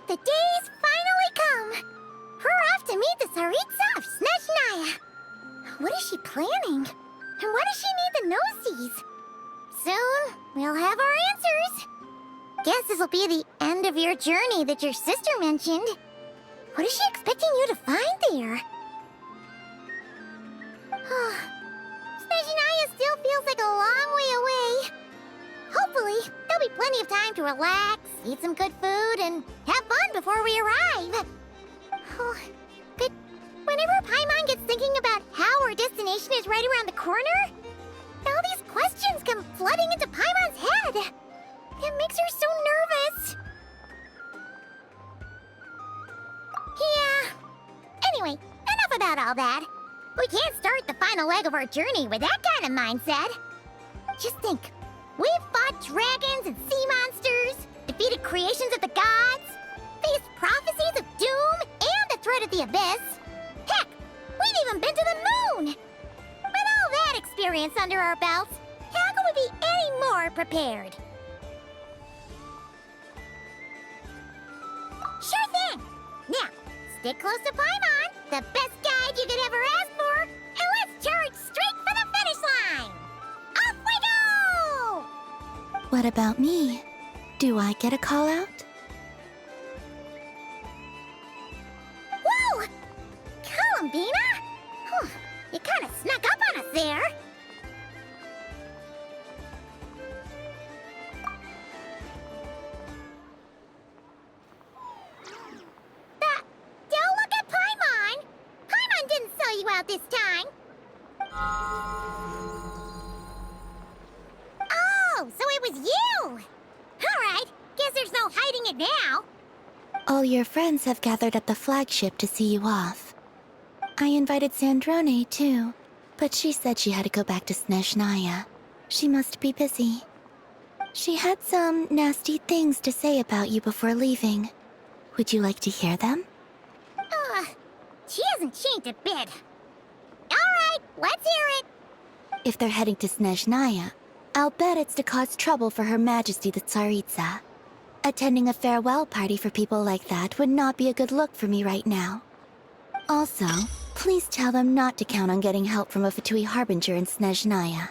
The day's finally come! We're off to meet the Tsaritsa of Snezhnaya. What is she planning? And why does she need the noseies? Soon, we'll have our answers. Guess this will be the end of your journey that your sister mentioned. What is she expecting you to find there? Snezhnaya still feels like a long way away. Hopefully, there'll be plenty of time to relax, eat some good food, and have fun before we arrive. Oh, but whenever Paimon gets thinking about how our destination is right around the corner, all these questions come flooding into Paimon's head. It makes her so nervous. Yeah. Anyway, enough about all that. We can't start the final leg of our journey with that kind of mindset. Just think. We've fought dragons and sea monsters, defeated creations of the gods, faced prophecies of doom and the threat of the abyss. Heck, we've even been to the moon! With all that experience under our belts, how can we be any more prepared? Sure thing! Now, stick close to Paimon, the best guide you could ever ask for, and let's charge straight for the finish line! Off we go! What about me? Do I get a call out? Whoa! Columbina? Whew, you kind of snuck up on us there. Don't look at Paimon! Paimon didn't sell you out this time. Oh, so it was you! Alright, guess there's no hiding it now. All your friends have gathered at the flagship to see you off. I invited Sandrone too, but she said she had to go back to Snezhnaya. She must be busy. She had some nasty things to say about you before leaving. Would you like to hear them? She hasn't changed a bit. Alright, let's hear it. If they're heading to Snezhnaya, I'll bet it's to cause trouble for Her Majesty the Tsaritsa. Attending a farewell party for people like that would not be a good look for me right now. Also, please tell them not to count on getting help from a Fatui Harbinger in Snezhnaya.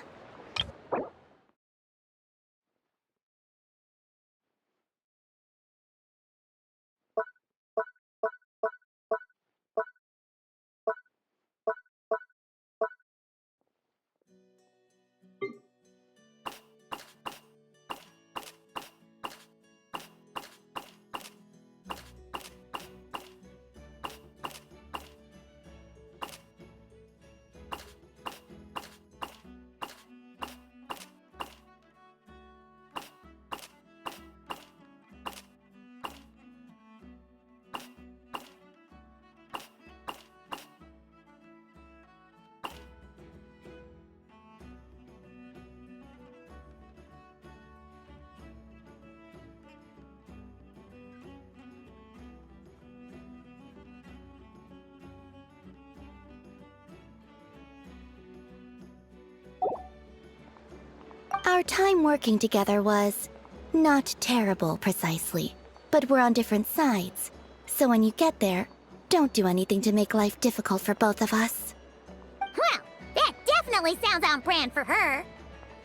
Our time working together was not terrible, precisely, but we're on different sides. So when you get there, don't do anything to make life difficult for both of us. Well, that definitely sounds on brand for her.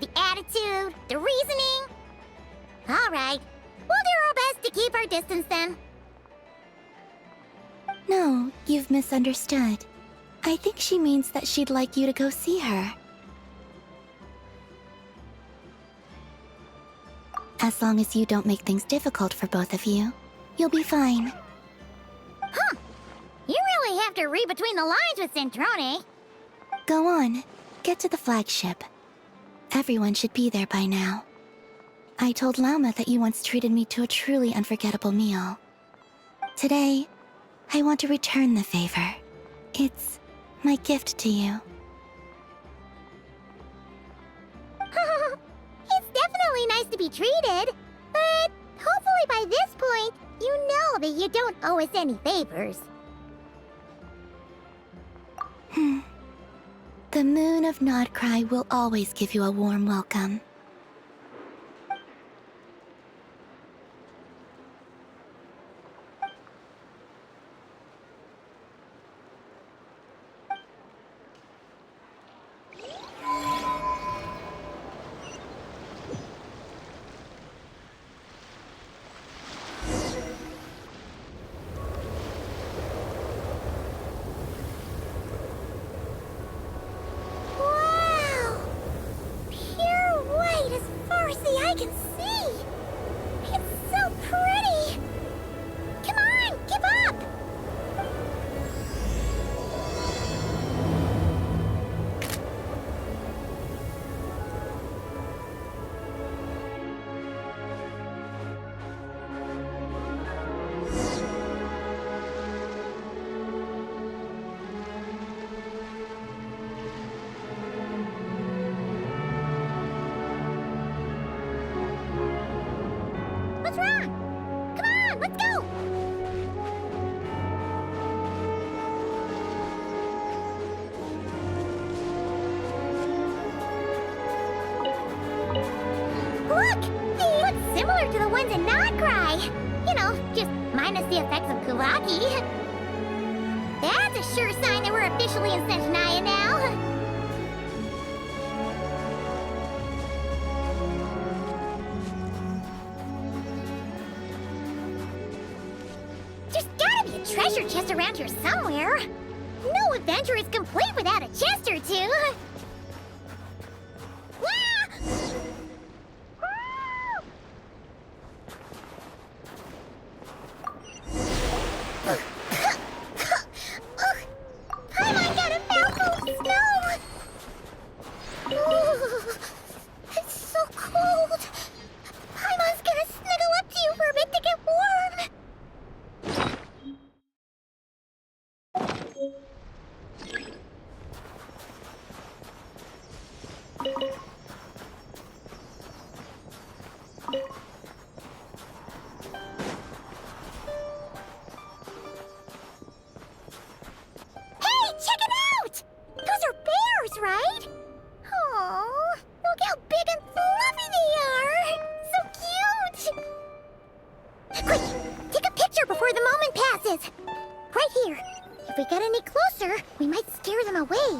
The attitude, the reasoning. Alright, we'll do our best to keep our distance then. No, you've misunderstood. I think she means that she'd like you to go see her. As long as you don't make things difficult for both of you, you'll be fine. Huh. You really have to read between the lines with Centrone. Go on. Get to the flagship. Everyone should be there by now. I told Lauma that you once treated me to a truly unforgettable meal. Today, I want to return the favor. It's my gift to you. It's definitely nice to be treated, but hopefully by this point, you know that you don't owe us any favors. The moon of Nodcry will always give you a warm welcome. to not cry. You know, just minus the effects of Kulaki. That's a sure sign that we're officially in Snezhnaya now. There's gotta be a treasure chest around here somewhere. No adventure is complete without a chest or two. Paimon got a mouthful of snow! Ooh, it's so cold. Paimon's gonna snuggle up to you for a bit to get warm. Hey, check it out! Those are bears, right? Aww, look how big and fluffy they are! So cute! Quick, take a picture before the moment passes. Right here. If we get any closer, we might scare them away.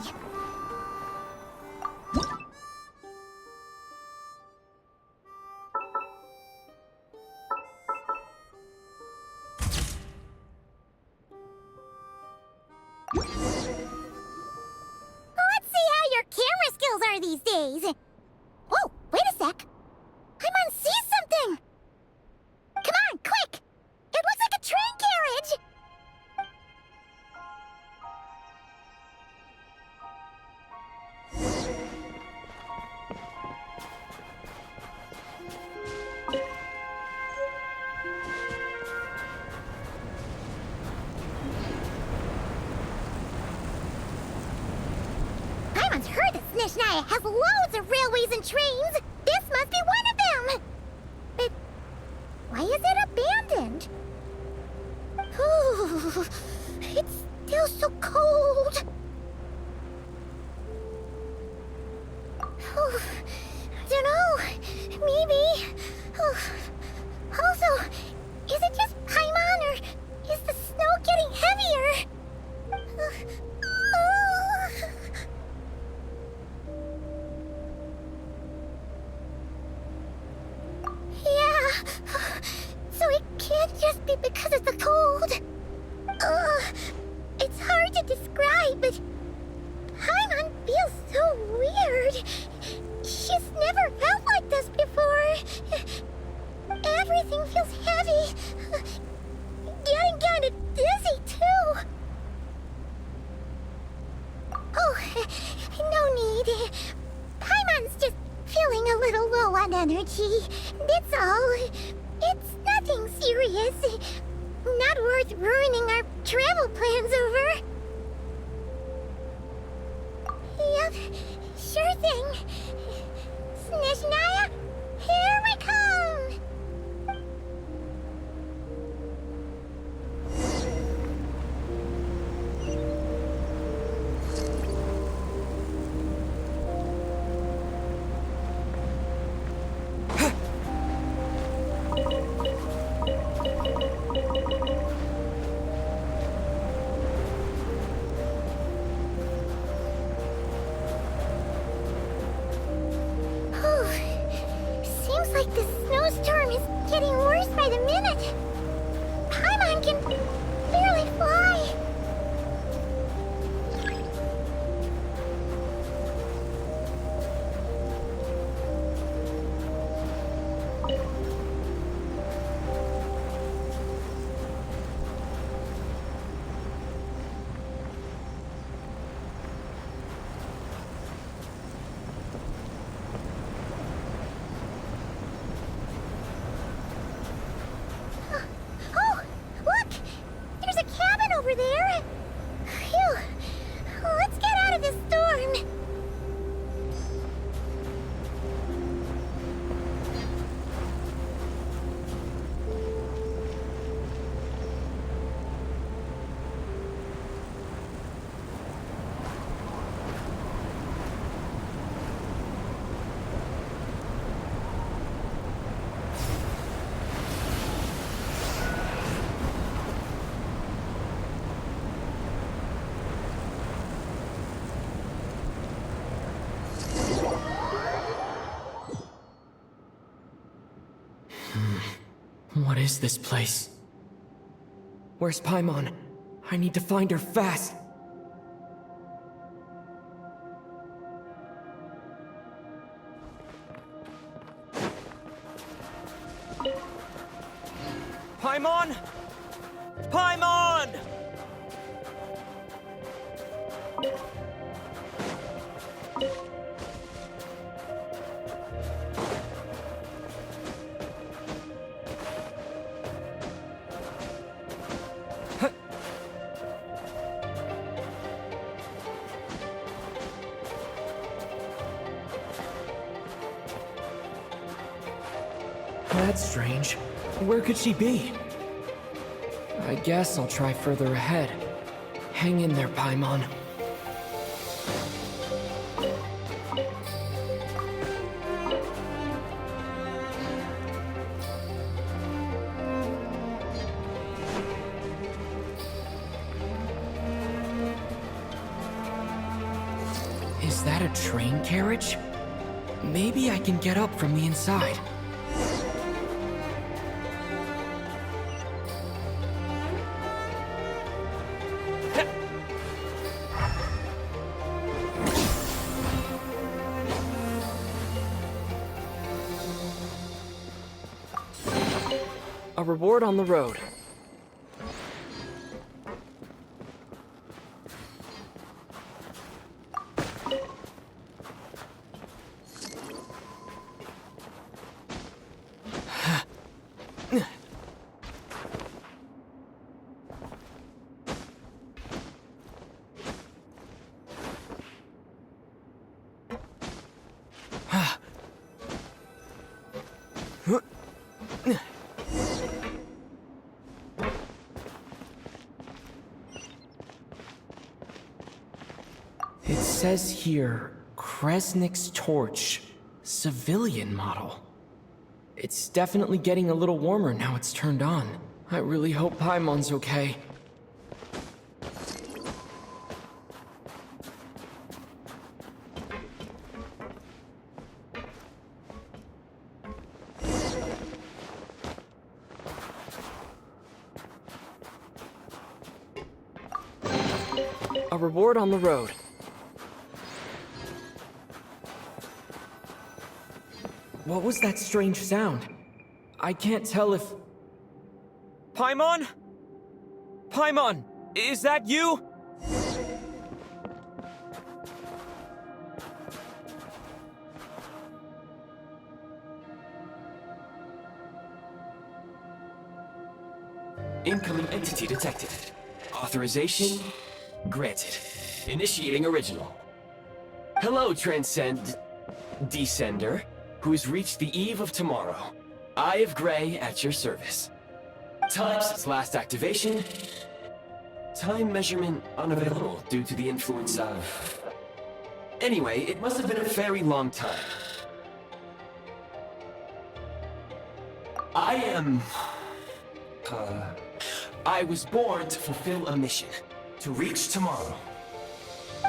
Let's see how your camera skills are these days. Whoa, wait a sec. Paimon sees something. Come on, quick! It looks like a train carriage! Paimon's heard that Snezhnaya has loads of railways and trains. This must be one of them. But why is it abandoned? Ooh, it's still so cold. Ooh, I don't know. Maybe. Ooh. Also, is it just Paimon or is the snow getting heavier? Yeah. So it can't just be because of the cold. It's hard to describe, but Paimon feels so weird. She's never felt like this before. Everything feels heavy. Getting kind of dizzy, too. Oh, no need. Paimon's just feeling a little low on energy. That's all. It's nothing serious. Not worth ruining our travel plans over. Yep, sure thing. Snezhnaya, here we come! Seems like the snowstorm is getting worse by the minute. Paimon can barely fly. is this place? Where's Paimon? I need to find her fast! Paimon! Paimon! That's strange. Where could she be? I guess I'll try further ahead. Hang in there, Paimon. Is that a train carriage? Maybe I can get up from the inside. A reward on the road. It says here, Kresnik's torch, civilian model. It's definitely getting a little warmer now it's turned on. I really hope Paimon's okay. A reward on the road. What was that strange sound? I can't tell if... Paimon? Paimon, is that you? Incoming entity detected. Authorization granted. Initiating original. Hello, Descender, who's reached the eve of tomorrow. Eye of Grey at your service. Time since last activation. Time measurement unavailable due to the influence of... Anyway, it must have been a very long time. I was born to fulfill a mission. To reach tomorrow.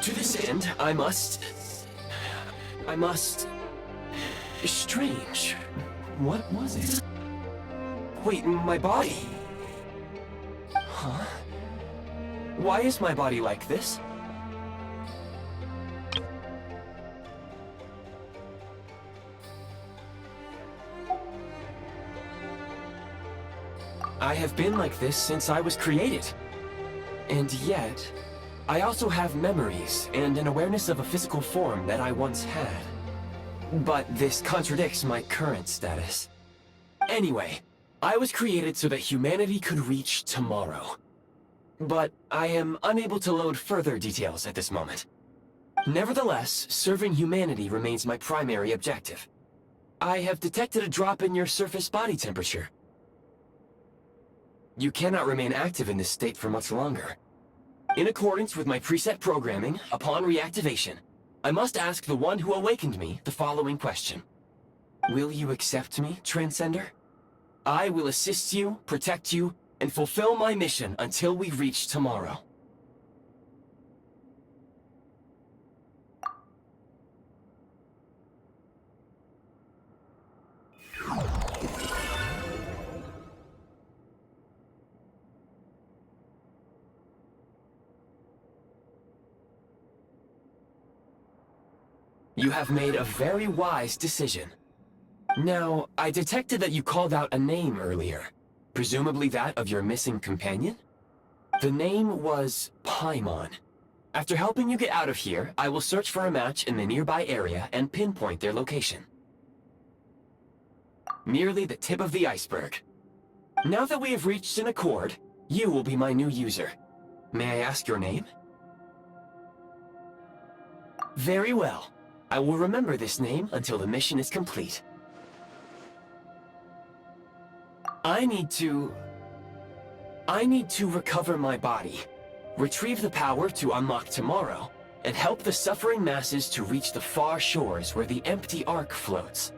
To this end, I must... Strange. What was it? Wait, my body? Huh? Why is my body like this? I have been like this since I was created. And yet, I also have memories and an awareness of a physical form that I once had. But this contradicts my current status. Anyway, I was created so that humanity could reach tomorrow. But I am unable to load further details at this moment. Nevertheless, serving humanity remains my primary objective. I have detected a drop in your surface body temperature. You cannot remain active in this state for much longer. In accordance with my preset programming, upon reactivation, I must ask the one who awakened me the following question. Will you accept me, Transcender? I will assist you, protect you, and fulfill my mission until we reach tomorrow. You have made a very wise decision. Now, I detected that you called out a name earlier. Presumably that of your missing companion? The name was Paimon. After helping you get out of here, I will search for a match in the nearby area and pinpoint their location. Merely the tip of the iceberg. Now that we have reached an accord, you will be my new user. May I ask your name? Very well. I will remember this name until the mission is complete. I need to recover my body, retrieve the power to unlock tomorrow, and help the suffering masses to reach the far shores where the empty Ark floats.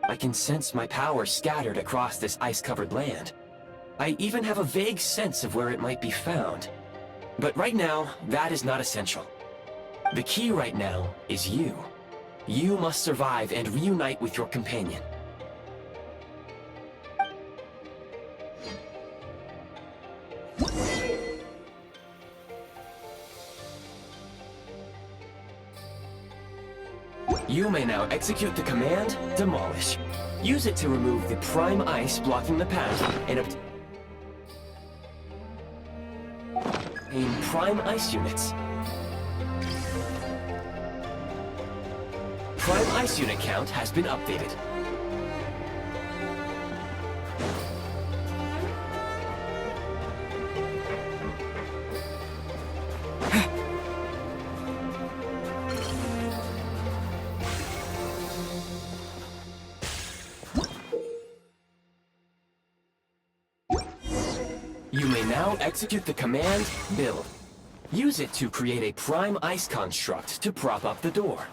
I can sense my power scattered across this ice-covered land. I even have a vague sense of where it might be found. But right now, that is not essential. The key right now is you. You must survive and reunite with your companion. You may now execute the command, Demolish. Use it to remove the prime ice blocking the path and obtain prime ice units. Prime ice unit count has been updated. You may now execute the command, Build. Use it to create a prime ice construct to prop up the door.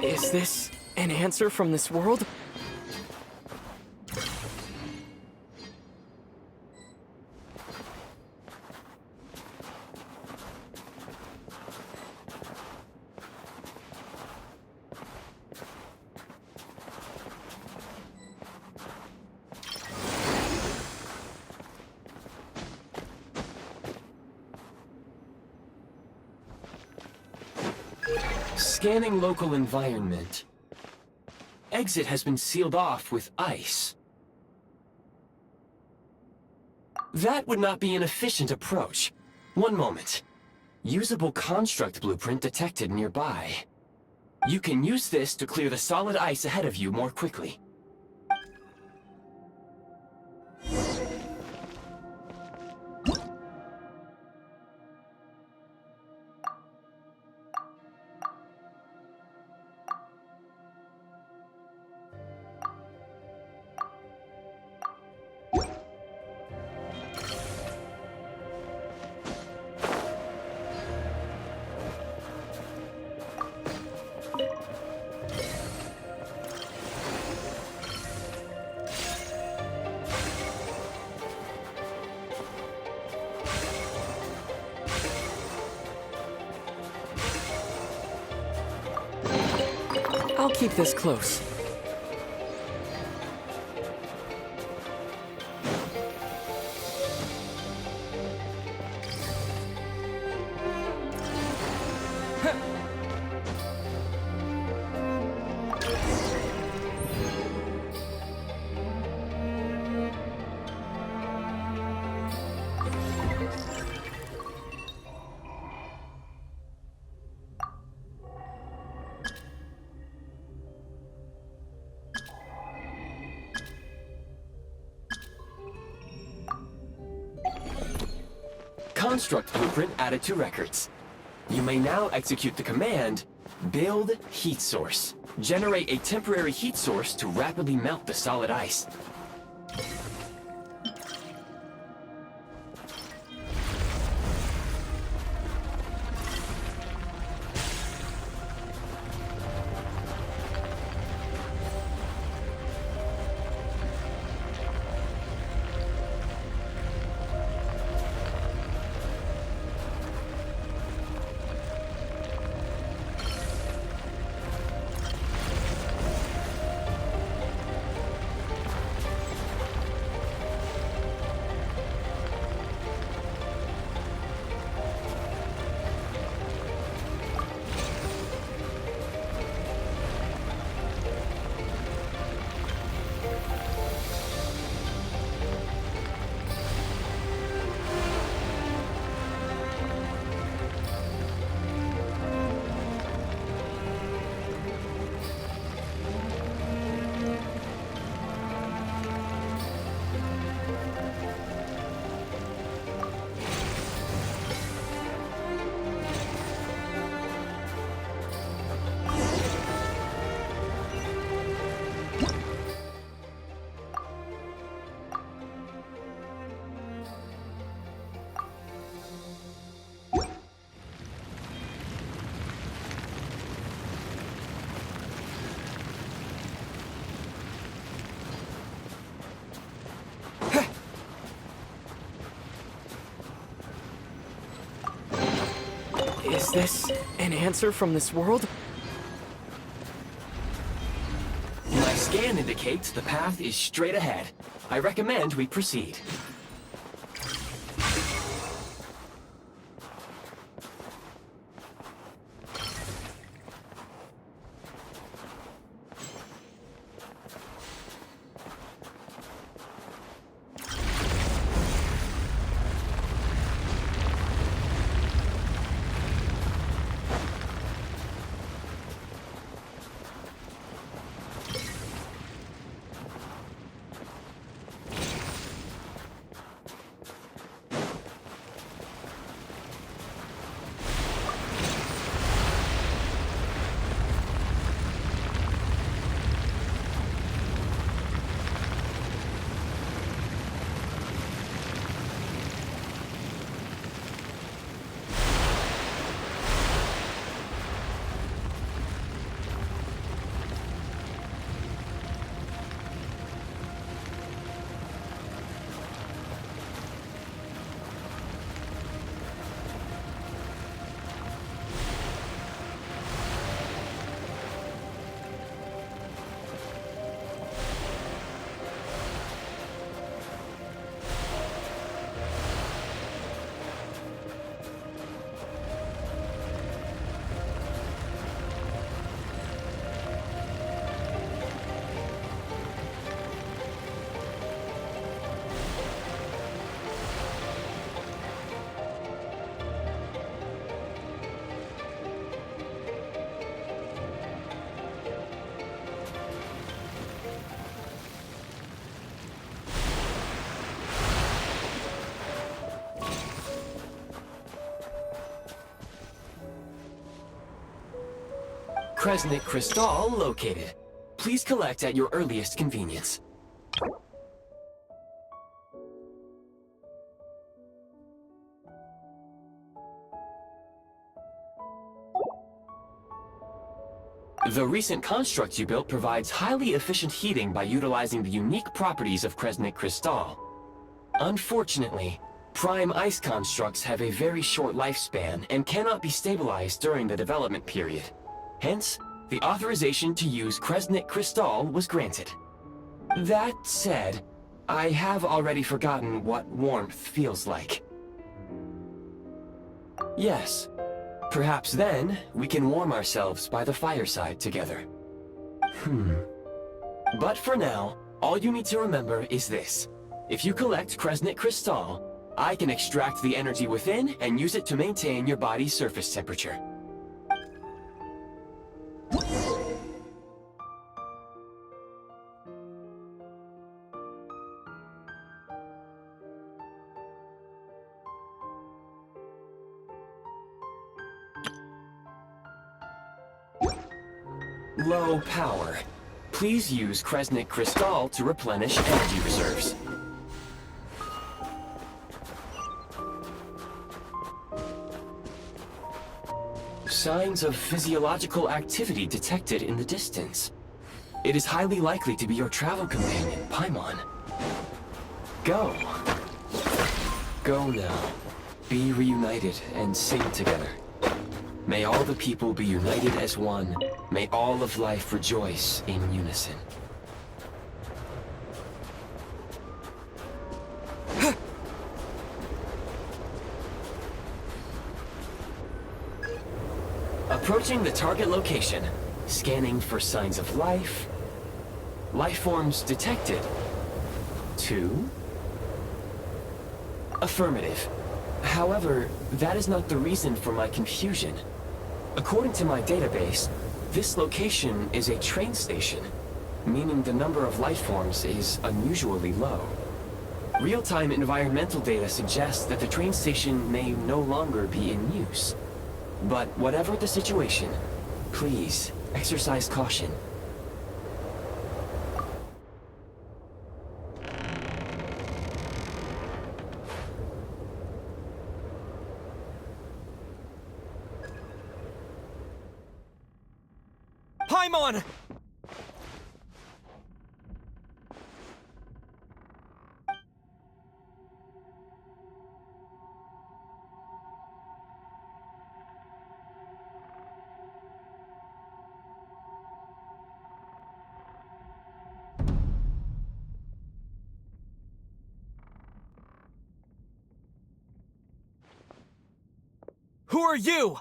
Is this an answer from this world? Scanning local environment. Exit has been sealed off with ice. That would not be an efficient approach. One moment. Usable construct blueprint detected nearby. You can use this to clear the solid ice ahead of you more quickly. I'll keep this close. Construct blueprint added to records. You may now execute the command, Build Heat Source. Generate a temporary heat source to rapidly melt the solid ice. Is this an answer from this world? My scan indicates the path is straight ahead. I recommend we proceed. Kresnik Crystal located. Please collect at your earliest convenience. The recent construct you built provides highly efficient heating by utilizing the unique properties of Kresnik Crystal. Unfortunately, prime ice constructs have a very short lifespan and cannot be stabilized during the development period. Hence, the authorization to use Kresnik Crystal was granted. That said, I have already forgotten what warmth feels like. Yes, perhaps then we can warm ourselves by the fireside together. But for now, all you need to remember is this. If you collect Kresnik Crystal, I can extract the energy within and use it to maintain your body's surface temperature. Low power. Please use Kresnik Crystal to replenish energy reserves. Signs of physiological activity detected in the distance. It is highly likely to be your travel companion, Paimon. Go. Go now. Be reunited and sing together. May all the people be united as one. May all of life rejoice in unison. Approaching the target location. Scanning for signs of life. Life forms detected. 2. Affirmative. However, that is not the reason for my confusion. According to my database, this location is a train station, meaning the number of life forms is unusually low. Real-time environmental data suggests that the train station may no longer be in use. But whatever the situation, please exercise caution. Paimon! Who are you?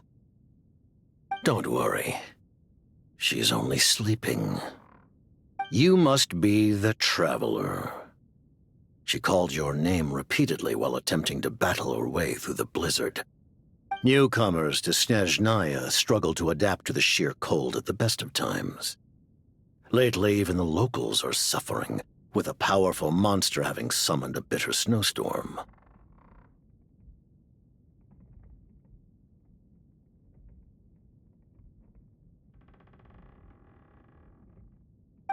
Don't worry. She's only sleeping. You must be the Traveler. She called your name repeatedly while attempting to battle her way through the blizzard. Newcomers to Snezhnaya struggle to adapt to the sheer cold at the best of times. Lately, even the locals are suffering, with a powerful monster having summoned a bitter snowstorm.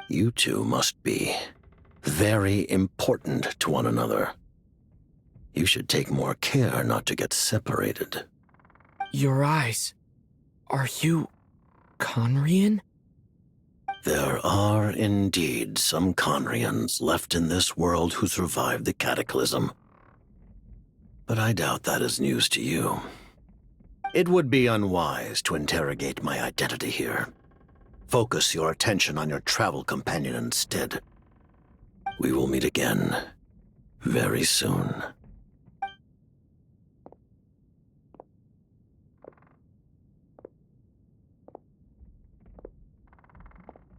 You two must be very important to one another. You should take more care not to get separated. Your eyes. Are you Conrian? There are indeed some Conrians left in this world who survived the cataclysm. But I doubt that is news to you. It would be unwise to interrogate my identity here. Focus your attention on your travel companion instead. We will meet again very soon.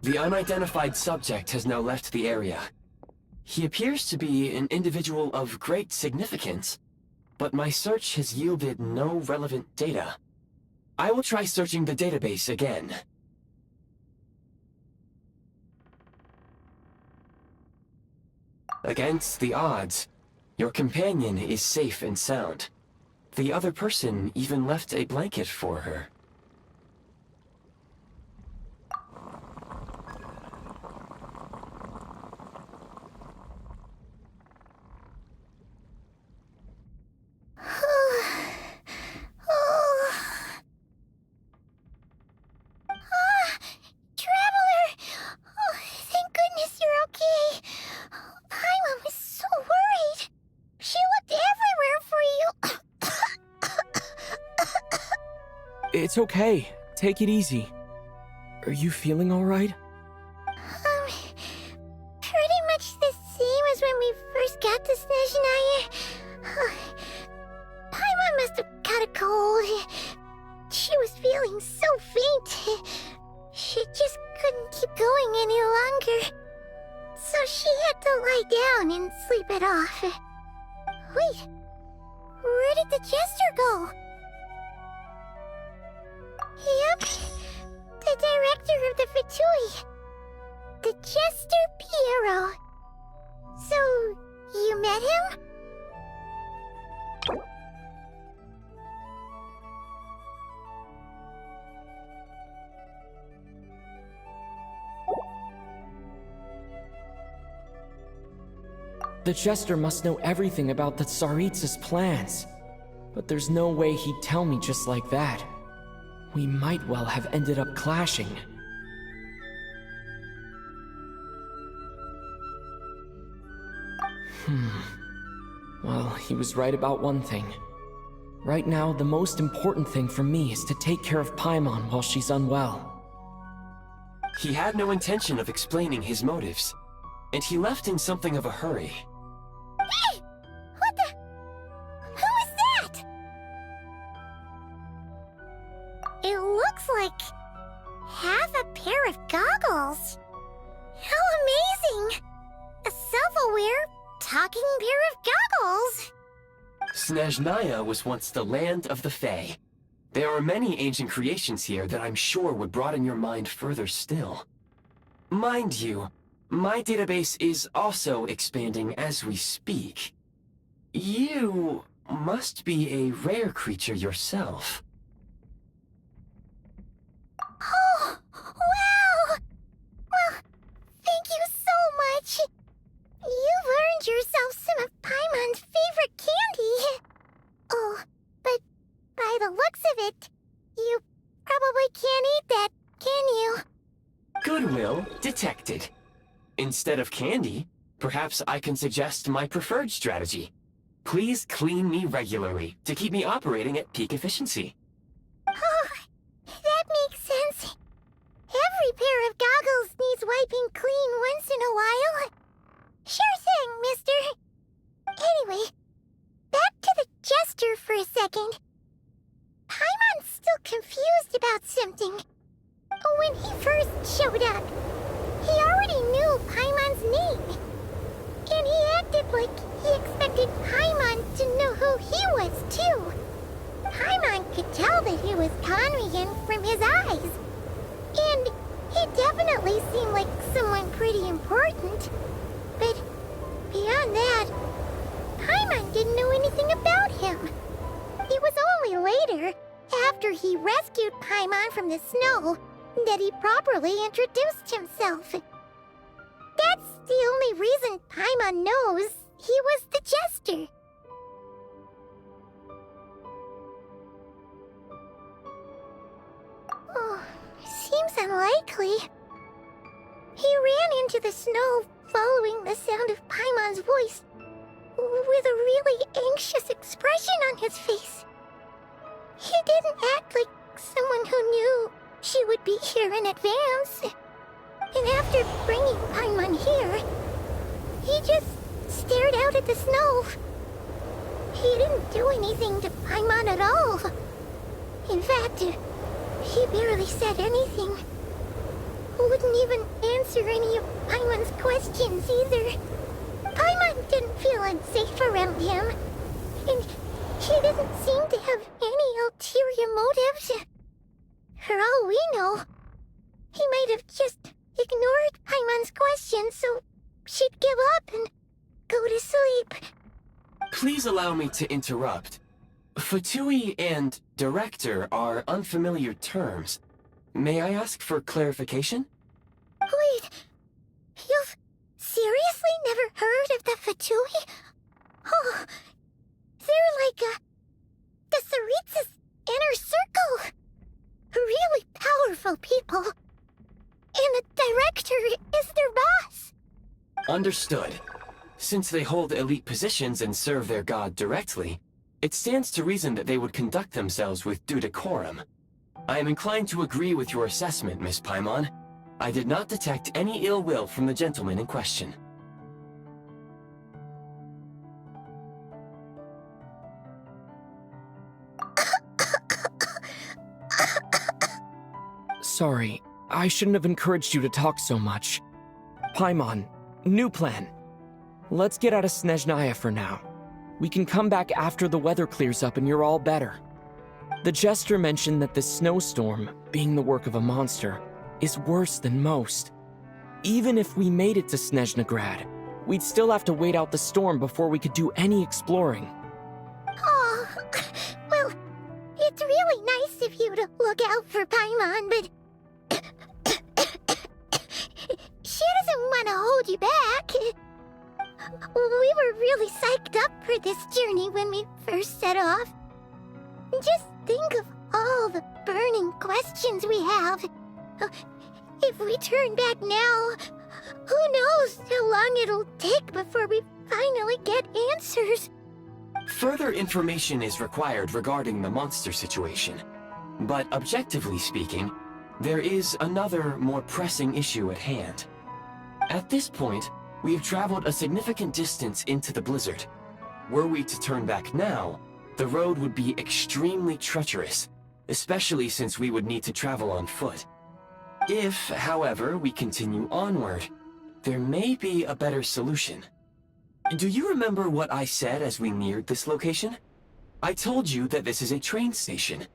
The unidentified subject has now left the area. He appears to be an individual of great significance, but my search has yielded no relevant data. I will try searching the database again. Against the odds, your companion is safe and sound. The other person even left a blanket for her. It's okay. Take it easy. Are you feeling alright? Pretty much the same as when we first got to Snezhnaya. Paimon must have got a cold. She was feeling so faint. She just couldn't keep going any longer. So she had to lie down and sleep it off. Wait, where did the jester go? Yep, the director of the VII. The Jester Piero. So, you met him? The Jester must know everything about the Tsaritsa's plans. But there's no way he'd tell me just like that. We might well have ended up clashing. Well, he was right about one thing. Right now, the most important thing for me is to take care of Paimon while she's unwell. He had no intention of explaining his motives, and he left in something of a hurry. Hey! What the... Who is that? It looks like... half a pair of goggles. How amazing! A self-aware, talking pair of goggles! Snezhnaya was once the land of the Fae. There are many ancient creations here that I'm sure would broaden your mind further still. Mind you, my database is also expanding as we speak. You must be a rare creature yourself. Oh, wow! Well, thank you so much. You've earned yourself some of Paimon's favorite candy. Oh, but by the looks of it, you probably can't eat that, can you? Goodwill detected. Instead of candy, perhaps I can suggest my preferred strategy. Please clean me regularly to keep me operating at peak efficiency. Oh, that makes sense. Every pair of goggles needs wiping clean once in a while. Sure thing, mister. Anyway, back to the Jester for a second. Paimon about something. When he first showed up, he already knew Paimon's name. And he acted like he expected Paimon to know who he was, too. Paimon could tell that he was Conrian from his eyes. And he definitely seemed like someone pretty important. But beyond that, Paimon didn't know anything about him. It was only later, after he rescued Paimon from the snow, that he properly introduced himself. That's the only reason Paimon knows he was the Jester. Oh, seems unlikely. He ran into the snow following the sound of Paimon's voice, with a really anxious expression on his face. He didn't act like someone who knew she would be here in advance. And after bringing Paimon here, he just stared out at the snow. He didn't do anything to Paimon at all. In fact, he barely said anything. Wouldn't even answer any of Paimon's questions either. Paimon didn't feel unsafe around him, and he didn't seem to have any ulterior motives. For all we know, he might have just ignored Paimon's questions so she'd give up and go to sleep. Please allow me to interrupt. Fatui and director are unfamiliar terms. May I ask for clarification? Wait, you've seriously never heard of the Fatui? Oh, they're like the Tsaritsa's inner circle. Really powerful people. And the director is their boss. Understood. Since they hold elite positions and serve their god directly, it stands to reason that they would conduct themselves with due decorum. I am inclined to agree with your assessment, Miss Paimon. I did not detect any ill will from the gentleman in question. Sorry, I shouldn't have encouraged you to talk so much. Paimon, new plan. Let's get out of Snezhnaya for now. We can come back after the weather clears up and you're all better. The Jester mentioned that this snowstorm, being the work of a monster, is worse than most. Even if we made it to Snezhnegrad, we'd still have to wait out the storm before we could do any exploring. Oh, well, it's really nice of you to look out for Paimon, but she doesn't want to hold you back. We were really psyched up for this journey when we first set off. Just think of all the burning questions we have. If we turn back now, who knows how long it'll take before we finally get answers. Further information is required regarding the monster situation. But objectively speaking, there is another, more pressing issue at hand. At this point, we have traveled a significant distance into the blizzard. Were we to turn back now, the road would be extremely treacherous, especially since we would need to travel on foot. If, however, we continue onward, there may be a better solution. Do you remember what I said as we neared this location? I told you that this is a train station.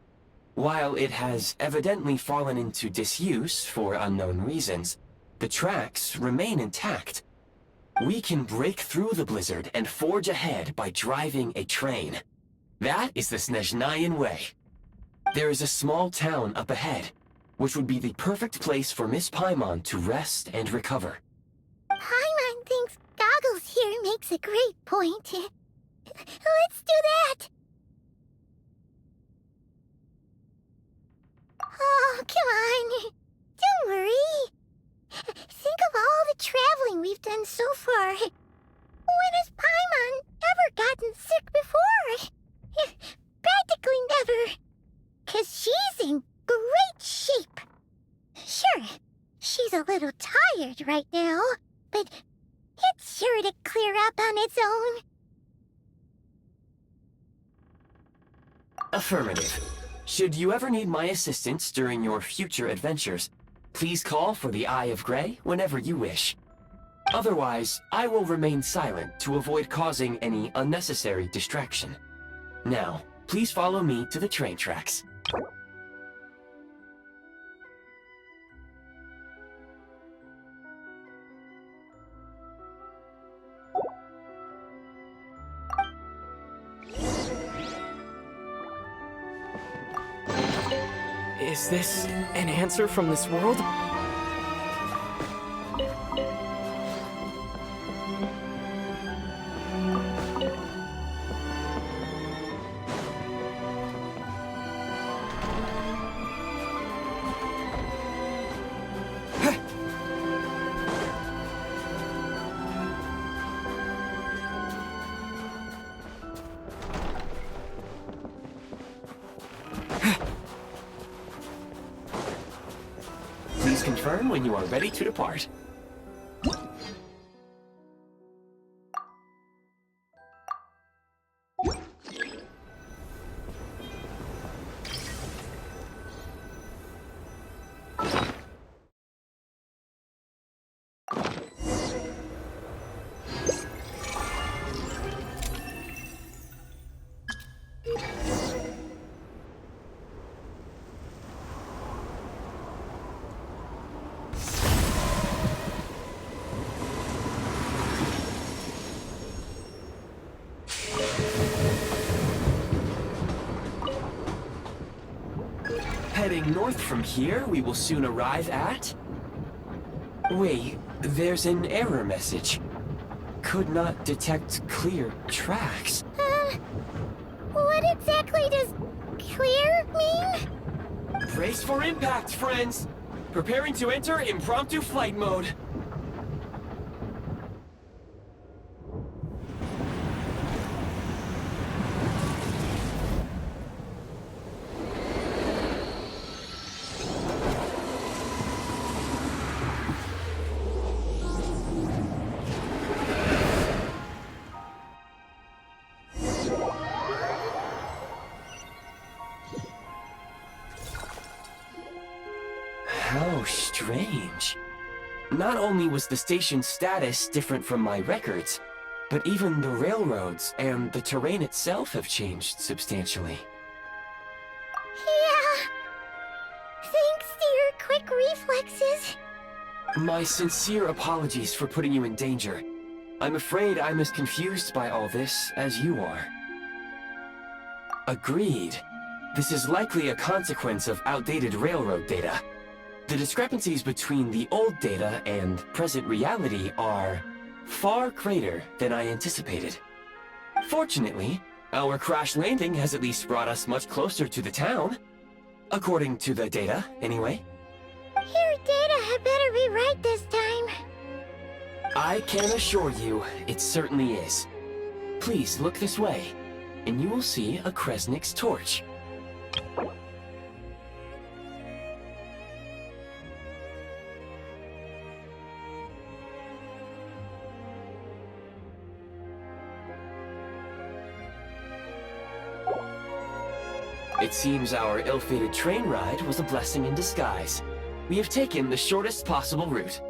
While it has evidently fallen into disuse for unknown reasons, the tracks remain intact. We can break through the blizzard and forge ahead by driving a train. That is the Snezhnayan way. There is a small town up ahead, which would be the perfect place for Miss Paimon to rest and recover. Paimon thinks Goggles here makes a great point. Let's do that! Oh, come on. Don't worry. Think of all the traveling we've done so far. When has Paimon ever gotten sick before? Practically never. 'Cause she's in great shape. Sure, she's a little tired right now, but it's sure to clear up on its own. Affirmative. Should you ever need my assistance during your future adventures, please call for the Eye of Grey whenever you wish. Otherwise, I will remain silent to avoid causing any unnecessary distraction. Now, please follow me to the train tracks. Is this an answer from this world? Please confirm when you are ready to depart. Heading north from here, we will soon arrive at... Wait, there's an error message. Could not detect clear tracks. What exactly does clear mean? Brace for impact, friends! Preparing to enter impromptu flight mode. How strange. Not only was the station's status different from my records, but even the railroads and the terrain itself have changed substantially. Yeah. Thanks to your quick reflexes. My sincere apologies for putting you in danger. I'm afraid I'm as confused by all this as you are. Agreed. This is likely a consequence of outdated railroad data. The discrepancies between the old data and present reality are far greater than I anticipated. Fortunately, our crash landing has at least brought us much closer to the town. According to the data, anyway. Your data had better be right this time. I can assure you, it certainly is. Please look this way, and you will see a Kresnik's torch. It seems our ill-fated train ride was a blessing in disguise. We have taken the shortest possible route.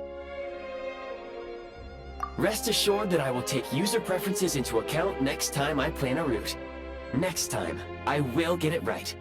Rest assured that I will take user preferences into account next time I plan a route. Next time, I will get it right.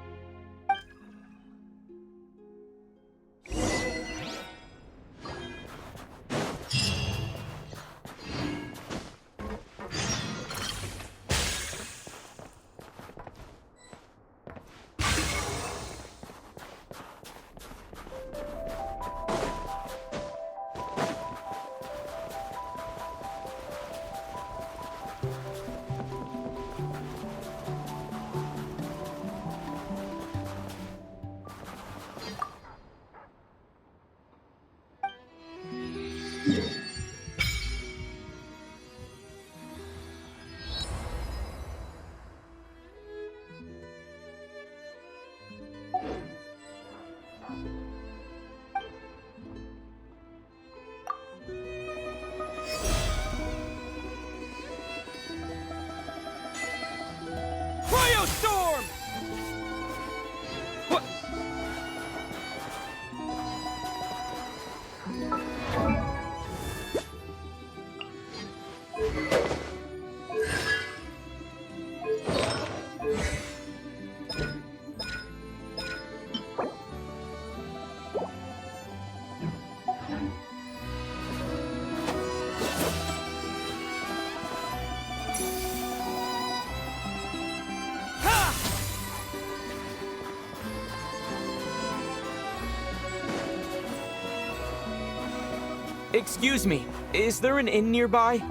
Excuse me, is there an inn nearby?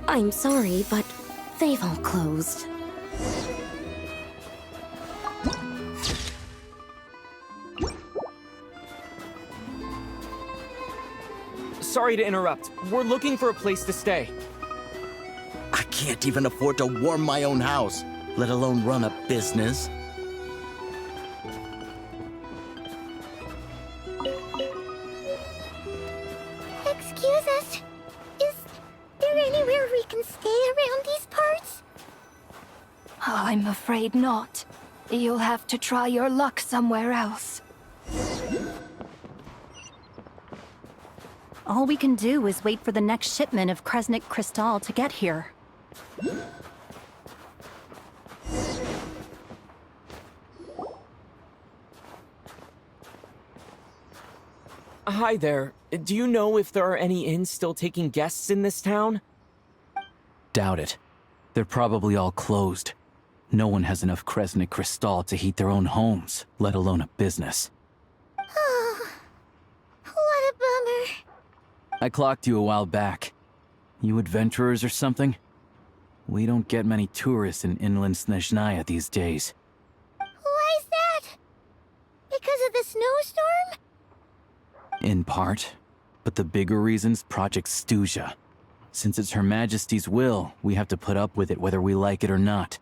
I'm sorry, but they've all closed. Sorry to interrupt. We're looking for a place to stay. I can't even afford to warm my own house, let alone run a business. Excuse us. Is there anywhere we can stay around these parts? I'm afraid not. You'll have to try your luck somewhere else. All we can do is wait for the next shipment of Kresnik Crystal to get here. Hi there. Do you know if there are any inns still taking guests in this town? Doubt it. They're probably all closed. No one has enough Kresnik Crystal to heat their own homes, let alone a business. Oh, what a bummer. I clocked you a while back. You adventurers or something? We don't get many tourists in inland Snezhnaya these days. Why is that? Because of the snowstorm? In part. But the bigger reason's Project Stuja. Since it's Her Majesty's will, we have to put up with it whether we like it or not.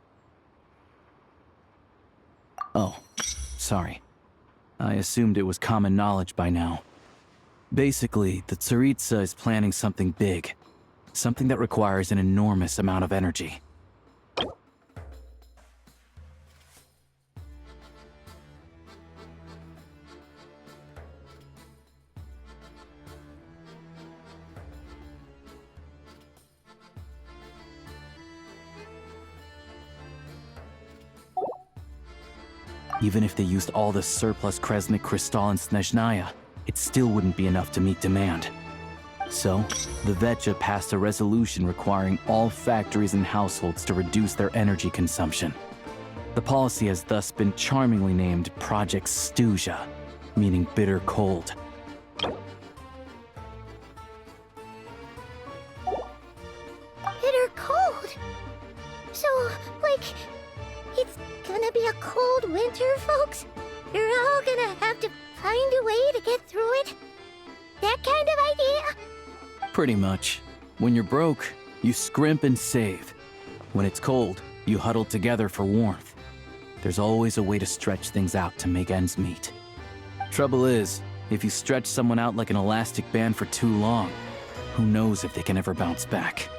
Oh, sorry. I assumed it was common knowledge by now. Basically, the Tsaritsa is planning something big. Something that requires an enormous amount of energy. Even if they used all the surplus Kresnik Crystal in Snezhnaya, it still wouldn't be enough to meet demand. So, the VII passed a resolution requiring all factories and households to reduce their energy consumption. The policy has thus been charmingly named Project Stuja, meaning bitter cold. Bitter cold? So, like, it's gonna be a cold winter, folks? You're all gonna have to find a way to get through it? That kind of idea? Pretty much. When you're broke, you scrimp and save. When it's cold, you huddle together for warmth. There's always a way to stretch things out to make ends meet. Trouble is, if you stretch someone out like an elastic band for too long, who knows if they can ever bounce back.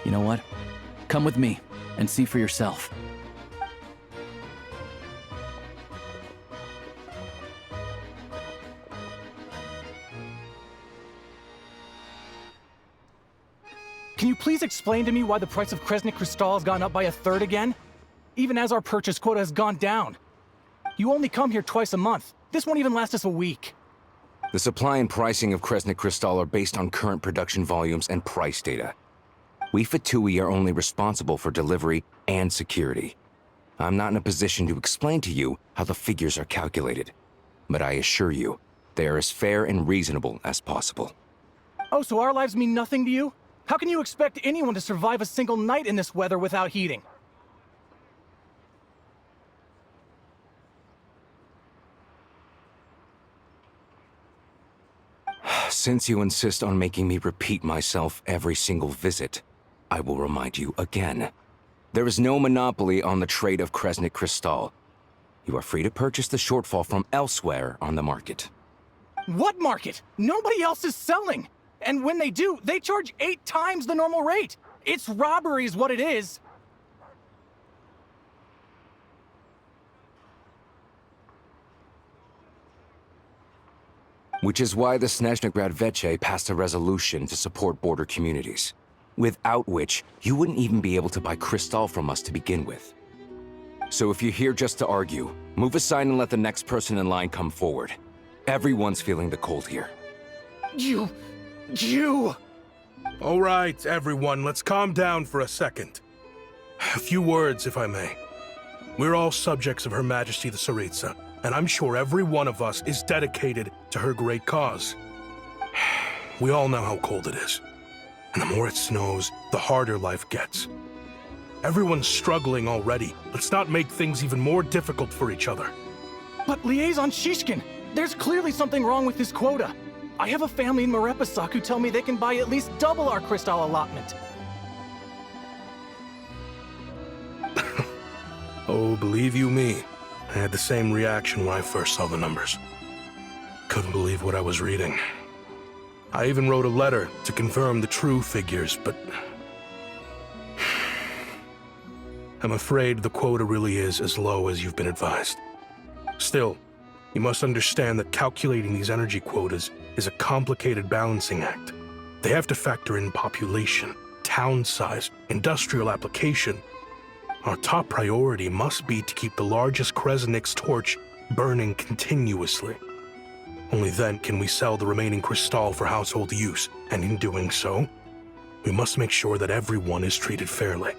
You know what? Come with me and see for yourself. Can you please explain to me why the price of Kresnik Crystal has gone up by 1/3 again? Even as our purchase quota has gone down. You only come here twice a month. This won't even last us a week. The supply and pricing of Kresnik Crystal are based on current production volumes and price data. We VII are only responsible for delivery and security. I'm not in a position to explain to you how the figures are calculated, but I assure you, they are as fair and reasonable as possible. Oh, so our lives mean nothing to you? How can you expect anyone to survive a single night in this weather without heating? Since you insist on making me repeat myself every single visit, I will remind you again. There is no monopoly on the trade of Kresnik Crystal. You are free to purchase the shortfall from elsewhere on the market. What market? Nobody else is selling! And when they do, they charge 8 times the normal rate! It's robbery is what it is! Which is why the Snezhnegrad VII passed a resolution to support border communities, without which you wouldn't even be able to buy Crystal from us to begin with. So if you're here just to argue, move aside and let the next person in line come forward. Everyone's feeling the cold here. You... All right, everyone, let's calm down for a second. A few words, if I may. We're all subjects of Her Majesty the Tsaritsa, and I'm sure every one of us is dedicated to her great cause. We all know how cold it is, and the more it snows, the harder life gets. Everyone's struggling already. Let's not make things even more difficult for each other. But Liaison Shishkin, there's clearly something wrong with this quota. I have a family in Marepasak who tell me they can buy at least double our crystal allotment. Oh, believe you me, I had the same reaction when I first saw the numbers. Couldn't believe what I was reading. I even wrote a letter to confirm the true figures, but I'm afraid the quota really is as low as you've been advised. Still, you must understand that calculating these energy quotas is a complicated balancing act. They have to factor in population, town size, industrial application. Our top priority must be to keep the largest Kresnik's torch burning continuously. Only then can we sell the remaining crystal for household use, and in doing so, we must make sure that everyone is treated fairly.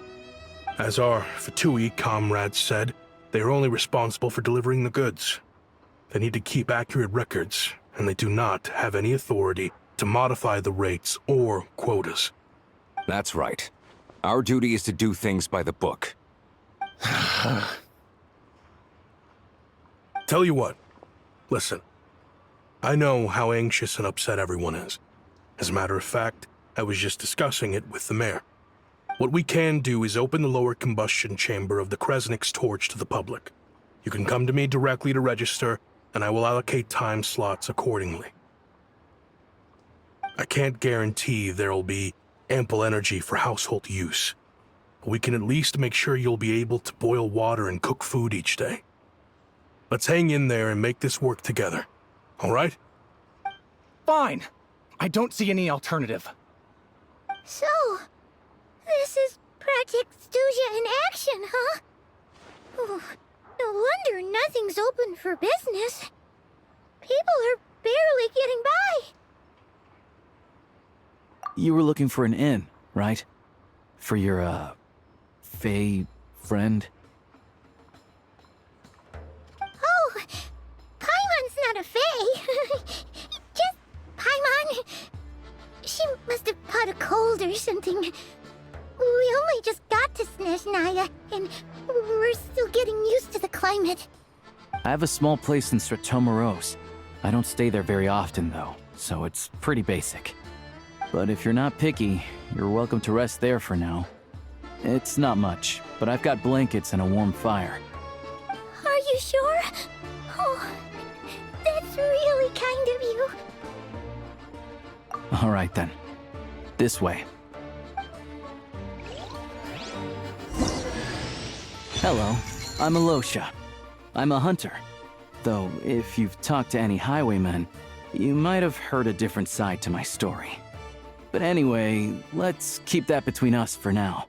As our Fatui comrades said, they are only responsible for delivering the goods. They need to keep accurate records, and they do not have any authority to modify the rates or quotas. That's right. Our duty is to do things by the book. Tell you what, listen. I know how anxious and upset everyone is. As a matter of fact, I was just discussing it with the mayor. What we can do is open the lower combustion chamber of the Kresnik's torch to the public. You can come to me directly to register, and I will allocate time slots accordingly. I can't guarantee there'll be ample energy for household use, but we can at least make sure you'll be able to boil water and cook food each day. Let's hang in there and make this work together, all right? Fine. I don't see any alternative. So, this is Project Stuja in action, huh? Oh, no wonder nothing's open for business. People are barely getting by. You were looking for an inn, right? For your, Fae friend? Oh, Paimon's not a fae. Just Paimon. She must have caught a cold or something. We only just got to Snezhnaya, and we're still getting used to the climate. I have a small place in Stratomaros. I don't stay there very often, though, so it's pretty basic. But if you're not picky, you're welcome to rest there for now. It's not much, but I've got blankets and a warm fire. Are you sure? Oh, that's really kind of you. All right, then. This way. Hello, I'm Alosha. I'm a hunter. Though, if you've talked to any highwaymen, you might have heard a different side to my story. But anyway, let's keep that between us for now.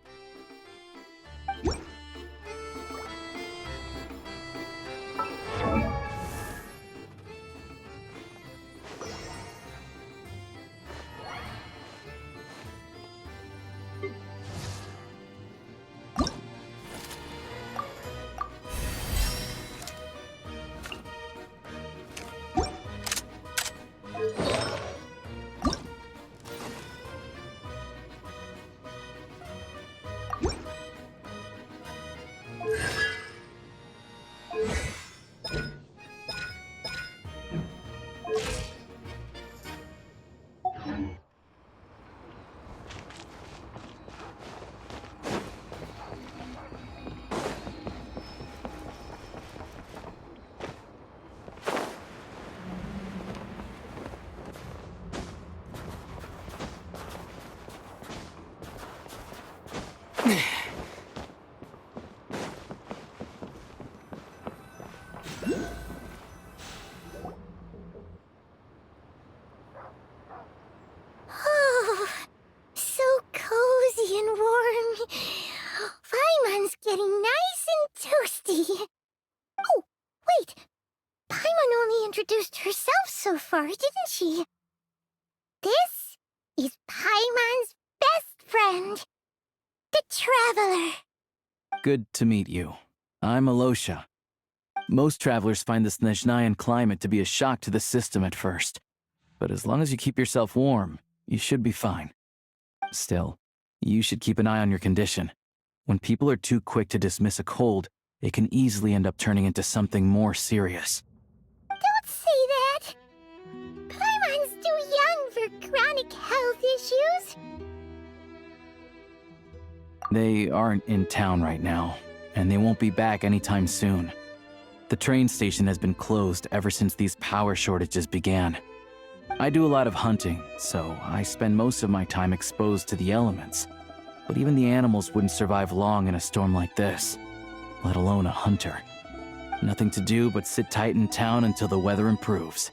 Oh, so cozy and warm. Paimon's getting nice and toasty. Oh, wait. Paimon only introduced herself so far, didn't she? This is Paimon's best friend, the Traveler. Good to meet you. I'm Alosha. Most travelers find the Snezhnayan climate to be a shock to the system at first. But as long as you keep yourself warm, you should be fine. Still, you should keep an eye on your condition. When people are too quick to dismiss a cold, it can easily end up turning into something more serious. Don't say that! Paimon's too young for chronic health issues. They aren't in town right now, and they won't be back anytime soon. The train station has been closed ever since these power shortages began. I do a lot of hunting, so I spend most of my time exposed to the elements. But even the animals wouldn't survive long in a storm like this, let alone a hunter. Nothing to do but sit tight in town until the weather improves.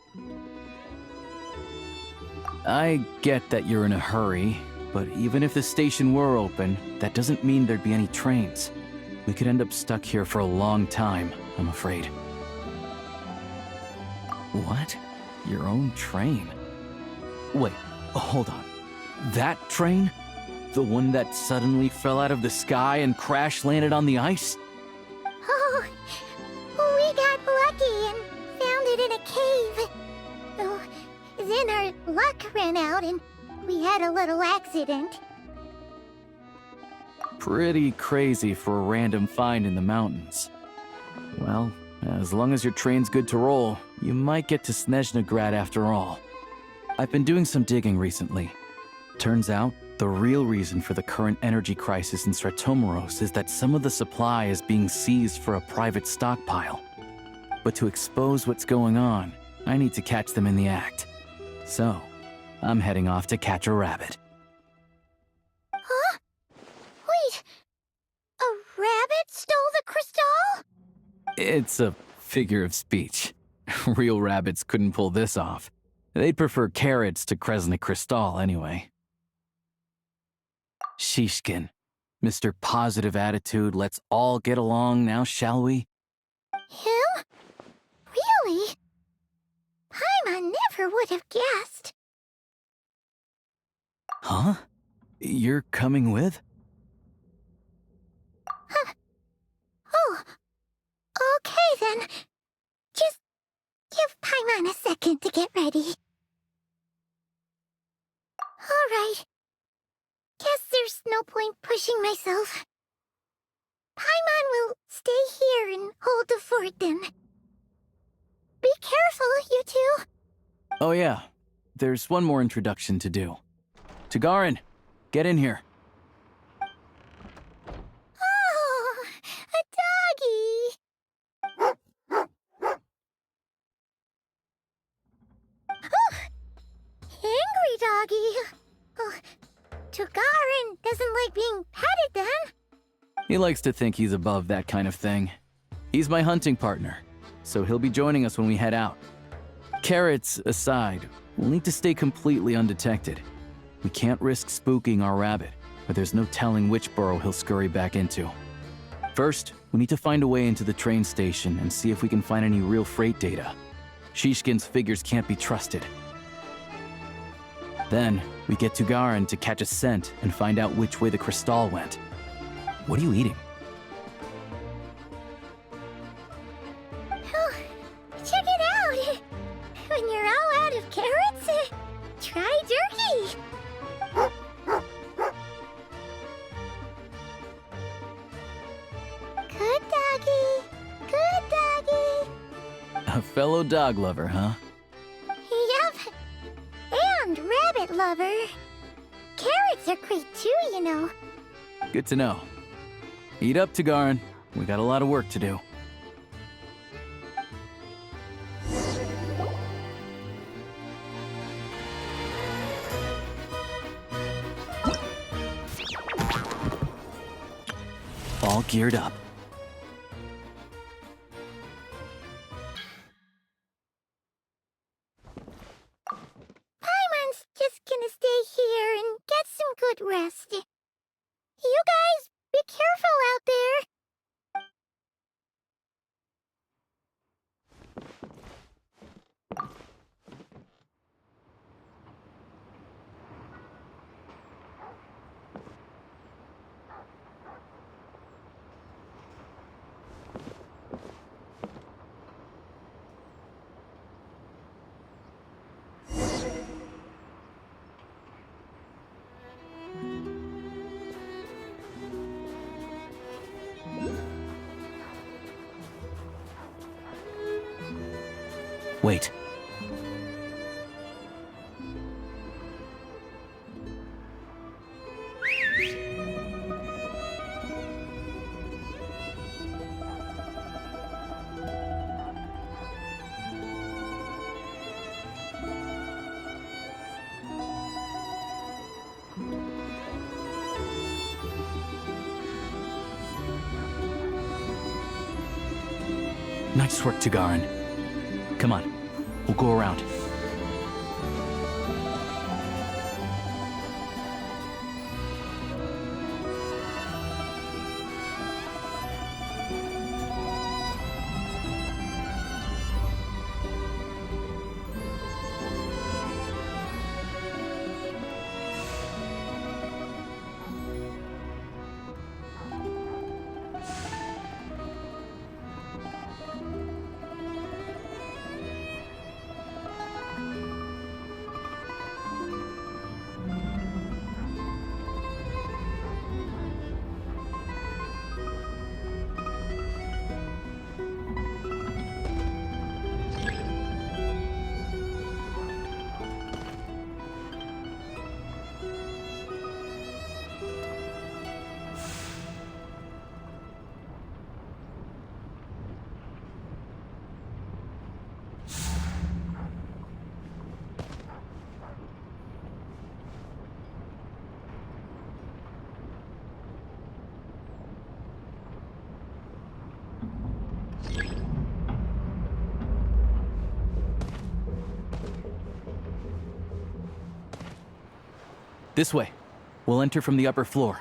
I get that you're in a hurry, but even if the station were open, that doesn't mean there'd be any trains. We could end up stuck here for a long time, I'm afraid. What? Your own train? Wait, hold on. That train? The one that suddenly fell out of the sky and crash-landed on the ice? Oh, we got lucky and found it in a cave. Oh, then our luck ran out and we had a little accident. Pretty crazy for a random find in the mountains. Well, as long as your train's good to roll, you might get to Snezhnagrad after all. I've been doing some digging recently. Turns out, the real reason for the current energy crisis in Stratomeros is that some of the supply is being seized for a private stockpile. But to expose what's going on, I need to catch them in the act. So, I'm heading off to catch a rabbit. Huh? Wait, a rabbit stole the crystal? It's a figure of speech. Real rabbits couldn't pull this off. They'd prefer carrots to Kresnik Crystal anyway. Shishkin, Mr. Positive Attitude, let's all get along now, shall we? Him? Really? Paimon never would have guessed. Huh? You're coming with? Oh, okay then. Just give Paimon a second to get ready. Alright. Guess there's no point pushing myself. Paimon will stay here and hold the fort then. Be careful, you two. Oh yeah, there's one more introduction to do. Tagarin, get in here. Oh, a doggy. Oh, angry doggy. Oh, Tagarin doesn't like being petted then. He likes to think he's above that kind of thing. He's my hunting partner, so he'll be joining us when we head out. Carrots aside, we'll need to stay completely undetected. We can't risk spooking our rabbit, but there's no telling which burrow he'll scurry back into. First, we need to find a way into the train station and see if we can find any real freight data. Shishkin's figures can't be trusted. Then, we get Tagarin to catch a scent and find out which way the crystal went. What are you eating? Oh, check it out. When you're all out of carrots, try jerky. Good doggy. Good doggy. A fellow dog lover, huh? Yup. And rabbit lover. Carrots are great too, you know. Good to know. Eat up, Tagarin. We got a lot of work to do. All geared up. Paimon's just gonna stay here and get some good rest. You guys, be careful out there. Wait. Nice work, Tagarin. Come on, we'll go around. This way. We'll enter from the upper floor.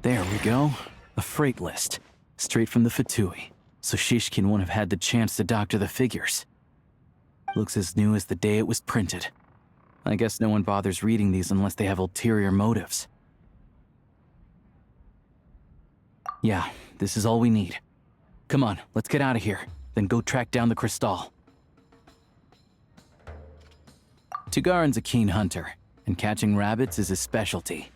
There we go. A freight list. Straight from the VII, so Shishkin won't have had the chance to doctor the figures. Looks as new as the day it was printed. I guess no one bothers reading these unless they have ulterior motives. Yeah, this is all we need. Come on, let's get out of here, then go track down the crystal. Tugarin's a keen hunter, and catching rabbits is his specialty.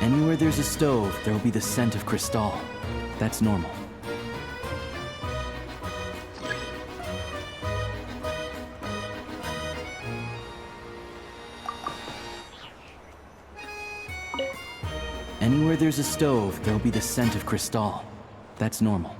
Anywhere there's a stove, there will be the scent of crystal. That's normal. Anywhere there's a stove, there will be the scent of crystal. That's normal.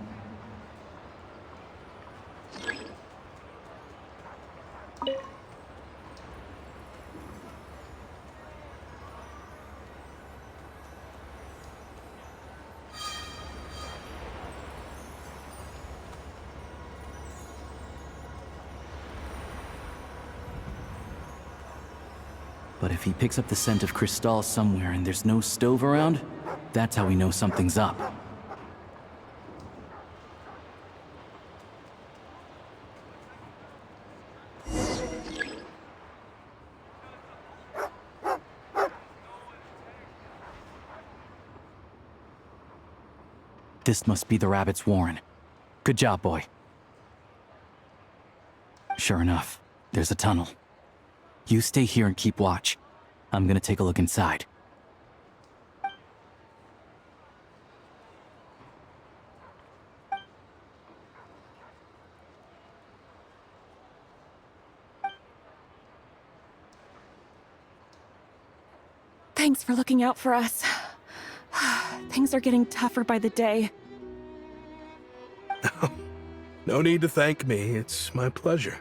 But if he picks up the scent of crystal somewhere and there's no stove around, that's how we know something's up. This must be the rabbit's warren. Good job, boy. Sure enough, there's a tunnel. You stay here and keep watch. I'm gonna take a look inside. Thanks for looking out for us. Things are getting tougher by the day. No need to thank me. It's my pleasure.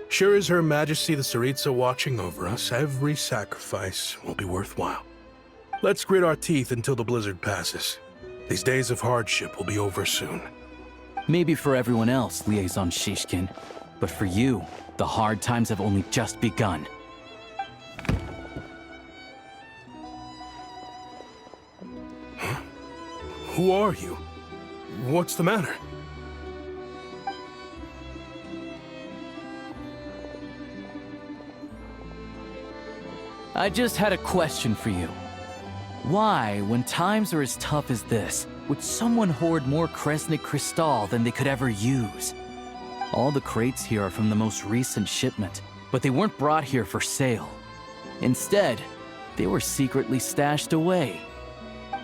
Sure as Her Majesty the Tsaritsa watching over us, every sacrifice will be worthwhile. Let's grit our teeth until the blizzard passes. These days of hardship will be over soon. Maybe for everyone else, Liaison Shishkin. But for you, the hard times have only just begun. Huh? Who are you? What's the matter? I just had a question for you. Why, when times are as tough as this, would someone hoard more Kresnik Crystal than they could ever use? All the crates here are from the most recent shipment, but they weren't brought here for sale. Instead, they were secretly stashed away.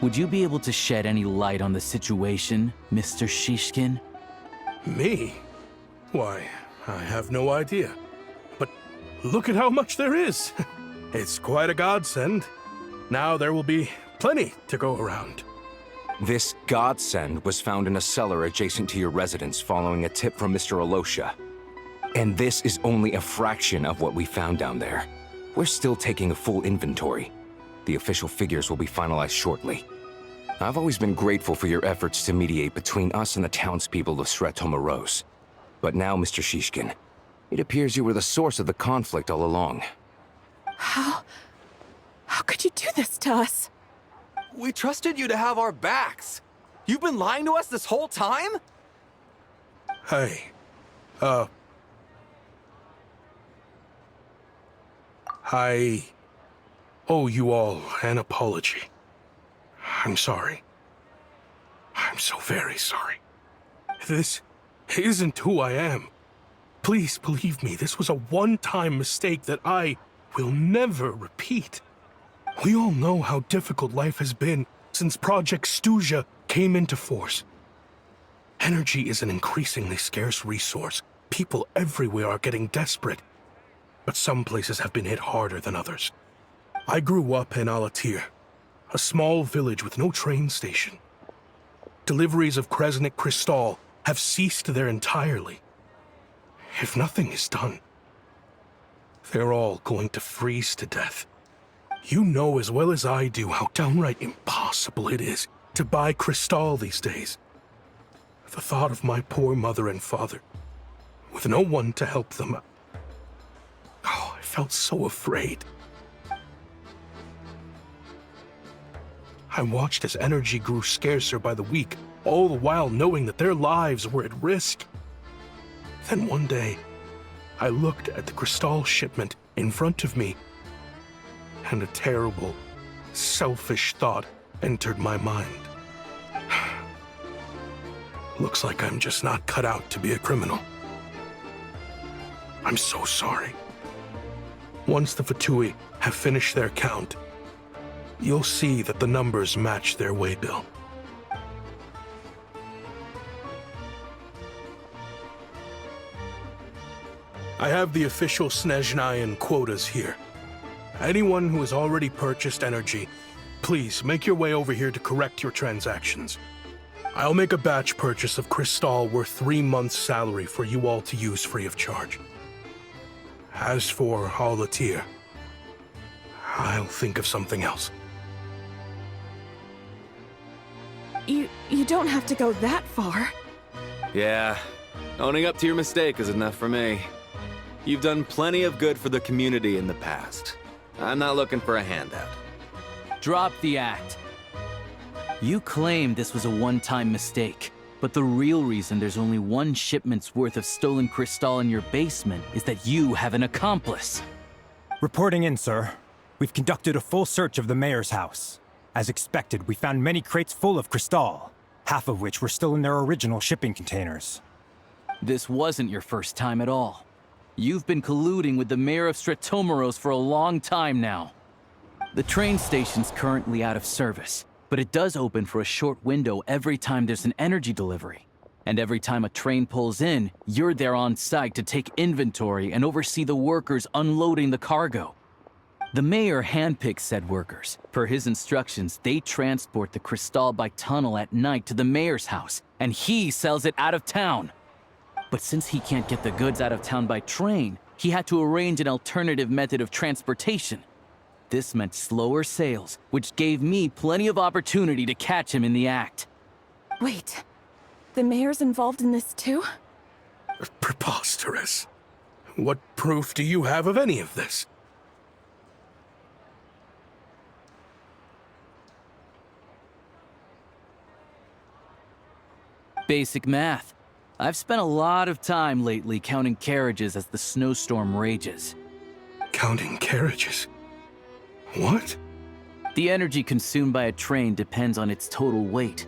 Would you be able to shed any light on the situation, Mr. Shishkin? Me? Why, I have no idea. But look at how much there is! It's quite a godsend. Now there will be plenty to go around. This godsend was found in a cellar adjacent to your residence following a tip from Mr. Alosha. And this is only a fraction of what we found down there. We're still taking a full inventory. The official figures will be finalized shortly. I've always been grateful for your efforts to mediate between us and the townspeople of Sretomaros. But now, Mr. Shishkin, it appears you were the source of the conflict all along. How could you do this to us? We trusted you to have our backs. You've been lying to us this whole time? Hey, I owe you all an apology. I'm sorry. I'm so very sorry. This isn't who I am. Please believe me, this was a one-time mistake that I will never repeat. We all know how difficult life has been since Project Stuja came into force. Energy is an increasingly scarce resource. People everywhere are getting desperate. But some places have been hit harder than others. I grew up in Alatir, a small village with no train station. Deliveries of Kresnik Crystal have ceased there entirely. If nothing is done, they're all going to freeze to death. You know as well as I do how downright impossible it is to buy Crystal these days. The thought of my poor mother and father, with no one to help them, I felt so afraid. I watched as energy grew scarcer by the week, all the while knowing that their lives were at risk. Then one day, I looked at the Crystal shipment in front of me, and a terrible, selfish thought entered my mind. Looks like I'm just not cut out to be a criminal. I'm so sorry. Once the Fatui have finished their count, you'll see that the numbers match their waybill. I have the official Snezhnayan quotas here. Anyone who has already purchased energy, please make your way over here to correct your transactions. I'll make a batch purchase of Crystal worth 3 months' salary for you all to use free of charge. As for Alatir, I'll think of something else. You don't have to go that far. Yeah, owning up to your mistake is enough for me. You've done plenty of good for the community in the past. I'm not looking for a handout. Drop the act. You claim this was a one-time mistake, but the real reason there's only one shipment's worth of stolen crystal in your basement is that you have an accomplice. Reporting in, sir. We've conducted a full search of the mayor's house. As expected, we found many crates full of crystal. half of which were still in their original shipping containers. This wasn't your first time at all. You've been colluding with the mayor of Stratomeros for a long time now. The train station's currently out of service, but it does open for a short window every time there's an energy delivery. And every time a train pulls in, you're there on site to take inventory and oversee the workers unloading the cargo. The mayor handpicks said workers. Per his instructions, they transport the crystal by tunnel at night to the mayor's house, and he sells it out of town. But since he can't get the goods out of town by train, he had to arrange an alternative method of transportation. This meant slower sales, which gave me plenty of opportunity to catch him in the act. Wait, the mayor's involved in this too? Preposterous. What proof do you have of any of this? Basic math. I've spent a lot of time lately counting carriages as the snowstorm rages. Counting carriages? What? The energy consumed by a train depends on its total weight.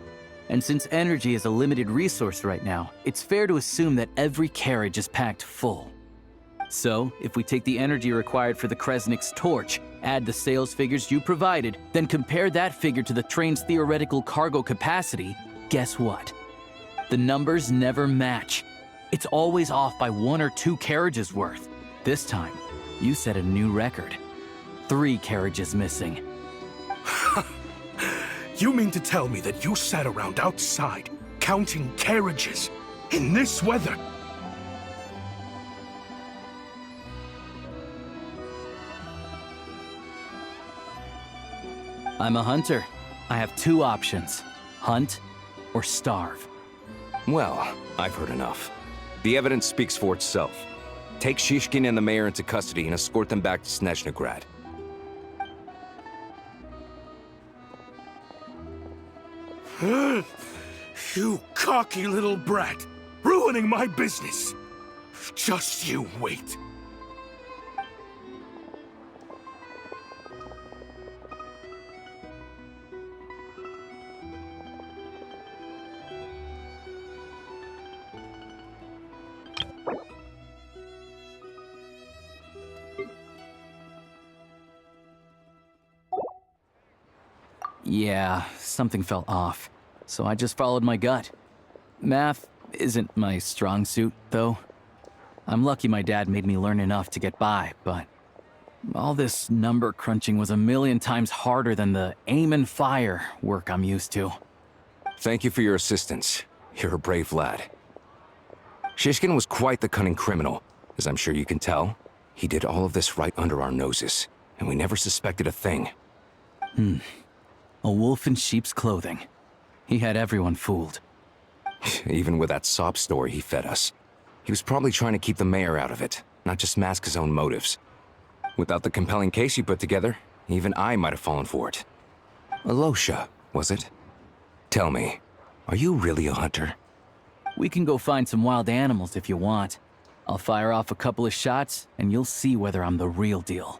And since energy is a limited resource right now, it's fair to assume that every carriage is packed full. So, if we take the energy required for the Kresnik's torch, add the sales figures you provided, then compare that figure to the train's theoretical cargo capacity, guess what? The numbers never match. It's always off by 1 or 2 carriages worth. This time, you set a new record. 3 carriages missing. You mean to tell me that you sat around outside, counting carriages, in this weather? I'm a hunter. I have 2 options. Hunt or starve. Well, I've heard enough. The evidence speaks for itself. Take Shishkin and the mayor into custody and escort them back to Snezhnograd. You cocky little brat! Ruining my business! Just you wait. Yeah, something felt off, so I just followed my gut. Math isn't my strong suit, though. I'm lucky my dad made me learn enough to get by, but all this number crunching was a million times harder than the aim and fire work I'm used to. Thank you for your assistance. You're a brave lad. Shishkin was quite the cunning criminal, as I'm sure you can tell. He did all of this right under our noses, and we never suspected a thing. A wolf in sheep's clothing. He had everyone fooled. Even with that sob story he fed us. He was probably trying to keep the mayor out of it, not just mask his own motives. Without the compelling case you put together, even I might have fallen for it. Alosha, was it? Tell me, are you really a hunter? We can go find some wild animals if you want. I'll fire off a couple of shots, and you'll see whether I'm the real deal.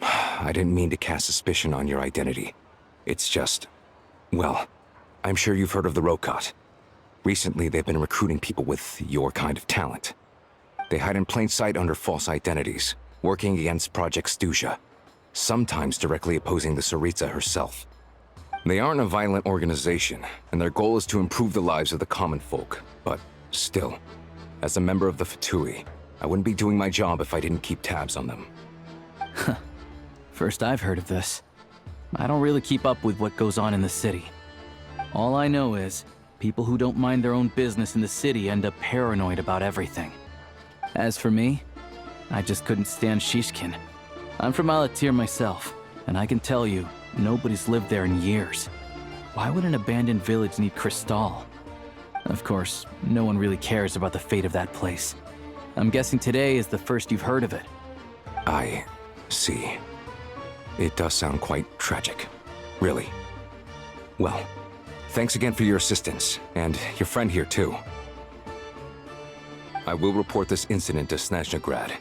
I didn't mean to cast suspicion on your identity. It's just... well, I'm sure you've heard of the Rokot. Recently, they've been recruiting people with your kind of talent. They hide in plain sight under false identities, working against Project Stuja, sometimes directly opposing the Tsaritsa herself. They aren't a violent organization, and their goal is to improve the lives of the common folk, but still, as a member of the Fatui, I wouldn't be doing my job if I didn't keep tabs on them. First I've heard of this. I don't really keep up with what goes on in the city. All I know is, people who don't mind their own business in the city end up paranoid about everything. As for me, I just couldn't stand Shishkin. I'm from Alatir myself, and I can tell you, nobody's lived there in years. Why would an abandoned village need Crystal? Of course, no one really cares about the fate of that place. I'm guessing today is the first you've heard of it. I see. It does sound quite tragic. Really. Well, thanks again for your assistance, and your friend here too. I will report this incident to Snezhnograd.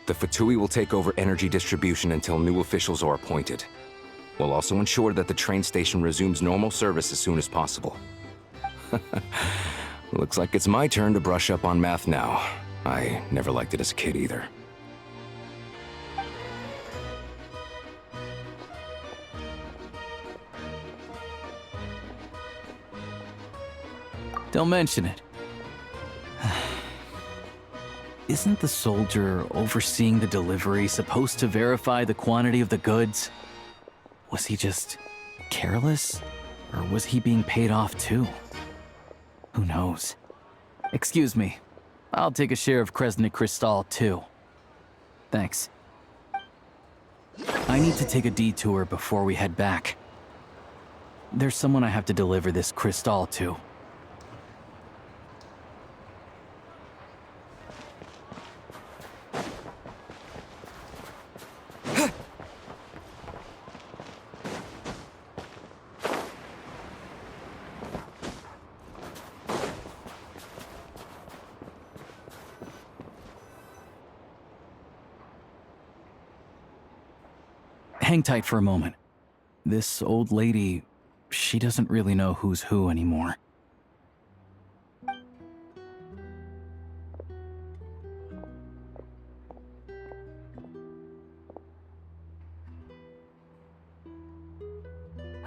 The Fatui will take over energy distribution until new officials are appointed. We'll also ensure that the train station resumes normal service as soon as possible. Looks like it's my turn to brush up on math now. I never liked it as a kid either. Don't mention it. Isn't the soldier overseeing the delivery supposed to verify the quantity of the goods? Was he just careless? Or was he being paid off too? Who knows? Excuse me. I'll take a share of Kresnik Crystal too. Thanks. I need to take a detour before we head back. There's someone I have to deliver this crystal to. Hang tight for a moment. This old lady, she doesn't really know who's who anymore.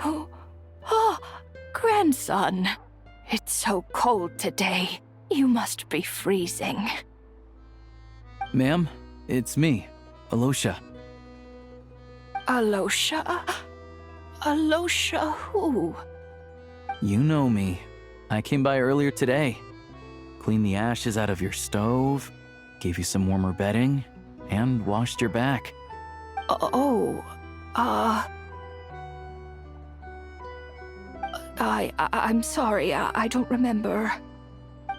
Oh, grandson. It's so cold today. You must be freezing. Ma'am, it's me, Alosha. Alosha? Alosha who? You know me. I came by earlier today. Cleaned the ashes out of your stove, gave you some warmer bedding, and washed your back. I'm sorry, I don't remember.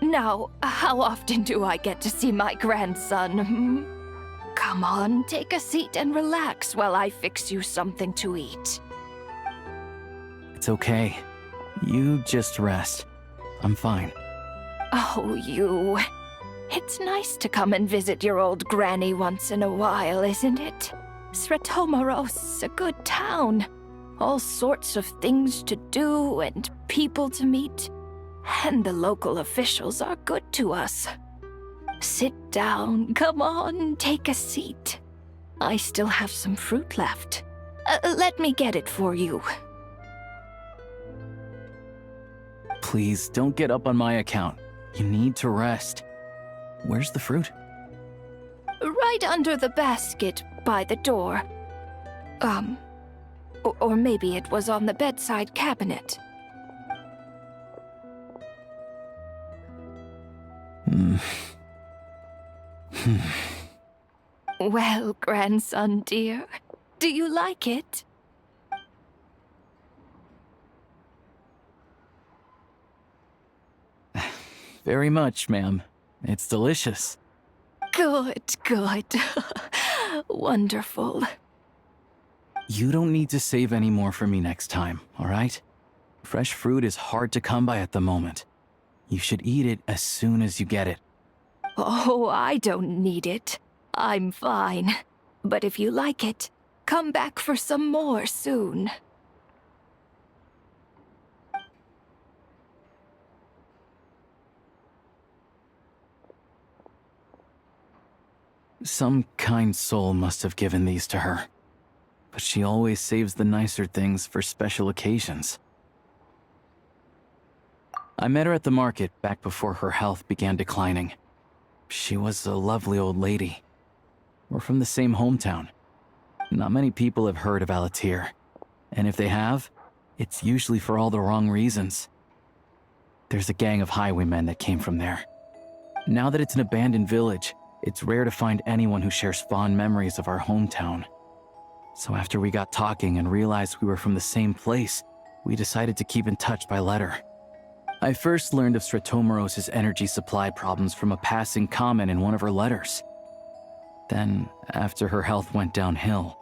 Now, how often do I get to see my grandson, hmm? Come on, take a seat and relax while I fix you something to eat. It's okay. You just rest. I'm fine. Oh, you. It's nice to come and visit your old granny once in a while, isn't it? Sratomaros, a good town. All sorts of things to do and people to meet. And the local officials are good to us. Sit down, come on, take a seat. I still have some fruit left. Let me get it for you. Please, don't get up on my account. You need to rest. Where's the fruit? Right under the basket by the door. Or maybe it was on the bedside cabinet. Well, grandson dear, do you like it? Very much, ma'am. It's delicious. Good, good. Wonderful. You don't need to save any more for me next time, all right? Fresh fruit is hard to come by at the moment. You should eat it as soon as you get it. Oh, I don't need it. I'm fine. But if you like it, come back for some more soon. Some kind soul must have given these to her. But she always saves the nicer things for special occasions. I met her at the market back before her health began declining. She was a lovely old lady. We're from the same hometown. Not many people have heard of Alatir. And if they have, it's usually for all the wrong reasons. There's a gang of highwaymen that came from there. Now that it's an abandoned village, it's rare to find anyone who shares fond memories of our hometown. So after we got talking and realized we were from the same place, we decided to keep in touch by letter. I first learned of Sratomaros' energy supply problems from a passing comment in one of her letters. Then, after her health went downhill,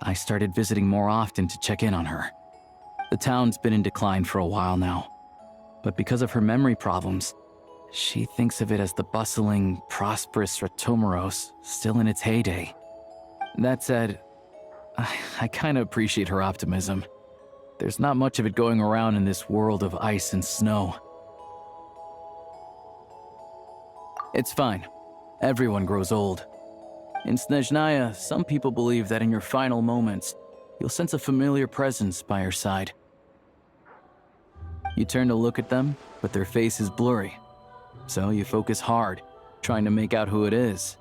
I started visiting more often to check in on her. The town's been in decline for a while now, but because of her memory problems, she thinks of it as the bustling, prosperous Sratomaros still in its heyday. That said, I kinda appreciate her optimism. There's not much of it going around in this world of ice and snow. It's fine. Everyone grows old. In Snezhnaya, some people believe that in your final moments, you'll sense a familiar presence by your side. You turn to look at them, but their face is blurry. So you focus hard, trying to make out who it is.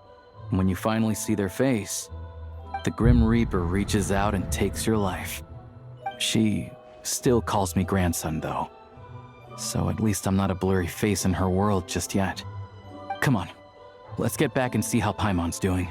And when you finally see their face, the Grim Reaper reaches out and takes your life. She still calls me grandson, though. So at least I'm not a blurry face in her world just yet. Come on, let's get back and see how Paimon's doing.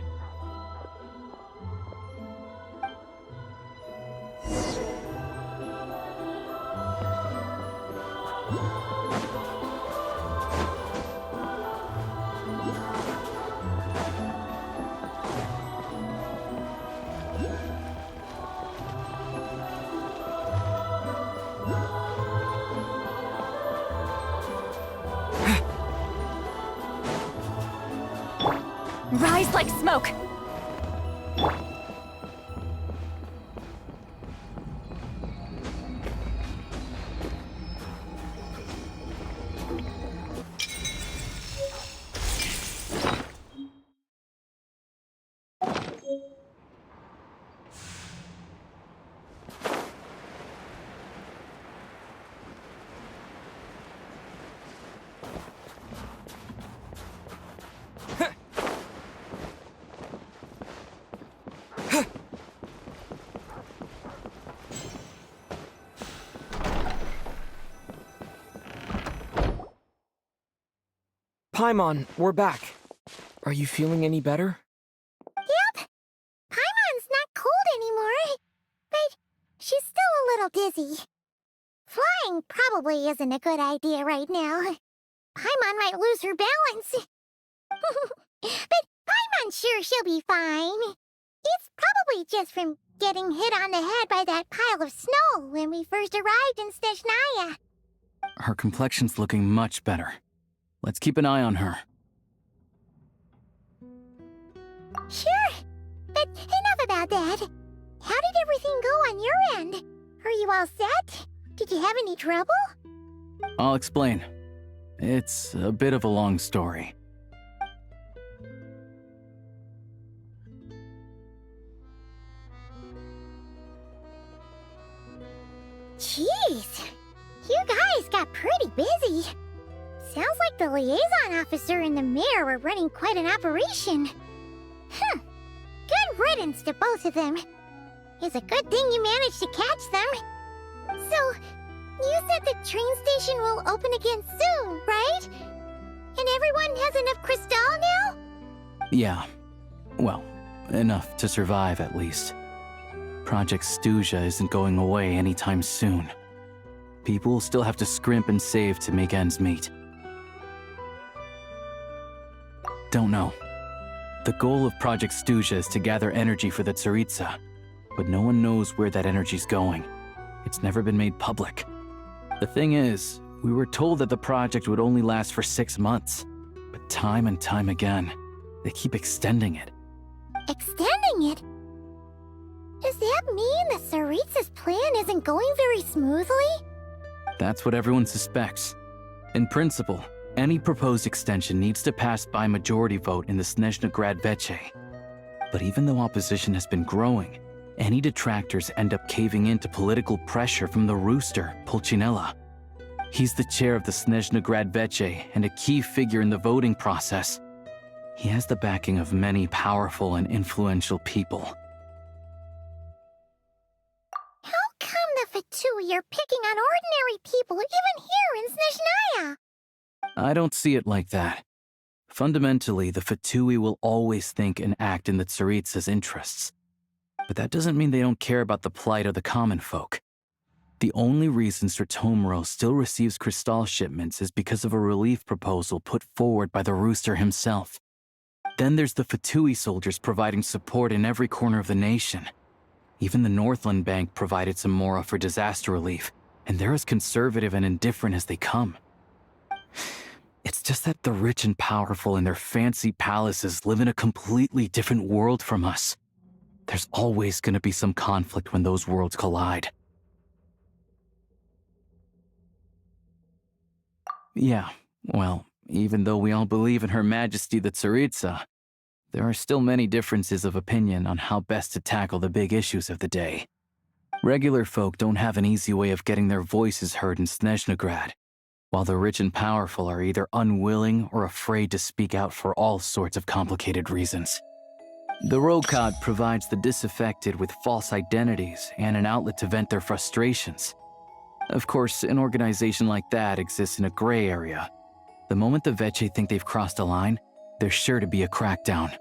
Rise like smoke! Paimon, we're back. Are you feeling any better? Yep. Paimon's not cold anymore, but she's still a little dizzy. Flying probably isn't a good idea right now. Paimon might lose her balance. But Paimon's sure she'll be fine. It's probably just from getting hit on the head by that pile of snow when we first arrived in Snezhnaya. Her complexion's looking much better. Let's keep an eye on her. Sure, but enough about that. How did everything go on your end? Are you all set? Did you have any trouble? I'll explain. It's a bit of a long story. Jeez, you guys got pretty busy. Sounds like the liaison officer and the mayor were running quite an operation. Good riddance to both of them. It's a good thing you managed to catch them. So, you said the train station will open again soon, right? And everyone has enough crystal now? Yeah. Well, enough to survive at least. Project Stuja isn't going away anytime soon. People will still have to scrimp and save to make ends meet. Don't know. The goal of Project Stuja is to gather energy for the Tsaritsa, but no one knows where that energy's going. It's never been made public. The thing is, we were told that the project would only last for 6 months, but time and time again, they keep extending it. Extending it? Does that mean the Tsaritsa's plan isn't going very smoothly? That's what everyone suspects. In principle, any proposed extension needs to pass by majority vote in the Snezhna Grad Veche. But even though opposition has been growing, any detractors end up caving into political pressure from the rooster, Pulcinella. He's the chair of the Snezhna Grad Veche and a key figure in the voting process. He has the backing of many powerful and influential people. How come the Fatui are picking on ordinary people even here in Snezhnaya? I don't see it like that. Fundamentally, the Fatui will always think and act in the Tsaritsa's interests. But that doesn't mean they don't care about the plight of the common folk. The only reason Sratomro still receives crystal shipments is because of a relief proposal put forward by the Rooster himself. Then there's the Fatui soldiers providing support in every corner of the nation. Even the Northland Bank provided some mora for disaster relief, and they're as conservative and indifferent as they come. It's just that the rich and powerful in their fancy palaces live in a completely different world from us. There's always going to be some conflict when those worlds collide. Yeah, well, even though we all believe in Her Majesty the Tsaritsa, there are still many differences of opinion on how best to tackle the big issues of the day. Regular folk don't have an easy way of getting their voices heard in Snezhnograd, while the rich and powerful are either unwilling or afraid to speak out for all sorts of complicated reasons. The Rokad provides the disaffected with false identities and an outlet to vent their frustrations. Of course, an organization like that exists in a gray area. The moment the Veche think they've crossed a line, there's sure to be a crackdown.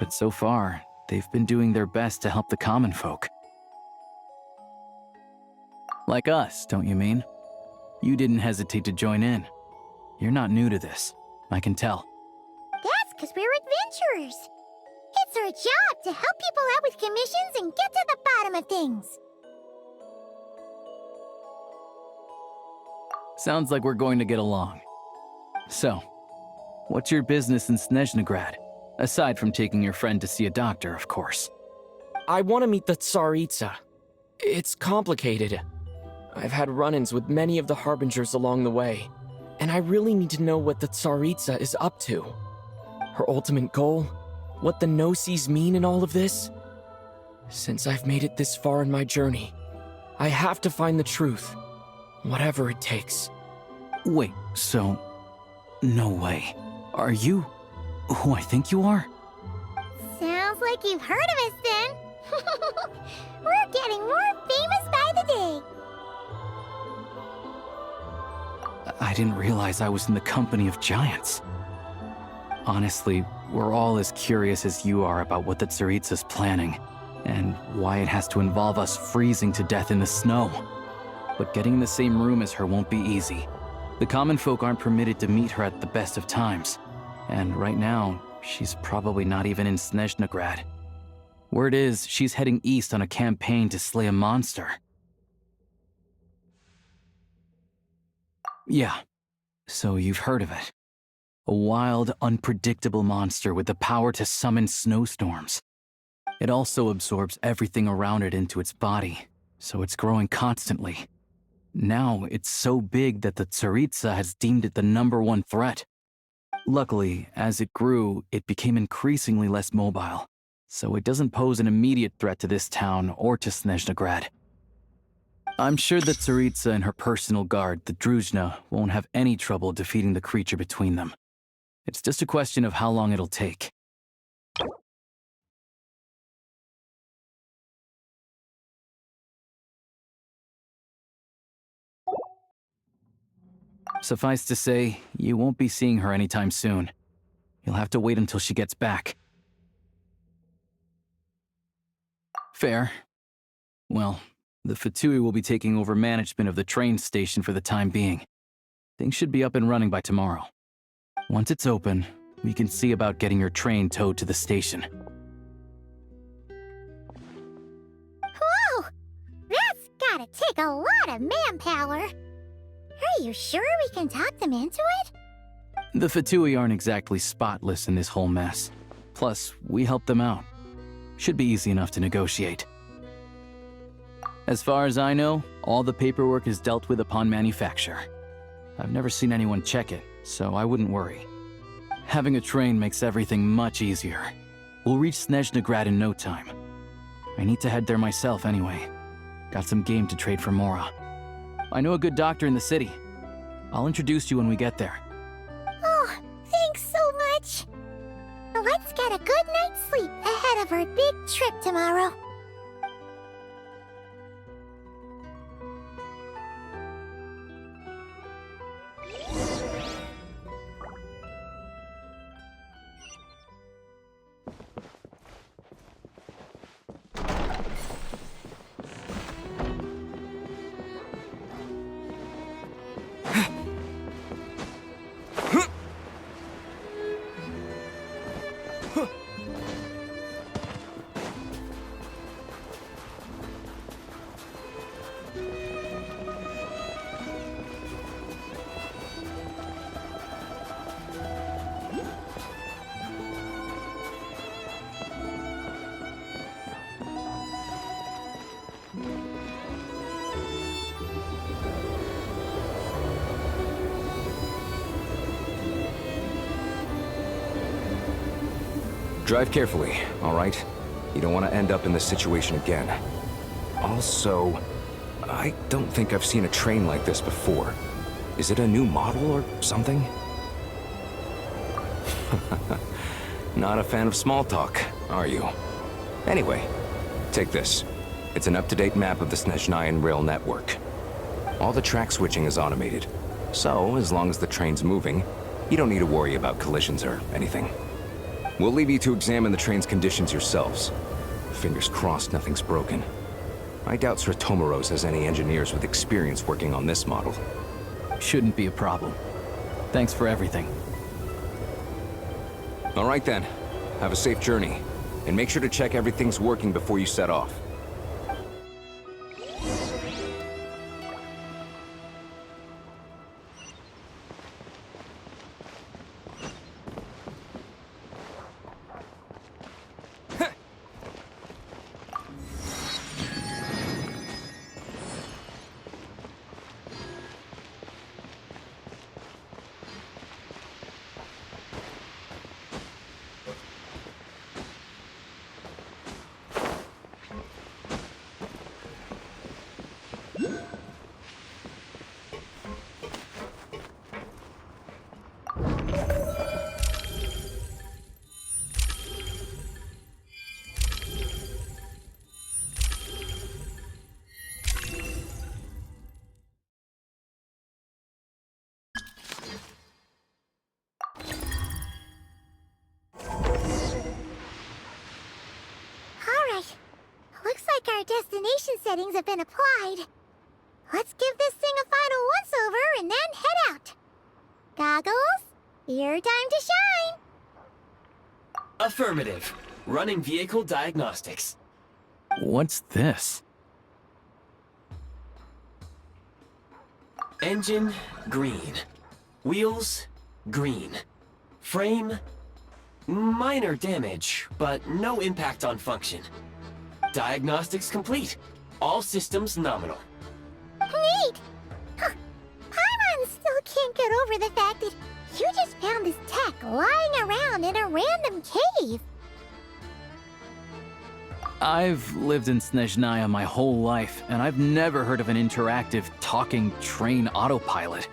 But so far, they've been doing their best to help the common folk. Like us, don't you mean? You didn't hesitate to join in. You're not new to this, I can tell. That's because we're adventurers. It's our job to help people out with commissions and get to the bottom of things. Sounds like we're going to get along. So, what's your business in Snezhnograd? Aside from taking your friend to see a doctor, of course. I want to meet the Tsaritsa. It's complicated. I've had run-ins with many of the Harbingers along the way, and I really need to know what the Tsaritsa is up to. Her ultimate goal? What the Gnosis mean in all of this? Since I've made it this far in my journey, I have to find the truth, whatever it takes. Wait, so... no way. Are you who I think you are? Sounds like you've heard of us then. We're getting more famous by the day. I didn't realize I was in the company of giants. Honestly, we're all as curious as you are about what the Tsaritsa's planning, and why it has to involve us freezing to death in the snow. But getting in the same room as her won't be easy. The common folk aren't permitted to meet her at the best of times, and right now, she's probably not even in Snezhnograd. Word is, she's heading east on a campaign to slay a monster. Yeah, so you've heard of it. A wild, unpredictable monster with the power to summon snowstorms. It also absorbs everything around it into its body, so it's growing constantly. Now, it's so big that the Tsaritsa has deemed it the #1 threat. Luckily, as it grew, it became increasingly less mobile, so it doesn't pose an immediate threat to this town or to Snezhnograd. I'm sure that Tsaritsa and her personal guard, the Druzhna, won't have any trouble defeating the creature between them. It's just a question of how long it'll take. Suffice to say, you won't be seeing her anytime soon. You'll have to wait until she gets back. Fair. Well, the Fatui will be taking over management of the train station for the time being. Things should be up and running by tomorrow. Once it's open, we can see about getting your train towed to the station. Whoa! That's gotta take a lot of manpower. Are you sure we can talk them into it? The Fatui aren't exactly spotless in this whole mess. Plus, we helped them out. Should be easy enough to negotiate. As far as I know, all the paperwork is dealt with upon manufacture. I've never seen anyone check it, so I wouldn't worry. Having a train makes everything much easier. We'll reach Snezhnograd in no time. I need to head there myself anyway. Got some game to trade for Mora. I know a good doctor in the city. I'll introduce you when we get there. Oh, thanks so much. Let's get a good night's sleep ahead of our big trip tomorrow. Drive carefully, all right? You don't want to end up in this situation again. Also, I don't think I've seen a train like this before. Is it a new model or something? Not a fan of small talk, are you? Anyway, take this. It's an up-to-date map of the Snezhnayan rail network. All the track switching is automated, so as long as the train's moving, you don't need to worry about collisions or anything. We'll leave you to examine the train's conditions yourselves. Fingers crossed nothing's broken. I doubt Sratomaros has any engineers with experience working on this model. Shouldn't be a problem. Thanks for everything. All right then. Have a safe journey. And make sure to check everything's working before you set off. Looks like our destination settings have been applied. Let's give this thing a final once-over and then head out. Goggles, your time to shine! Affirmative. Running vehicle diagnostics. What's this? Engine, green. Wheels, green. Frame, minor damage, but no impact on function. Diagnostics complete. All systems nominal. Neat! Huh. Paimon still can't get over the fact that you just found this tech lying around in a random cave. I've lived in Snezhnaya my whole life, and I've never heard of an interactive, talking train autopilot.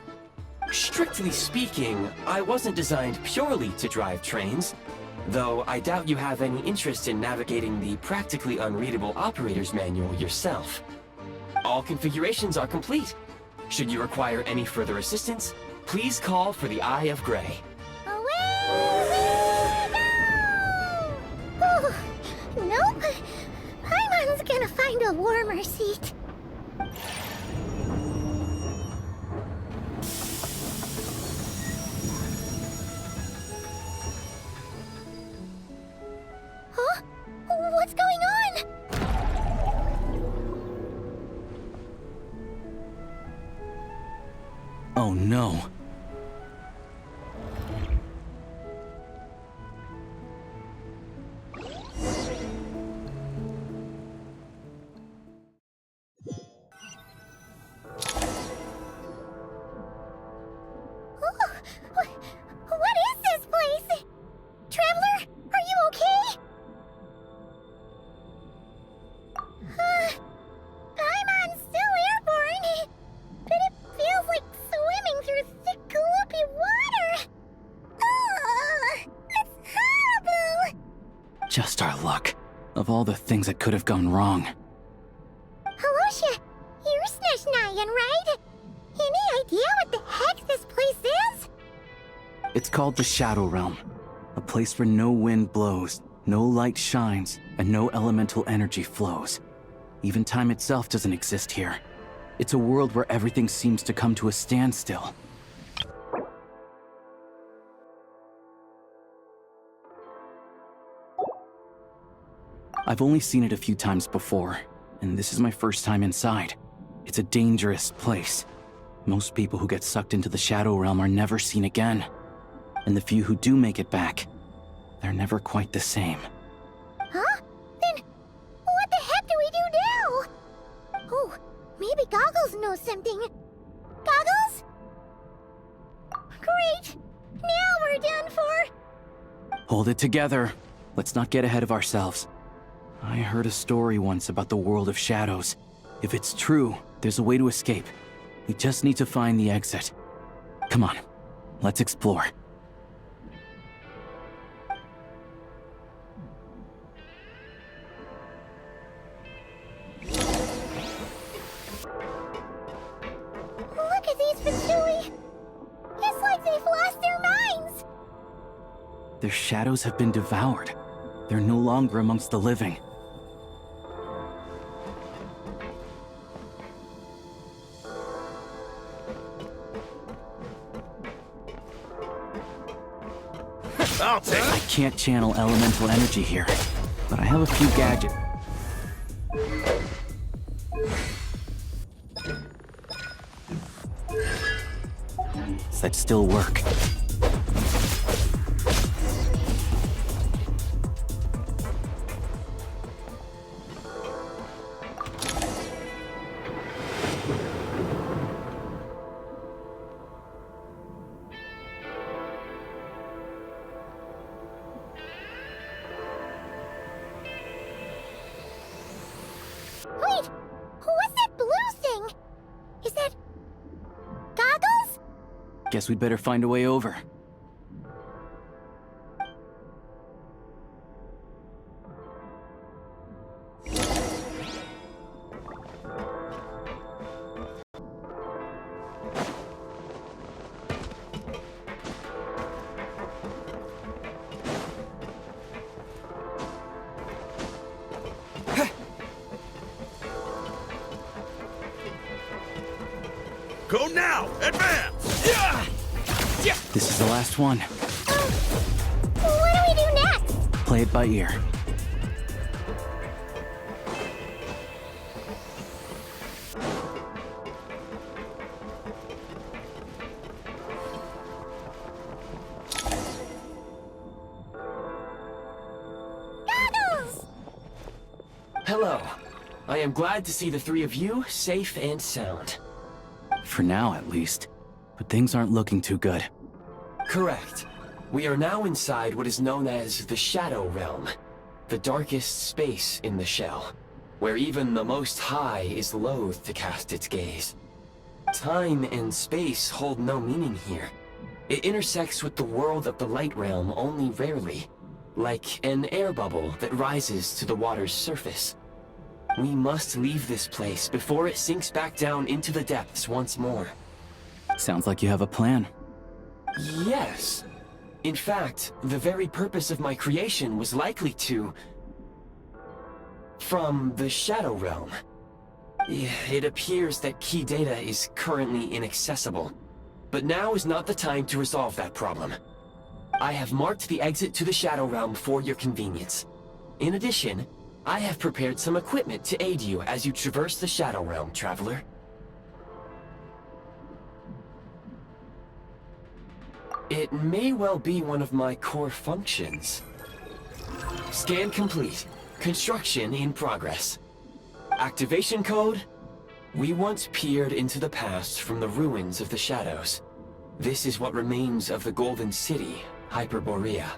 Strictly speaking, I wasn't designed purely to drive trains, though I doubt you have any interest in navigating the practically unreadable operator's manual yourself. All configurations are complete. Should you require any further assistance, please call for the Eye of Grey. Away we go! Oh, nope. Paimon's gonna find a warmer seat. Huh? What's going on? Oh no. What is this place? Traveler, are you okay? Paimon's still airborne, but it feels like swimming through thick, gloopy water. Ugh, it's horrible. Just our luck. Of all the things that could have gone wrong. Halosha, you're Snezhnayan, right? Any idea what the heck this place is? It's called the Shadow Realm. A place where no wind blows, no light shines, and no elemental energy flows. Even time itself doesn't exist here. It's a world where everything seems to come to a standstill. I've only seen it a few times before, and this is my first time inside. It's a dangerous place. Most people who get sucked into the Shadow Realm are never seen again. And the few who do make it back, they're never quite the same. Huh? Then what the heck do we do now? Oh, maybe Goggles knows something. Goggles? Great! Now we're done for! Hold it together. let's not get ahead of ourselves. I heard a story once about the world of shadows. If it's true, there's a way to escape. We just need to find the exit. Come on, let's explore. Look at these Fatui! It's like they've lost their minds! Their shadows have been devoured. They're no longer amongst the living. I can't channel elemental energy here, but I have a few gadgets. That still work. Wait! What's that blue thing? Is that... goggles? Guess we'd better find a way over. Go now! Advance! This is the last one. What do we do next? Play it by ear. Goggles! Hello. I am glad to see the three of you safe and sound. For now, at least. But things aren't looking too good. Correct. We are now inside what is known as the Shadow Realm, the darkest space in the shell, where even the Most High is loath to cast its gaze. Time and space hold no meaning here. It intersects with the world of the Light Realm only rarely, like an air bubble that rises to the water's surface. We must leave this place before it sinks back down into the depths once more. Sounds like you have a plan. Yes. In fact, the very purpose of my creation was likely to... from the Shadow Realm. It appears that key data is currently inaccessible, but now is not the time to resolve that problem. I have marked the exit to the Shadow Realm for your convenience. In addition, I have prepared some equipment to aid you as you traverse the Shadow Realm, Traveler. It may well be one of my core functions. Scan complete. Construction in progress. Activation code? We once peered into the past from the ruins of the shadows. This is what remains of the Golden City, Hyperborea.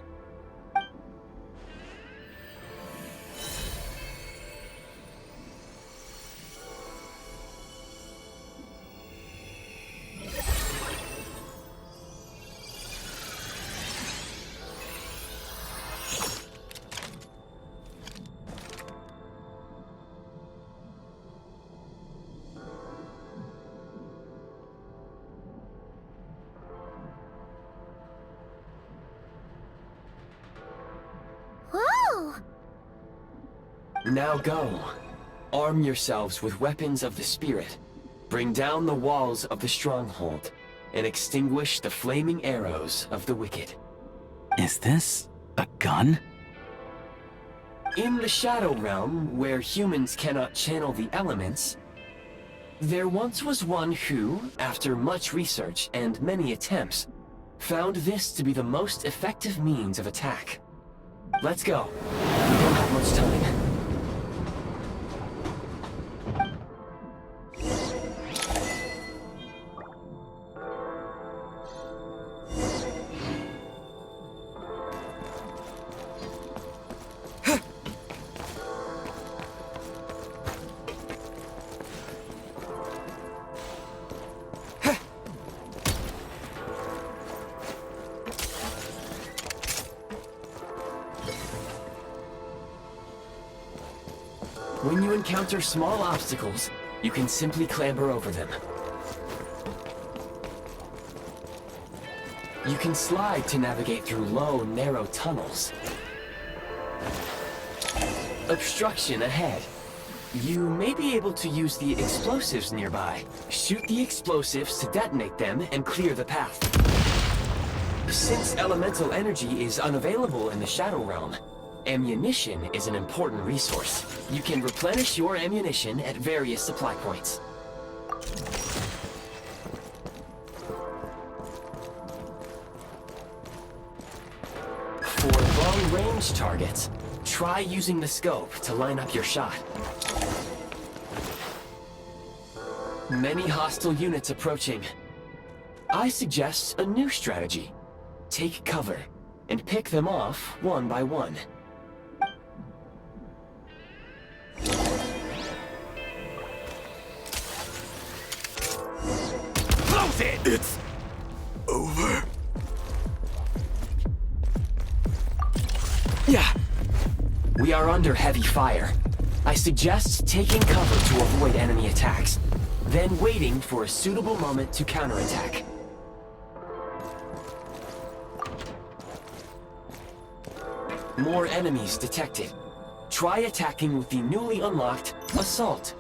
Whoa! Now go. Arm yourselves with weapons of the spirit. Bring down the walls of the stronghold, and extinguish the flaming arrows of the wicked. Is this a gun? In the Shadow Realm, where humans cannot channel the elements, there once was one who, after much research and many attempts, found this to be the most effective means of attack. Let's go. We don't have much time. When you encounter small obstacles, you can simply clamber over them. You can slide to navigate through low, narrow tunnels. Obstruction ahead. You may be able to use the explosives nearby. Shoot the explosives to detonate them and clear the path. Since elemental energy is unavailable in the Shadow Realm, ammunition is an important resource. You can replenish your ammunition at various supply points. For long-range targets, try using the scope to line up your shot. Many hostile units approaching. I suggest a new strategy. Take cover, and pick them off one by one. Close it! It's over. Yeah. We are under heavy fire. I suggest taking cover to avoid enemy attacks, then waiting for a suitable moment to counterattack. More enemies detected. Try attacking with the newly unlocked Assault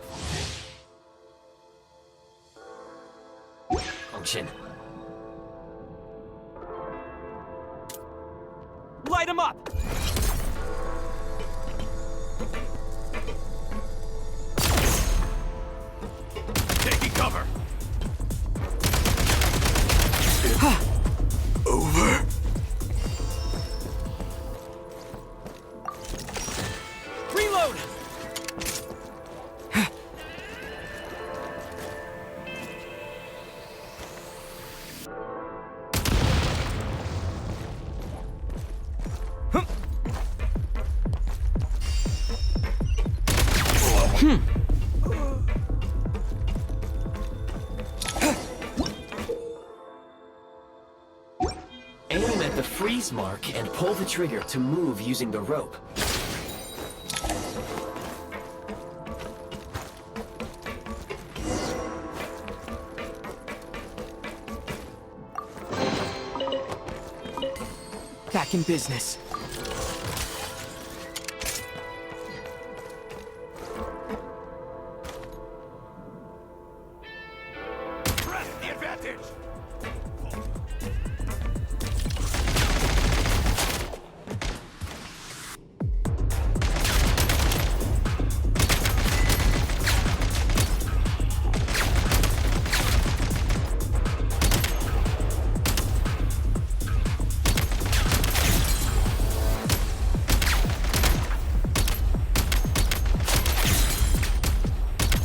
function. Light him up! Taking cover. Over. Reload! Aim at the freeze mark and pull the trigger to move using the rope. Back in business. Press the advantage.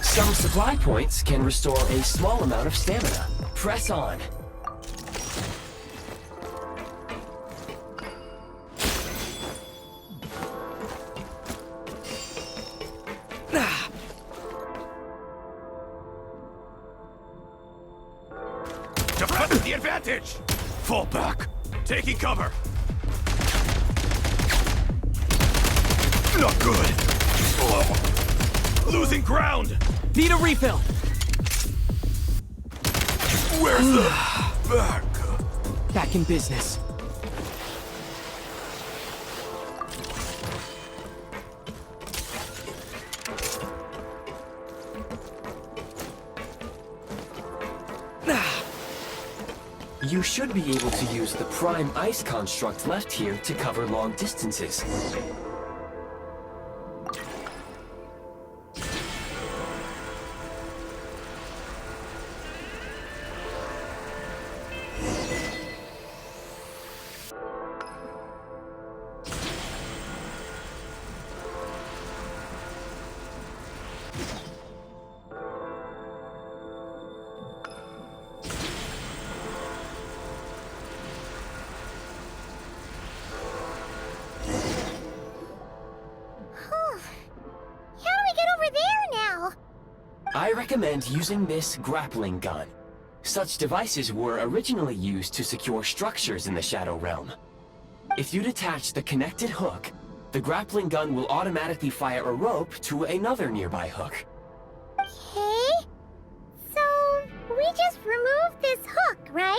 Some supply points can restore a small amount of stamina. Press on. Defend the advantage. Fall back. Taking cover. Not good. Losing ground. Need a refill! Where's the back? Back in business. You should be able to use the Prime Ice construct left here to cover long distances. I recommend using this grappling gun. Such devices were originally used to secure structures in the Shadow Realm. If you detach the connected hook, the grappling gun will automatically fire a rope to another nearby hook. Okay. So, we just remove this hook, right?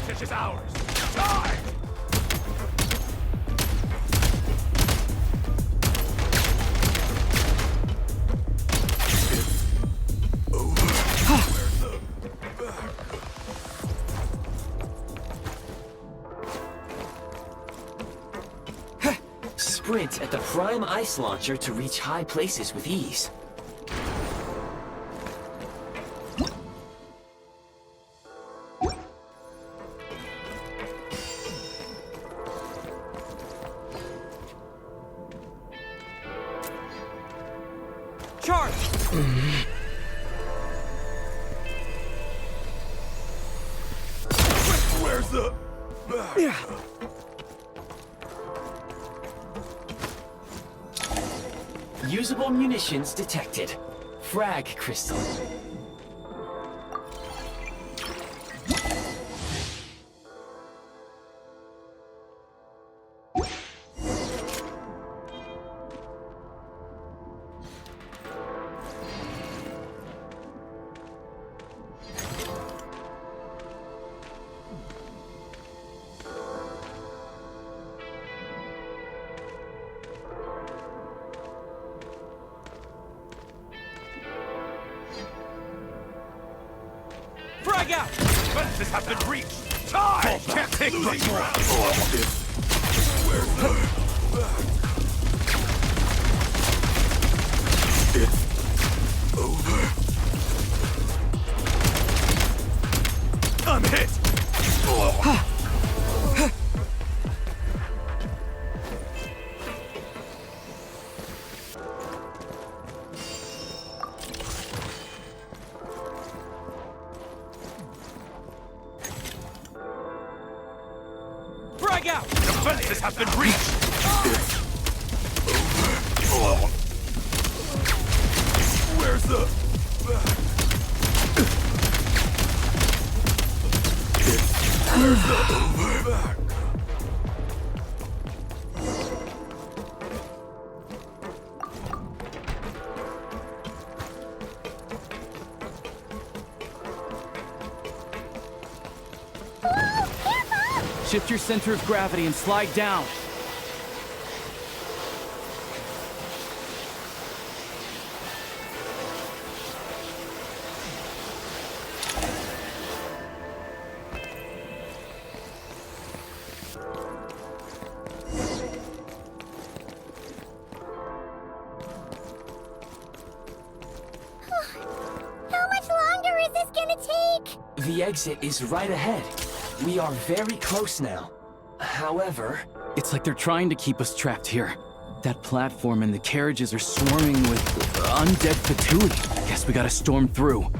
This is ours! Charge! Sprint at the prime ice launcher to reach high places with ease. Charge! Where's the... Usable munitions detected. Frag crystal. Frag out! Fences have been breached! Charge! Can't take much more! Where's the... It's over. I'm hit! Frag out! Defenses have been breached! It's over. Where's the... Where's the over? Shift your center of gravity and slide down. to take? The exit is right ahead. We are very close now. However... It's like they're trying to keep us trapped here. That platform and the carriages are swarming with undead Fatui. Guess we gotta storm through.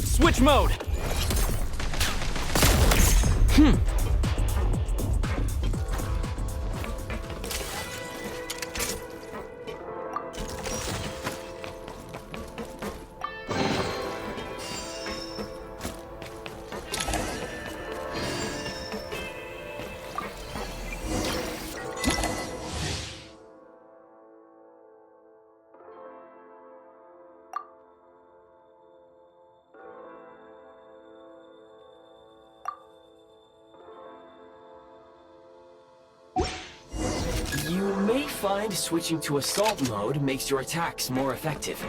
Switch mode! You may find switching to assault mode makes your attacks more effective.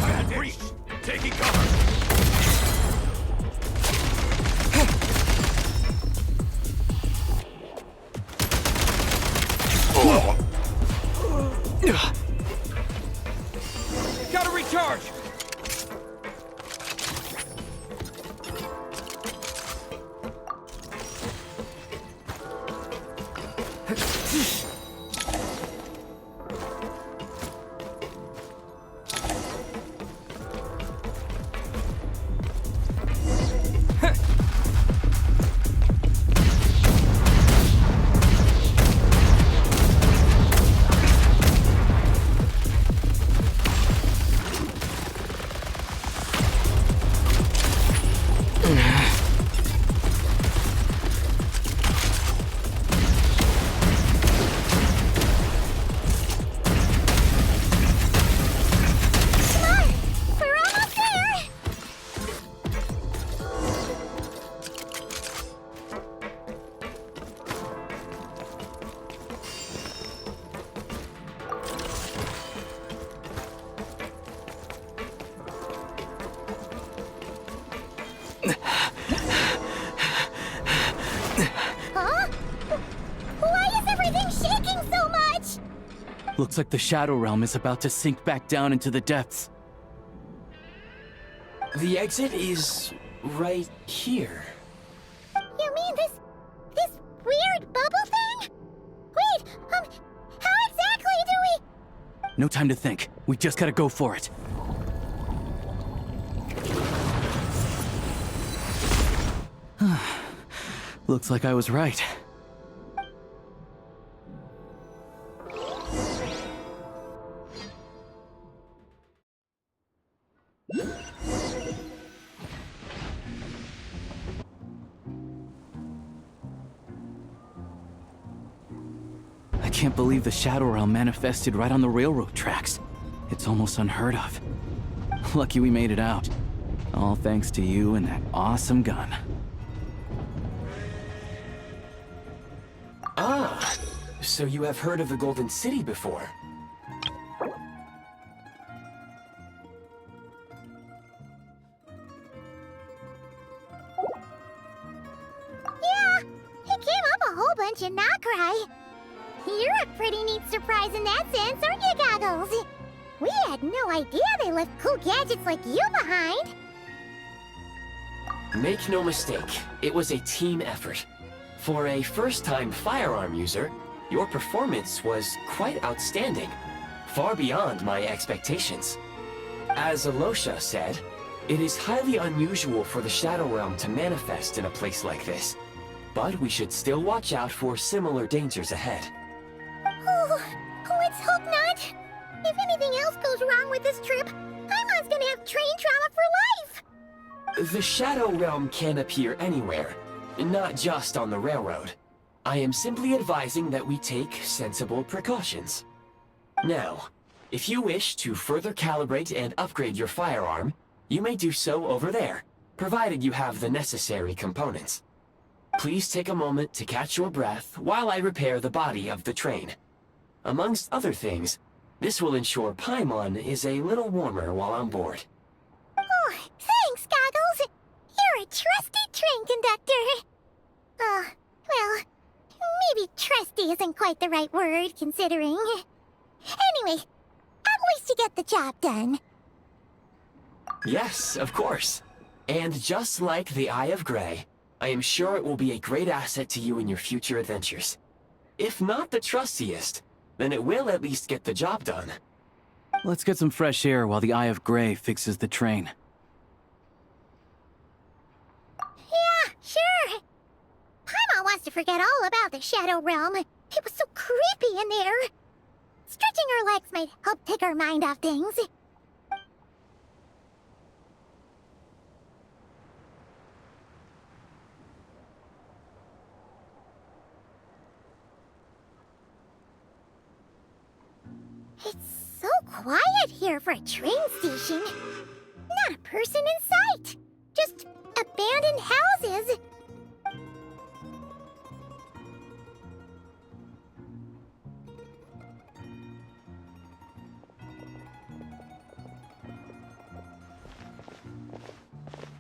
Bad breach! Taking cover! Gotta recharge! Looks like the Shadow Realm is about to sink back down into the depths. The exit is right here. You mean this weird bubble thing? Wait, how exactly do we... No time to think. We just gotta go for it. Looks like I was right. I can't believe the Shadow Realm manifested right on the railroad tracks. It's almost unheard of. Lucky we made it out. All thanks to you and that awesome gun. Ah, so you have heard of the Golden City before? Yeah, it came up a whole bunch in Nokrai. You're a pretty neat surprise in that sense, aren't you, Goggles? We had no idea they left cool gadgets like you behind. Make no mistake, it was a team effort. For a first-time firearm user, your performance was quite outstanding, far beyond my expectations. As Alosha said, it is highly unusual for the Shadow Realm to manifest in a place like this. But we should still watch out for similar dangers ahead. Oh, let's hope not. If anything else goes wrong with this trip, Paimon's gonna have train trauma for life! The Shadow Realm can appear anywhere, not just on the railroad. I am simply advising that we take sensible precautions. Now, if you wish to further calibrate and upgrade your firearm, you may do so over there, provided you have the necessary components. Please take a moment to catch your breath while I repair the body of the train. Amongst other things, this will ensure Paimon is a little warmer while on board. Oh, thanks, Goggles! You're a trusty train conductor! Well, maybe trusty isn't quite the right word, considering. Anyway, at least you get the job done. Yes, of course. And just like the Eye of Grey, I am sure it will be a great asset to you in your future adventures. If not the trustiest, then it will at least get the job done. Let's get some fresh air while the Eye of Grey fixes the train. Yeah, sure. Paimon wants to forget all about the Shadow Realm. It was so creepy in there. Stretching her legs might help take her mind off things. It's so quiet here for a train station. Not a person in sight. Just abandoned houses.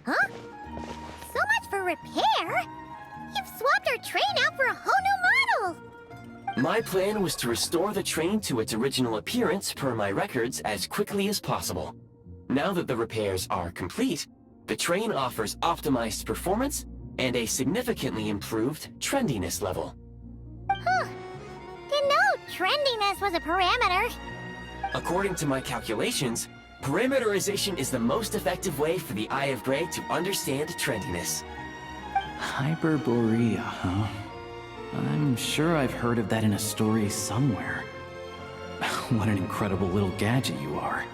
Huh? So much for repair? You've swapped our train out for a whole new model! My plan was to restore the train to its original appearance per my records as quickly as possible. Now that the repairs are complete, the train offers optimized performance and a significantly improved trendiness level. Huh. Didn't know trendiness was a parameter. According to my calculations, parameterization is the most effective way for the Eye of Grey to understand trendiness. Hyperborea, huh? I'm sure I've heard of that in a story somewhere. What an incredible little gadget you are.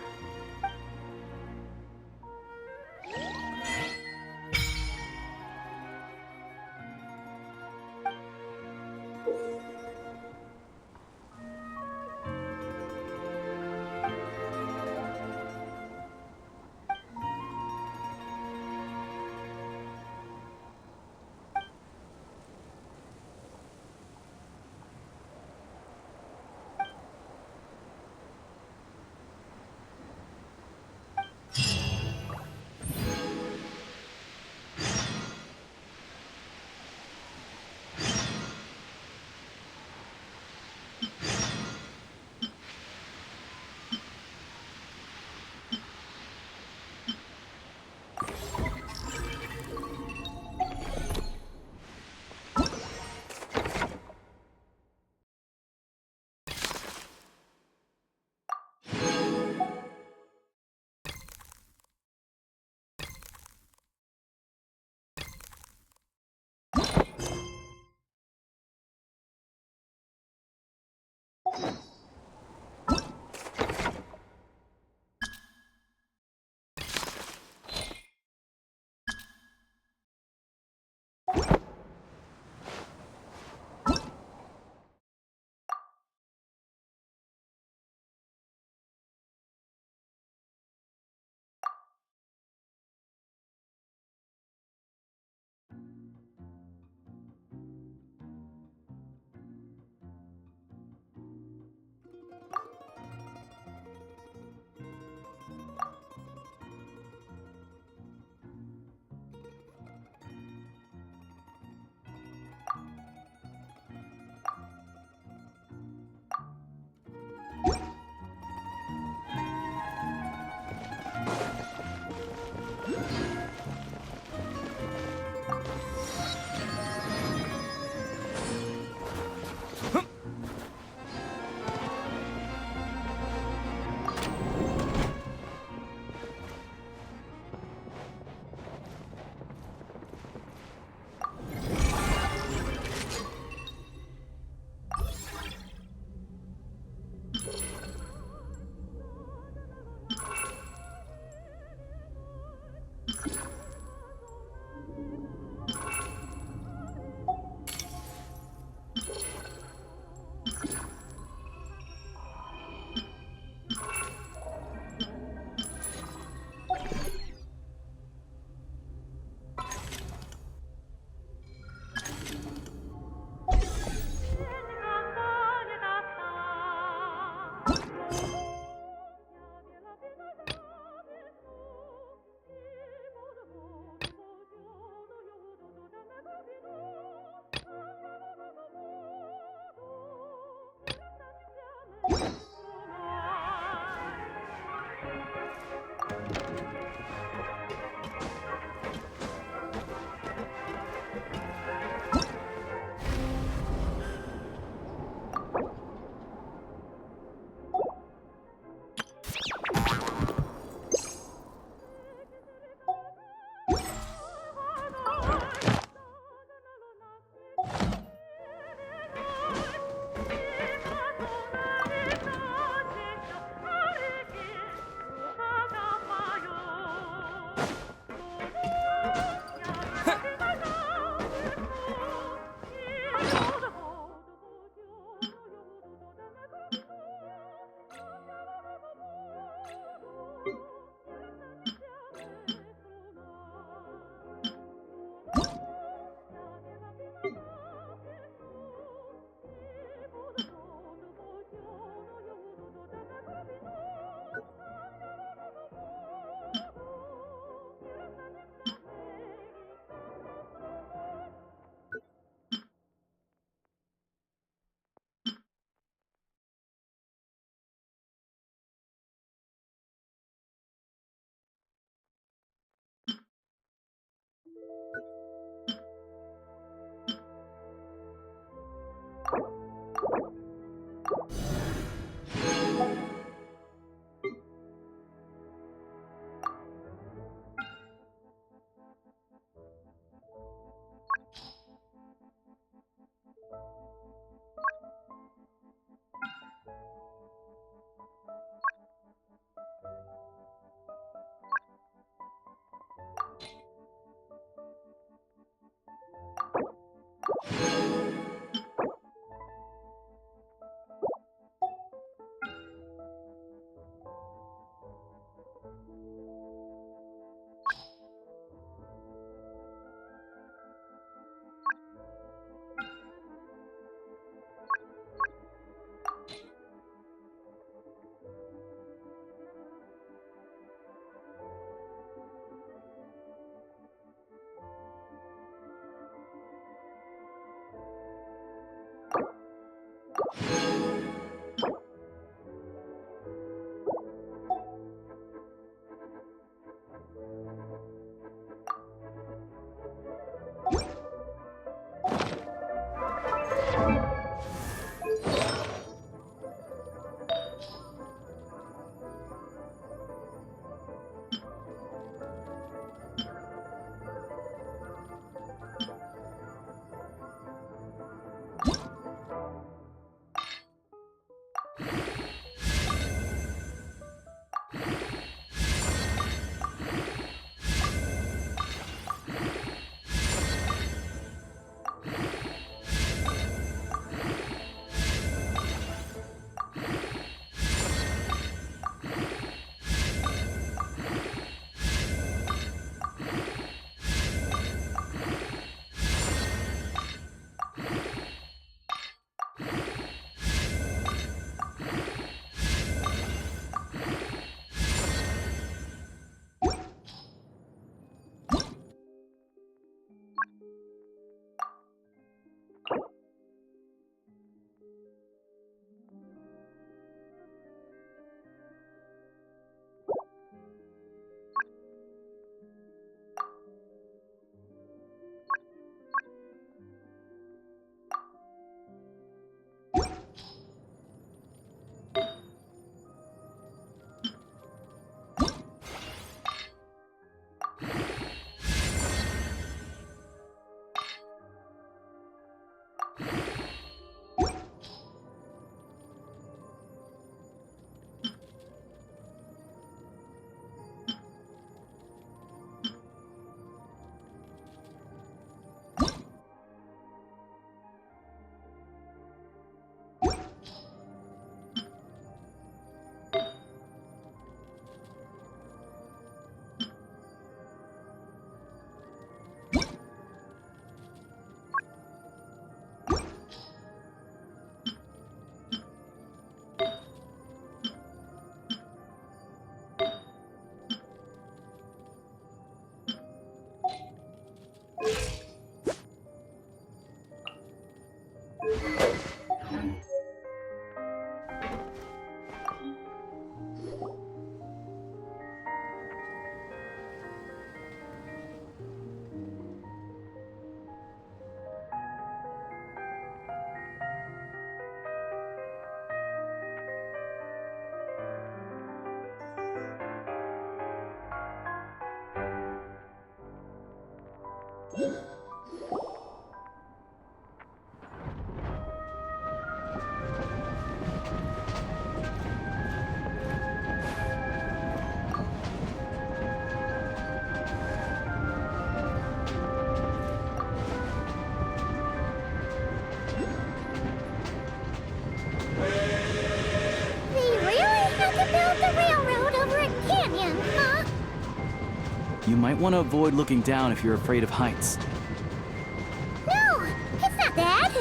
You might want to avoid looking down if you're afraid of heights. No, it's not that.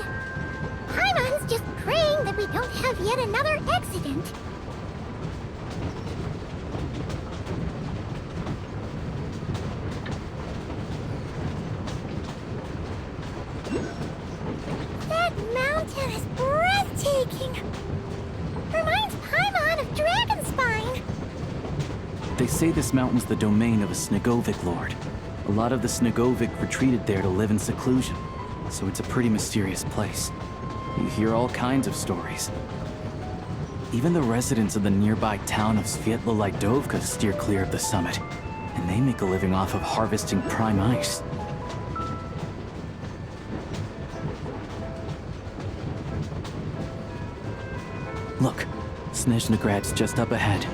Paimon's just praying that we don't have yet another accident. That mountain is breathtaking. Reminds Paimon of Dragonspine. They say this mountain's the domain of a Snegovic lord. A lot of the Snegovic retreated there to live in seclusion, so it's a pretty mysterious place. You hear all kinds of stories. Even the residents of the nearby town of Svietla Lidovka steer clear of the summit, and they make a living off of harvesting prime ice. Look, Snezhnograd's just up ahead.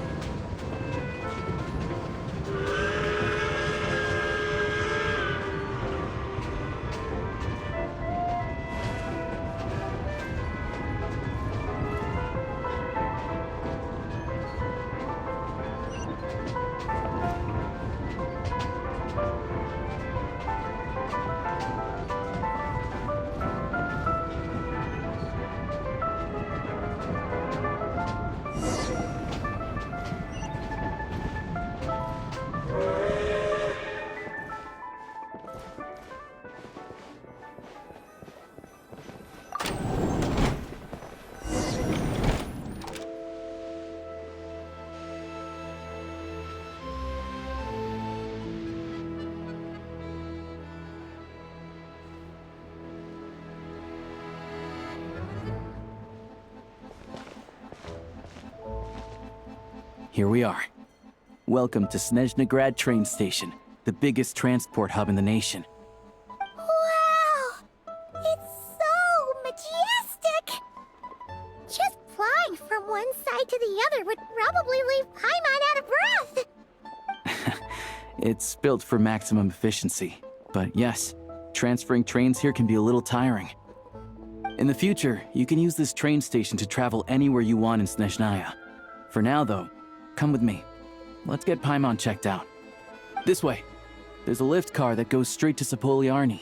Here we are. Welcome to Snezhnograd train station, the biggest transport hub in the nation. Wow! It's so majestic! Just flying from one side to the other would probably leave Paimon out of breath! It's built for maximum efficiency, but yes, transferring trains here can be a little tiring. In the future, you can use this train station to travel anywhere you want in Snezhnaya. For now, though, come with me. Let's get Paimon checked out. This way. There's a lift car that goes straight to Sapoliarny.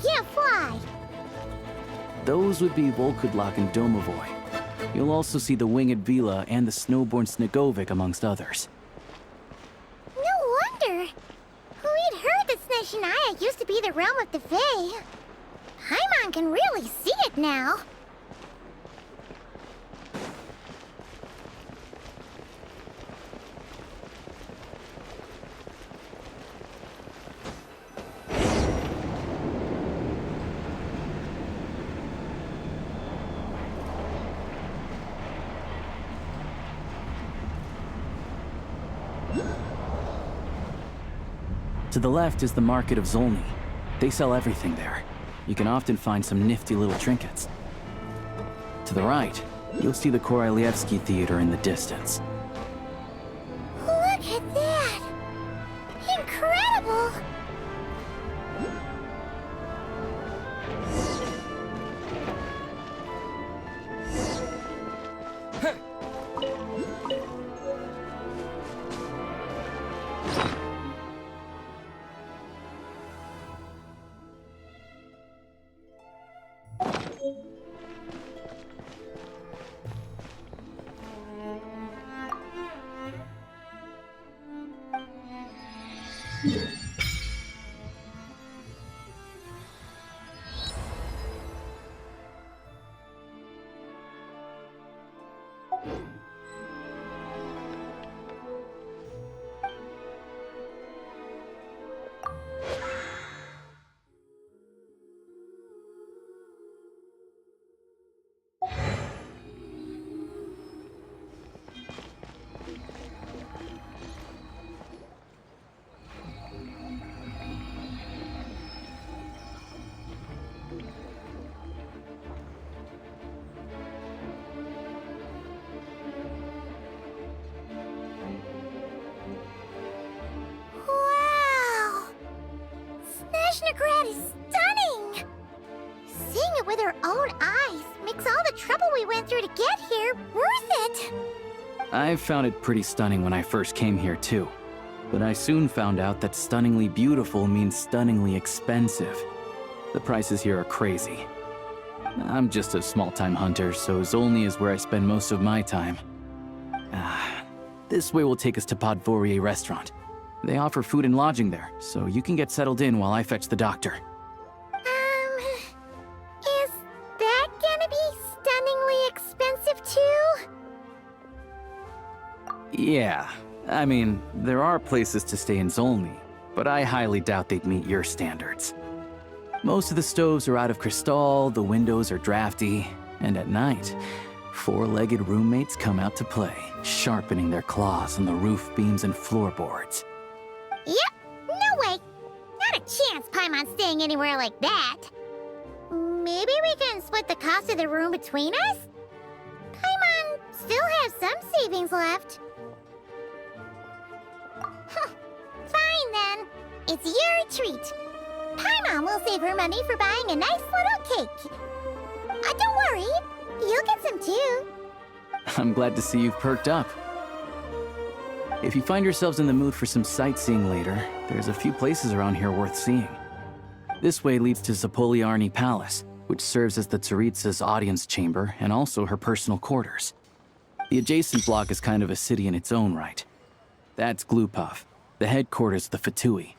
can't fly. Those would be Volkudlak and Domovoy. You'll also see the winged Vila and the snowborn Snegovic amongst others. No wonder. We'd heard that Snezhnaya used to be the realm of the Fae. Paimon can really see it now. To the left is the Market of Zolny. They sell everything there. You can often find some nifty little trinkets. To the right, you'll see the Korolyevsky Theater in the distance. Look at that! Incredible! Wow! Snezhnegrad is stunning! Seeing it with our own eyes makes all the trouble we went through to get here worth it! I found it pretty stunning when I first came here too. But I soon found out that stunningly beautiful means stunningly expensive. The prices here are crazy. I'm just a small-time hunter, so Zolny is where I spend most of my time. This way will take us to Podvorier Restaurant. They offer food and lodging there, so you can get settled in while I fetch the doctor. Is that gonna be stunningly expensive too? Yeah, I mean, there are places to stay in Zolny, but I highly doubt they'd meet your standards. Most of the stoves are out of crystal, the windows are drafty, and at night, four-legged roommates come out to play, sharpening their claws on the roof beams and floorboards. Yep, no way. Not a chance Paimon's staying anywhere like that. Maybe we can split the cost of the room between us? Paimon still has some savings left. Fine then. It's your treat. Paimon will save her money for buying a nice little cake. Don't worry, you'll get some too. I'm glad to see you've perked up. If you find yourselves in the mood for some sightseeing later, there's a few places around here worth seeing. This way leads to Zapoliarny Palace, which serves as the Tsaritsa's audience chamber and also her personal quarters. The adjacent block is kind of a city in its own right. That's Glupov, the headquarters of the Fatui.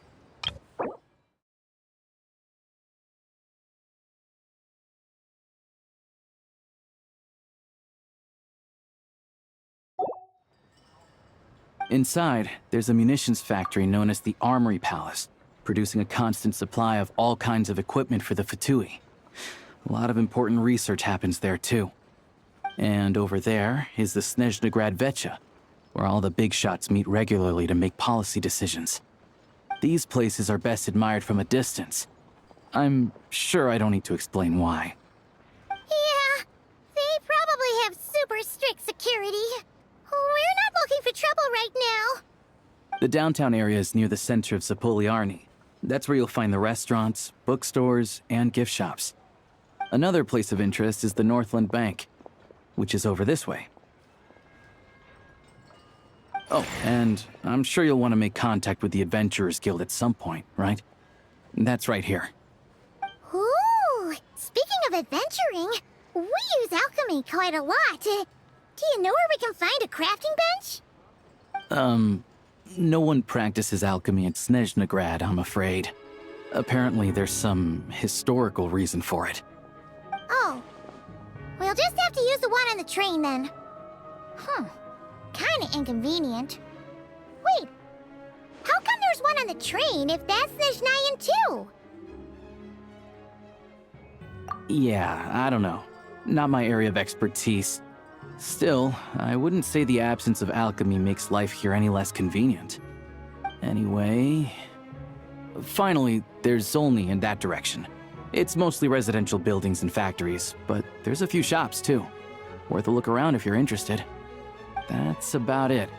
Inside, there's a munitions factory known as the Armory Palace, producing a constant supply of all kinds of equipment for the Fatui. A lot of important research happens there, too. And over there is the Snezhnegrad Vecha, where all the big shots meet regularly to make policy decisions. These places are best admired from a distance. I'm sure I don't need to explain why. Yeah, they probably have super strict security. We're not looking for trouble right now. The downtown area is near the center of Zapoliarny. That's where you'll find the restaurants, bookstores, and gift shops. Another place of interest is the Northland Bank, which is over this way. Oh, and I'm sure you'll want to make contact with the Adventurers Guild at some point, right? That's right here. Ooh, of adventuring, we use alchemy quite a lot. Do you know where we can find a crafting bench? No one practices alchemy in Snezhnegrad, I'm afraid. Apparently there's some historical reason for it. Oh. We'll just have to use the one on the train then. Kinda inconvenient. Wait. How come there's one on the train if that's Snezhnayan too? Yeah, I don't know. Not my area of expertise. Still, I wouldn't say the absence of alchemy makes life here any less convenient. Anyway... Finally, there's Zolny in that direction. It's mostly residential buildings and factories, but there's a few shops too. Worth a look around if you're interested. That's about it.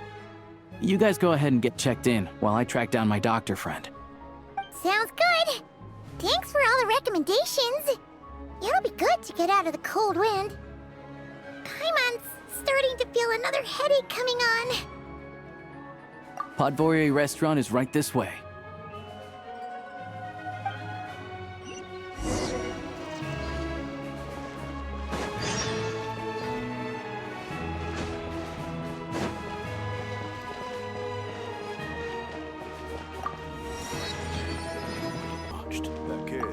You guys go ahead and get checked in while I track down my doctor friend. Sounds good. Thanks for all the recommendations. It'll be good to get out of the cold wind. Paimon's starting to feel another headache coming on. Podvorye restaurant is right this way. That kid.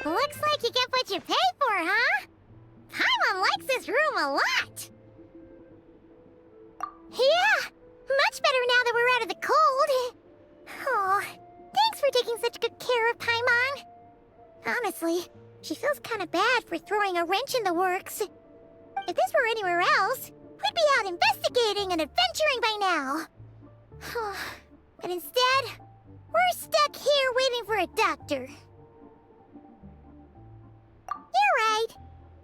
Looks like you get what you pay for, huh? Paimon likes this room a lot. Yeah, much better now that we're out of the cold. Oh, thanks for taking such good care of Paimon. Honestly, she feels kind of bad for throwing a wrench in the works. If this were anywhere else, we'd be out investigating and adventuring by now. But instead, we're stuck here waiting for a doctor. You're right.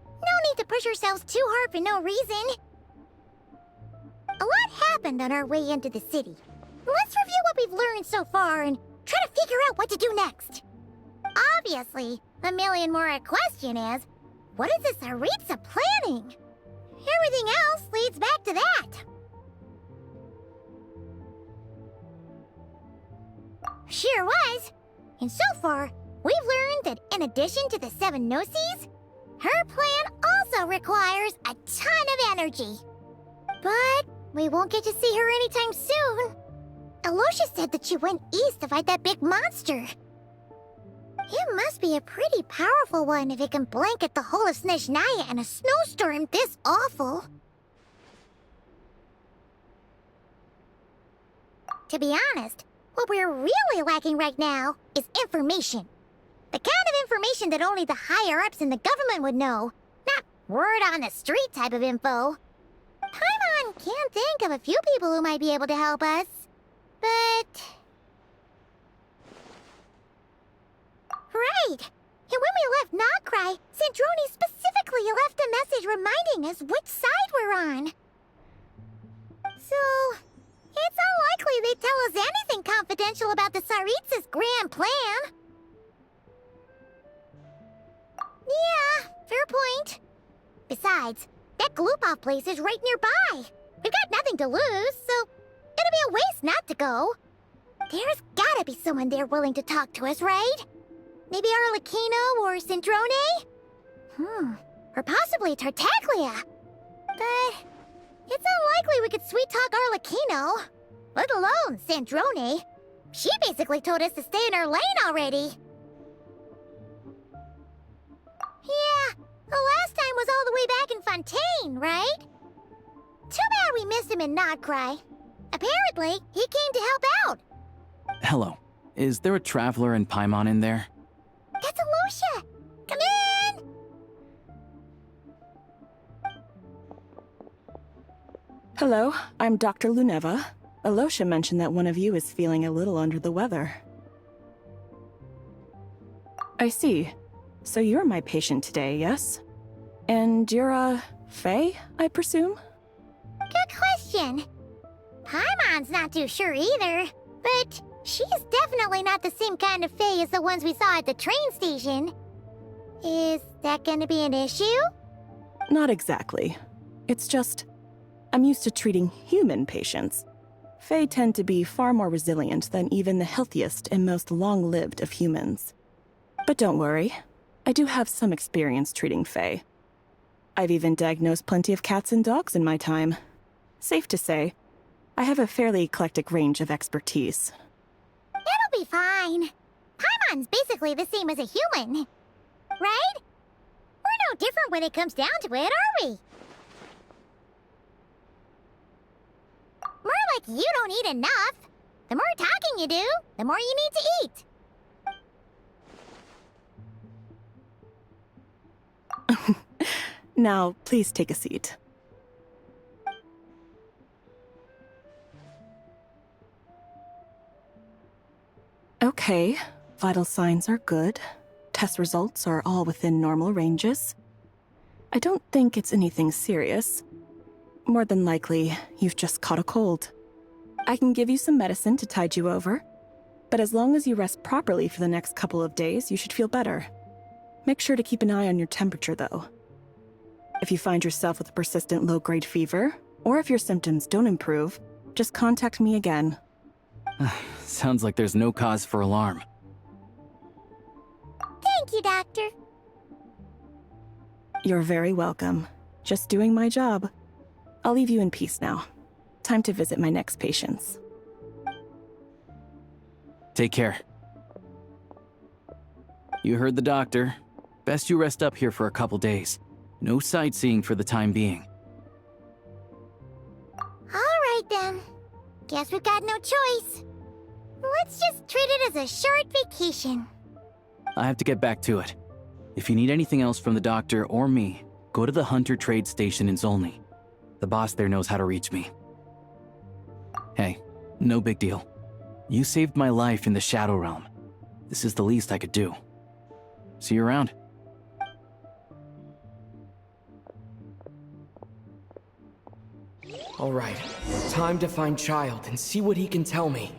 No need to push ourselves too hard for no reason. A lot happened on our way into the city. Let's review what we've learned so far and try to figure out what to do next. Obviously, the million more question is, what is this Saritsa planning? Everything else leads back to that. Sure was. And so far, we've learned that in addition to the 7 Gnosis, her plan also requires a ton of energy. But we won't get to see her anytime soon. Alosha said that she went east to fight that big monster. It must be a pretty powerful one if it can blanket the whole of Snezhnaya in a snowstorm this awful. To be honest, what we're really lacking right now is information. The kind of information that only the higher-ups in the government would know, not word on the street type of info. Paimon can think of a few people who might be able to help us, but... Right! And when we left Nogcry, Sandrone specifically left a message reminding us which side we're on. So, it's unlikely they'd tell us anything confidential about the Saritsa's grand plan. Yeah, fair point. Besides, that Glupov place is right nearby. We've got nothing to lose, so it'll be a waste not to go. There's gotta be someone there willing to talk to us, right? Maybe Arlecchino or Sandrone? Or possibly Tartaglia. But it's unlikely we could sweet-talk Arlecchino, let alone Sandrone. She basically told us to stay in her lane already. Yeah, the last time was all the way back in Fontaine, right? Too bad we missed him in Nogcry. Apparently, he came to help out. Hello. Is there a traveler in Paimon in there? That's Alosha! Come in! Hello, I'm Dr. Luneva. Alosha mentioned that one of you is feeling a little under the weather. I see. So you're my patient today, yes? And you're, Faye, I presume? Good question. Paimon's not too sure either, but she's definitely not the same kind of Fae as the ones we saw at the train station. Is that gonna be an issue? Not exactly. It's just, I'm used to treating human patients. Fae tend to be far more resilient than even the healthiest and most long-lived of humans. But don't worry, I do have some experience treating Fae. I've even diagnosed plenty of cats and dogs in my time. Safe to say, I have a fairly eclectic range of expertise. It'll be fine. Paimon's basically the same as a human. Right? We're no different when it comes down to it, are we? More like you don't eat enough. The more talking you do, the more you need to eat. Now, please take a seat. Okay, vital signs are good. Test results are all within normal ranges. I don't think it's anything serious. More than likely, you've just caught a cold. I can give you some medicine to tide you over, but as long as you rest properly for the next couple of days, you should feel better. Make sure to keep an eye on your temperature, though. If you find yourself with a persistent low-grade fever, or if your symptoms don't improve, just contact me again. Sounds like there's no cause for alarm. Thank you, Doctor. You're very welcome. Just doing my job. I'll leave you in peace now. Time to visit my next patients. Take care. You heard the doctor. Best you rest up here for a couple days. No sightseeing for the time being. All right, then. Guess we've got no choice. Let's just treat it as a short vacation. I have to get back to it. If you need anything else from the doctor or me, go to the Hunter Trade Station in Zolny. The boss there knows how to reach me. Hey, no big deal. You saved my life in the Shadow Realm. This is the least I could do. See you around. All right, time to find Child and see what he can tell me.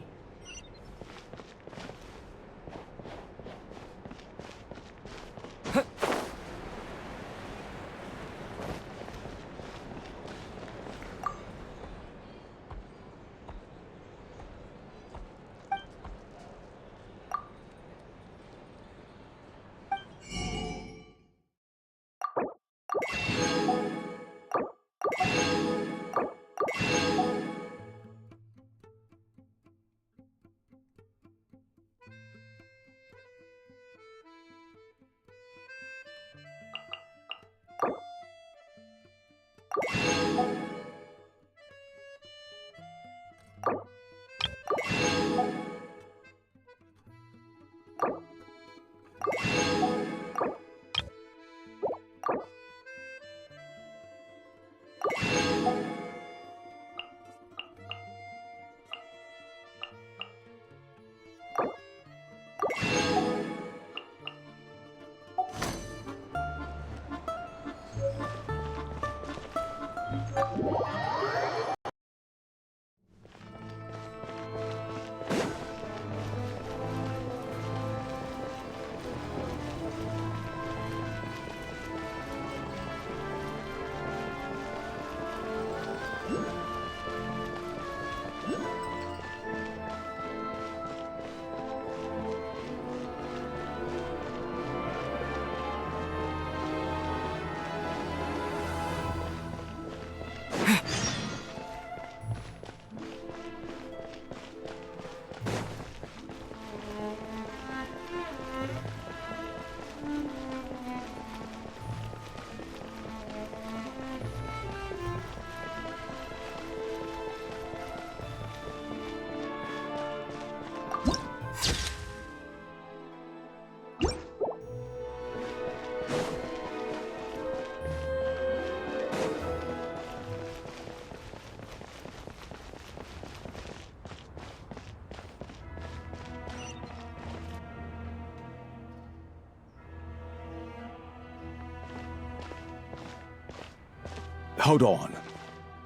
Hold on.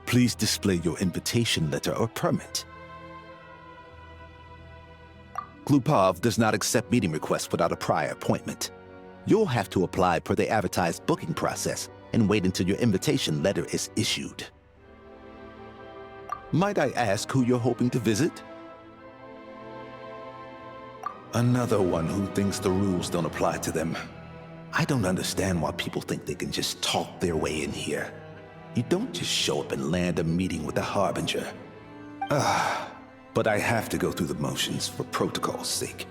Please display your invitation letter or permit. Glupov does not accept meeting requests without a prior appointment. You'll have to apply per the advertised booking process and wait until your invitation letter is issued. Might I ask who you're hoping to visit? Another one who thinks the rules don't apply to them. I don't understand why people think they can just talk their way in here. You don't just show up and land a meeting with the Harbinger. But I have to go through the motions for protocol's sake.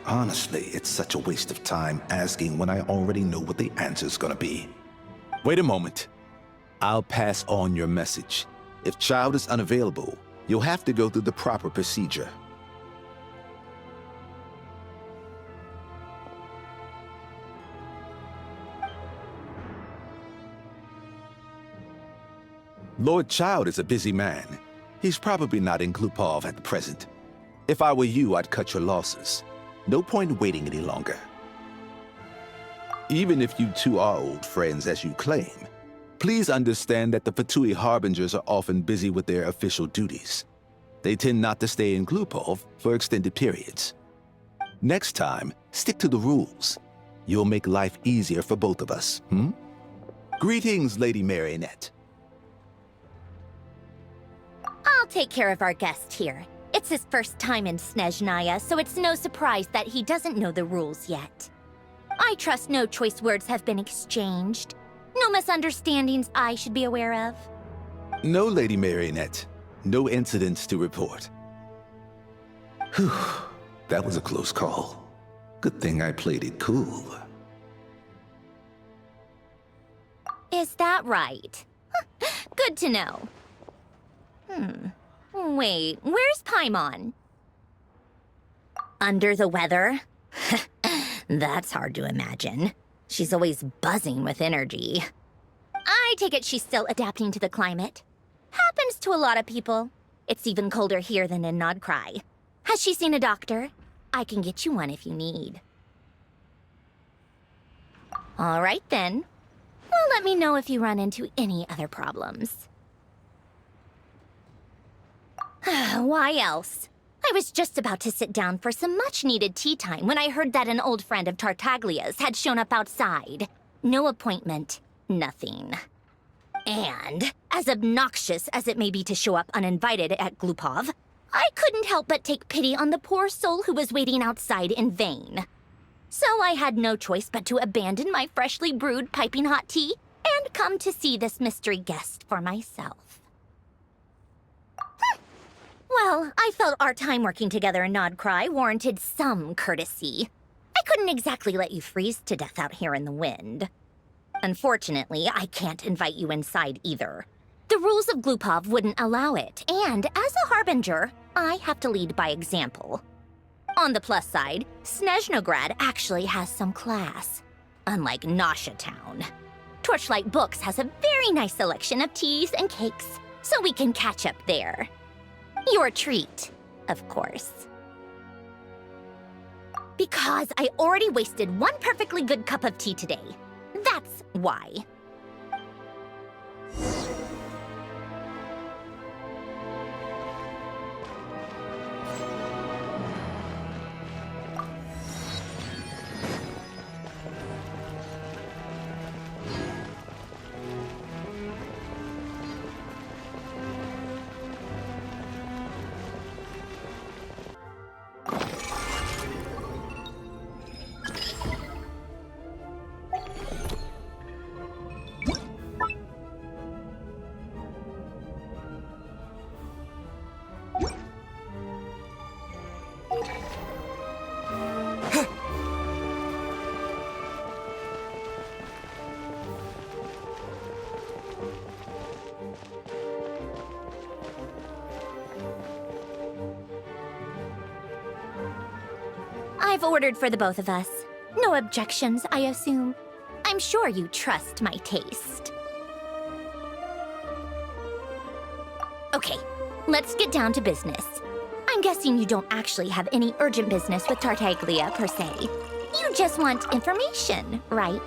Honestly, it's such a waste of time asking when I already know what the answer's gonna be. Wait a moment. I'll pass on your message. If Child is unavailable, you'll have to go through the proper procedure. Lord Child is a busy man. He's probably not in Glupov at the present. If I were you, I'd cut your losses. No point waiting any longer. Even if you two are old friends as you claim, please understand that the Fatui Harbingers are often busy with their official duties. They tend not to stay in Glupov for extended periods. Next time, stick to the rules. You'll make life easier for both of us, Greetings, Lady Marionette. I'll take care of our guest here. It's his first time in Snezhnaya, so it's no surprise that he doesn't know the rules yet. I trust no choice words have been exchanged. No misunderstandings I should be aware of. No, Lady Marionette. No incidents to report. Whew, that was a close call. Good thing I played it cool. Is that right? Good to know. Wait, where's Paimon? Under the weather? That's hard to imagine. She's always buzzing with energy. I take it she's still adapting to the climate. Happens to a lot of people. It's even colder here than in Nodcry. Has she seen a doctor? I can get you one if you need. All right, then. Well, let me know if you run into any other problems. Why else? I was just about to sit down for some much-needed tea time when I heard that an old friend of Tartaglia's had shown up outside. No appointment, nothing. And, as obnoxious as it may be to show up uninvited at Glupov, I couldn't help but take pity on the poor soul who was waiting outside in vain. So I had no choice but to abandon my freshly brewed piping hot tea and come to see this mystery guest for myself. Well, I felt our time working together in Nodcry warranted some courtesy. I couldn't exactly let you freeze to death out here in the wind. Unfortunately, I can't invite you inside either. The rules of Glupov wouldn't allow it, and as a harbinger, I have to lead by example. On the plus side, Snezhnograd actually has some class, unlike Nasha Town. Torchlight Books has a very nice selection of teas and cakes, so we can catch up there. Your treat, of course. Because I already wasted one perfectly good cup of tea today. That's why. I've ordered for the both of us. No objections, I assume. I'm sure you trust my taste. Okay, let's get down to business. I'm guessing you don't actually have any urgent business with Tartaglia, per se. You just want information, right?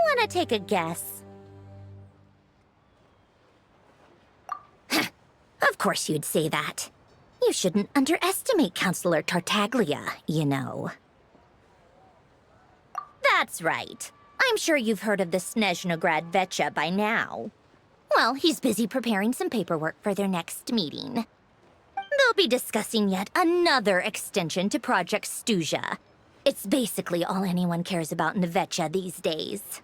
Wanna take a guess? Of course you'd say that. You shouldn't underestimate Counselor Tartaglia, you know. That's right. I'm sure you've heard of the Snezhnograd VII by now. Well, he's busy preparing some paperwork for their next meeting. They'll be discussing yet another extension to Project Stuzha. It's basically all anyone cares about in the VII these days.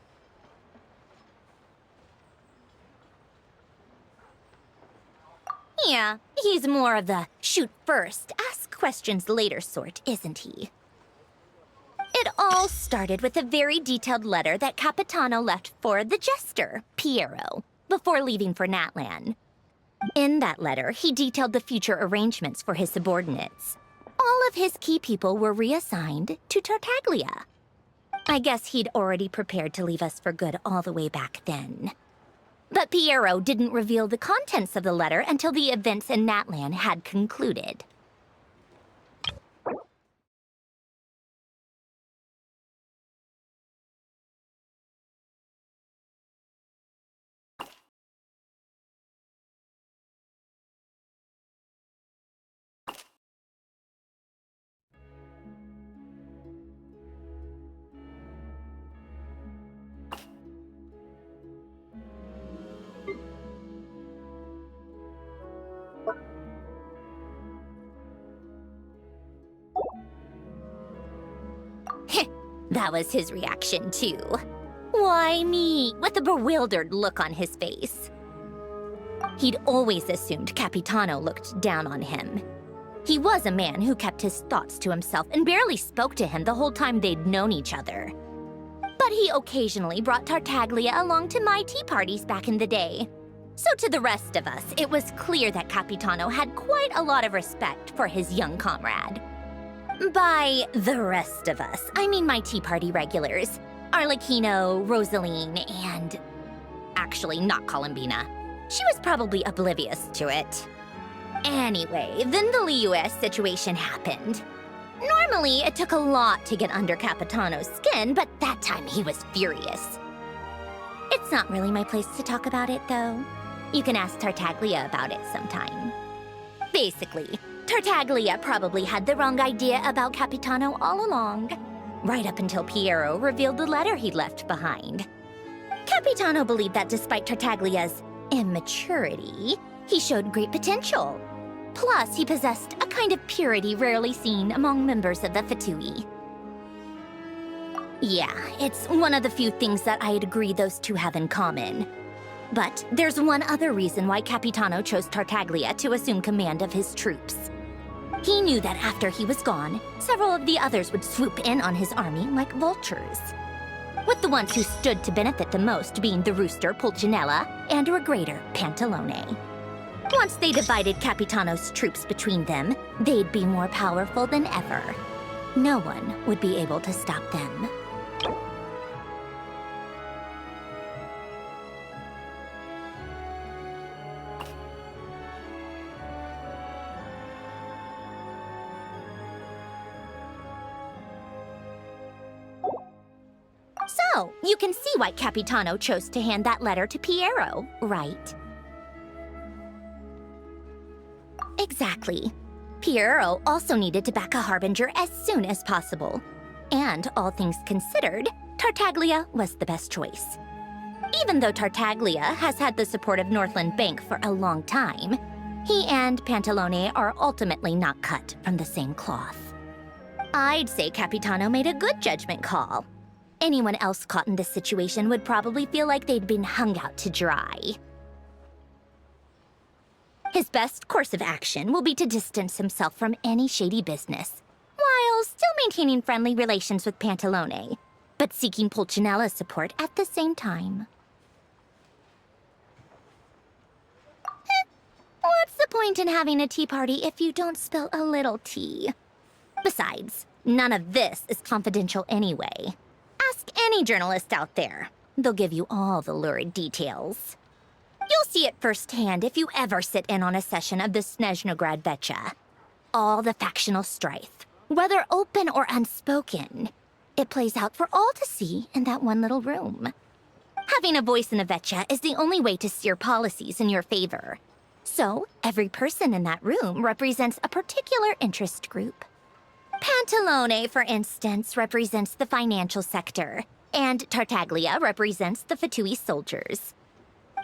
Yeah, he's more of the shoot first, ask questions later sort, isn't he? It all started with a very detailed letter that Capitano left for the jester, Piero, before leaving for Natlan. In that letter, he detailed the future arrangements for his subordinates. All of his key people were reassigned to Tartaglia. I guess he'd already prepared to leave us for good all the way back then. But Piero didn't reveal the contents of the letter until the events in Natlan had concluded. That was his reaction, too. Why me? With a bewildered look on his face. He'd always assumed Capitano looked down on him. He was a man who kept his thoughts to himself and barely spoke to him the whole time they'd known each other. But he occasionally brought Tartaglia along to my tea parties back in the day. So to the rest of us, it was clear that Capitano had quite a lot of respect for his young comrade. By the rest of us, I mean my Tea Party regulars. Arlecchino, Rosaline, and... actually, not Columbina. She was probably oblivious to it. Anyway, then the Liu-S situation happened. Normally, it took a lot to get under Capitano's skin, but that time he was furious. It's not really my place to talk about it, though. You can ask Tartaglia about it sometime. Basically, Tartaglia probably had the wrong idea about Capitano all along, right up until Piero revealed the letter he'd left behind. Capitano believed that despite Tartaglia's immaturity, he showed great potential. Plus, he possessed a kind of purity rarely seen among members of the Fatui. Yeah, it's one of the few things that I'd agree those two have in common. But there's one other reason why Capitano chose Tartaglia to assume command of his troops. He knew that after he was gone, several of the others would swoop in on his army like vultures. With the ones who stood to benefit the most being the rooster Pulcinella and Regrator Pantalone. Once they divided Capitano's troops between them, they'd be more powerful than ever. No one would be able to stop them. So, you can see why Capitano chose to hand that letter to Piero, right? Exactly. Piero also needed to back a Harbinger as soon as possible. And all things considered, Tartaglia was the best choice. Even though Tartaglia has had the support of Northland Bank for a long time, he and Pantalone are ultimately not cut from the same cloth. I'd say Capitano made a good judgment call. Anyone else caught in this situation would probably feel like they'd been hung out to dry. His best course of action will be to distance himself from any shady business, while still maintaining friendly relations with Pantalone, but seeking Pulcinella's support at the same time. What's the point in having a tea party if you don't spill a little tea? Besides, none of this is confidential anyway. Ask any journalist out there. They'll give you all the lurid details. You'll see it firsthand if you ever sit in on a session of the Snezhnograd Vecha. All the factional strife, whether open or unspoken, it plays out for all to see in that one little room. Having a voice in the Vecha is the only way to steer policies in your favor. So, every person in that room represents a particular interest group. Pantalone, for instance, represents the financial sector, and Tartaglia represents the Fatui soldiers.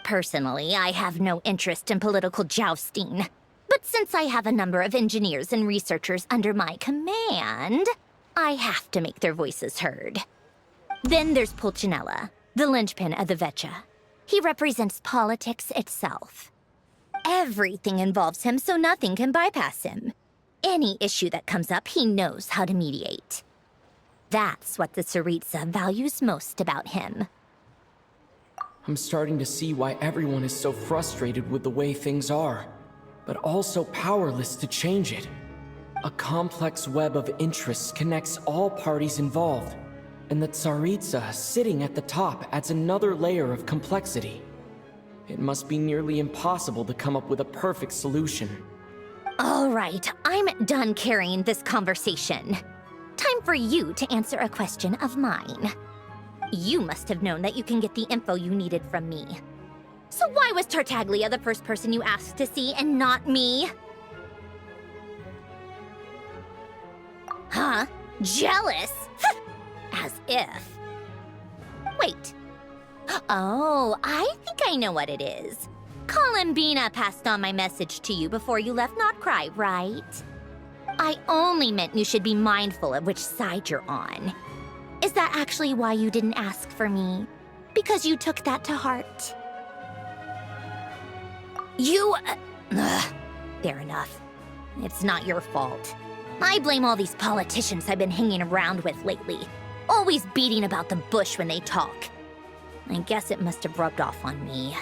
Personally, I have no interest in political jousting, but since I have a number of engineers and researchers under my command, I have to make their voices heard. Then there's Pulcinella, the linchpin of the Vecha. He represents politics itself. Everything involves him, so nothing can bypass him. Any issue that comes up, he knows how to mediate. That's what the Tsaritsa values most about him. I'm starting to see why everyone is so frustrated with the way things are, but also powerless to change it. A complex web of interests connects all parties involved, and the Tsaritsa sitting at the top adds another layer of complexity. It must be nearly impossible to come up with a perfect solution. All right, I'm done carrying this conversation. Time for you to answer a question of mine. You must have known that you can get the info you needed from me. So why was Tartaglia the first person you asked to see and not me? Huh? Jealous? As if. Wait. Oh, I think I know what it is. Columbina passed on my message to you before you left Notcry, right? I only meant you should be mindful of which side you're on. Is that actually why you didn't ask for me? Because you took that to heart? You... fair enough. It's not your fault. I blame all these politicians I've been hanging around with lately. Always beating about the bush when they talk. I guess it must have rubbed off on me.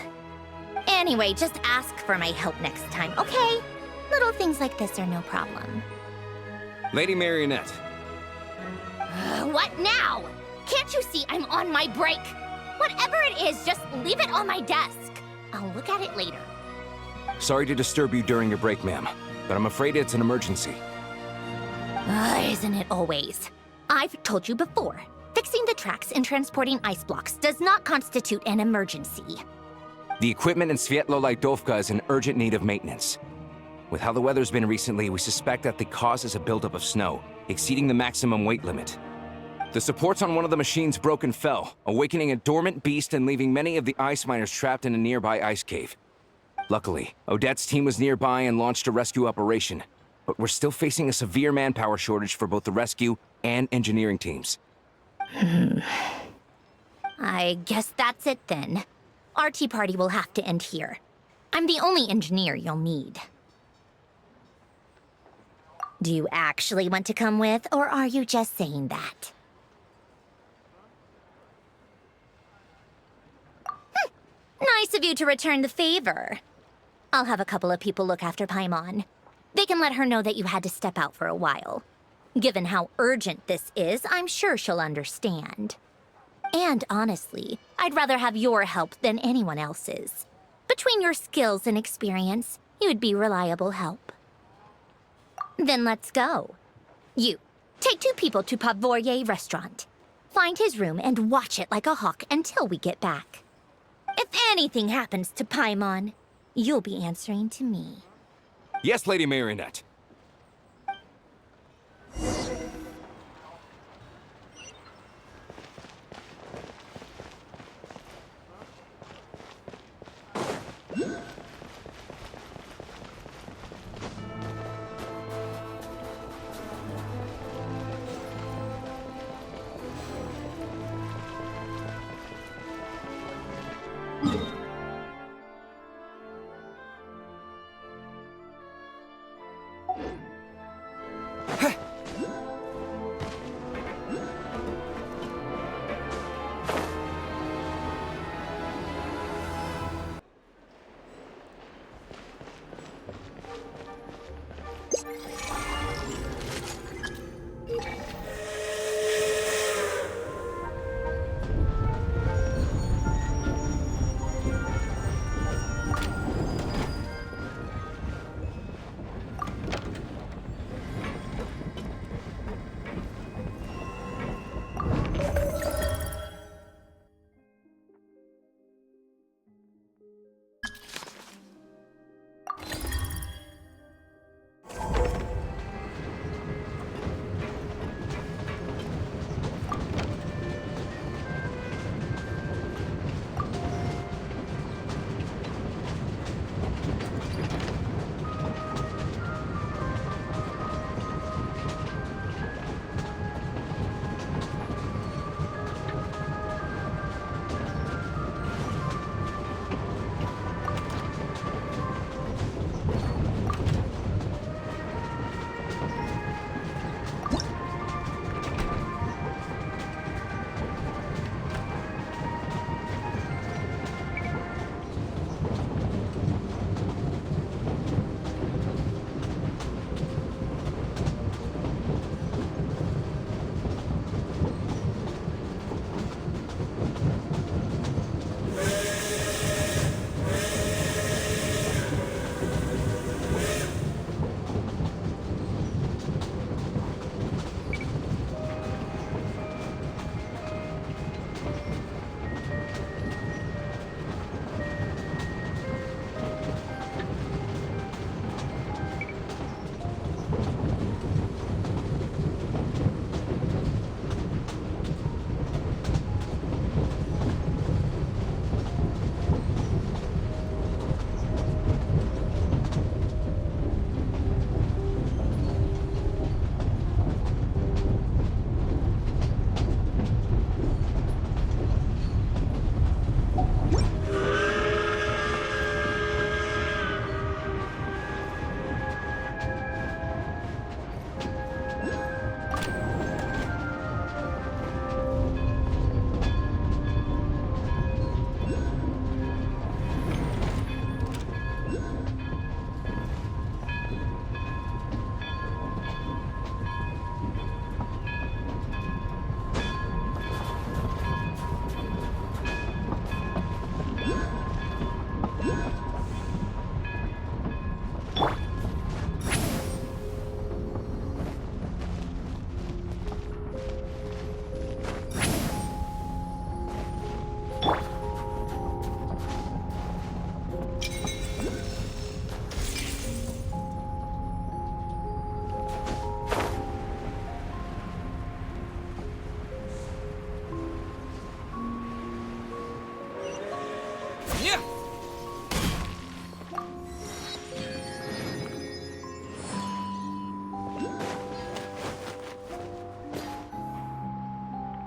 Anyway, just ask for my help next time, okay? Little things like this are no problem. Lady Marionette. What now? Can't you see I'm on my break? Whatever it is, just leave it on my desk. I'll look at it later. Sorry to disturb you during your break, ma'am, but I'm afraid it's an emergency. Isn't it always? I've told you before. Fixing the tracks and transporting ice blocks does not constitute an emergency. The equipment in Svietlolaidovka is in urgent need of maintenance. With how the weather's been recently, we suspect that the cause is a buildup of snow, exceeding the maximum weight limit. The supports on one of the machines broke and fell, awakening a dormant beast and leaving many of the ice miners trapped in a nearby ice cave. Luckily, Odette's team was nearby and launched a rescue operation, but we're still facing a severe manpower shortage for both the rescue and engineering teams. I guess that's it then. Our tea party will have to end here. I'm the only engineer you'll need. Do you actually want to come with, or are you just saying that? Nice of you to return the favor. I'll have a couple of people look after Paimon. They can let her know that you had to step out for a while. Given how urgent this is, I'm sure she'll understand. And honestly, I'd rather have your help than anyone else's. Between your skills and experience, you'd be reliable help. Then let's go. You, take 2 people to Pavorier restaurant. Find his room and watch it like a hawk until we get back. If anything happens to Paimon, you'll be answering to me. Yes, Lady Marionette. Yeah.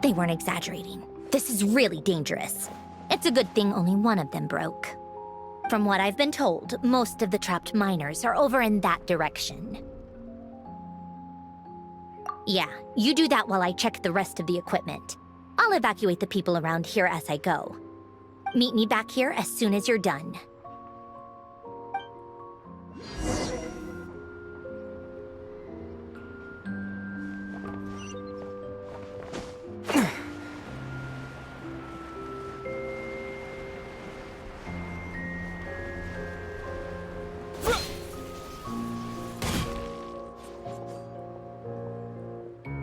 They weren't exaggerating. This is really dangerous. It's a good thing only one of them broke. From what I've been told, most of the trapped miners are over in that direction. Yeah, you do that while I check the rest of the equipment. I'll evacuate the people around here as I go. Meet me back here as soon as you're done.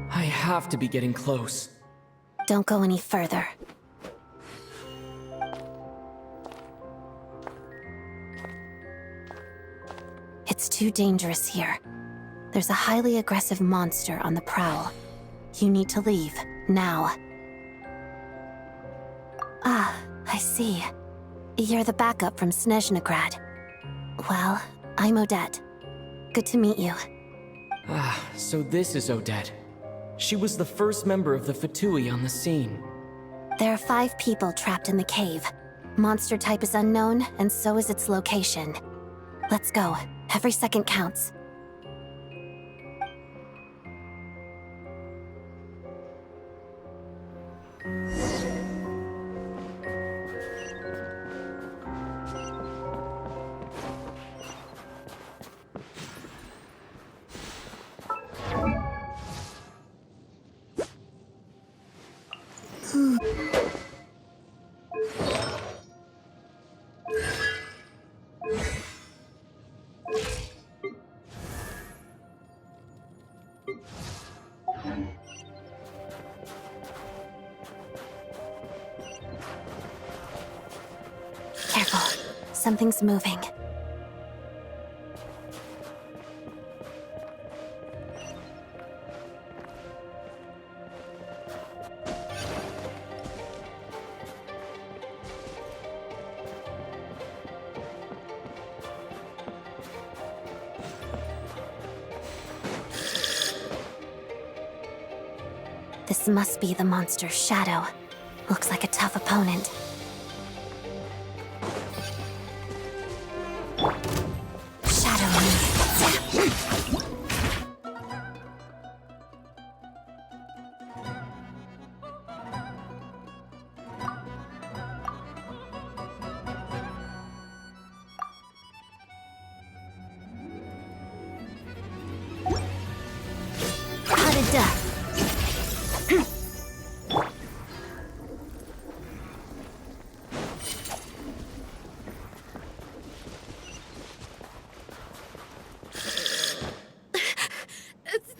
I have to be getting close. Don't go any further. It's too dangerous here. There's a highly aggressive monster on the prowl. You need to leave, now. Ah, I see. You're the backup from Snezhnegrad. Well, I'm Odette. Good to meet you. Ah, so this is Odette. She was the first member of the Fatui on the scene. There are 5 people trapped in the cave. Monster type is unknown, and so is its location. Let's go. Every second counts. Careful. Something's moving. This must be the monster's shadow. Looks like a tough opponent. Shadow me. How to death.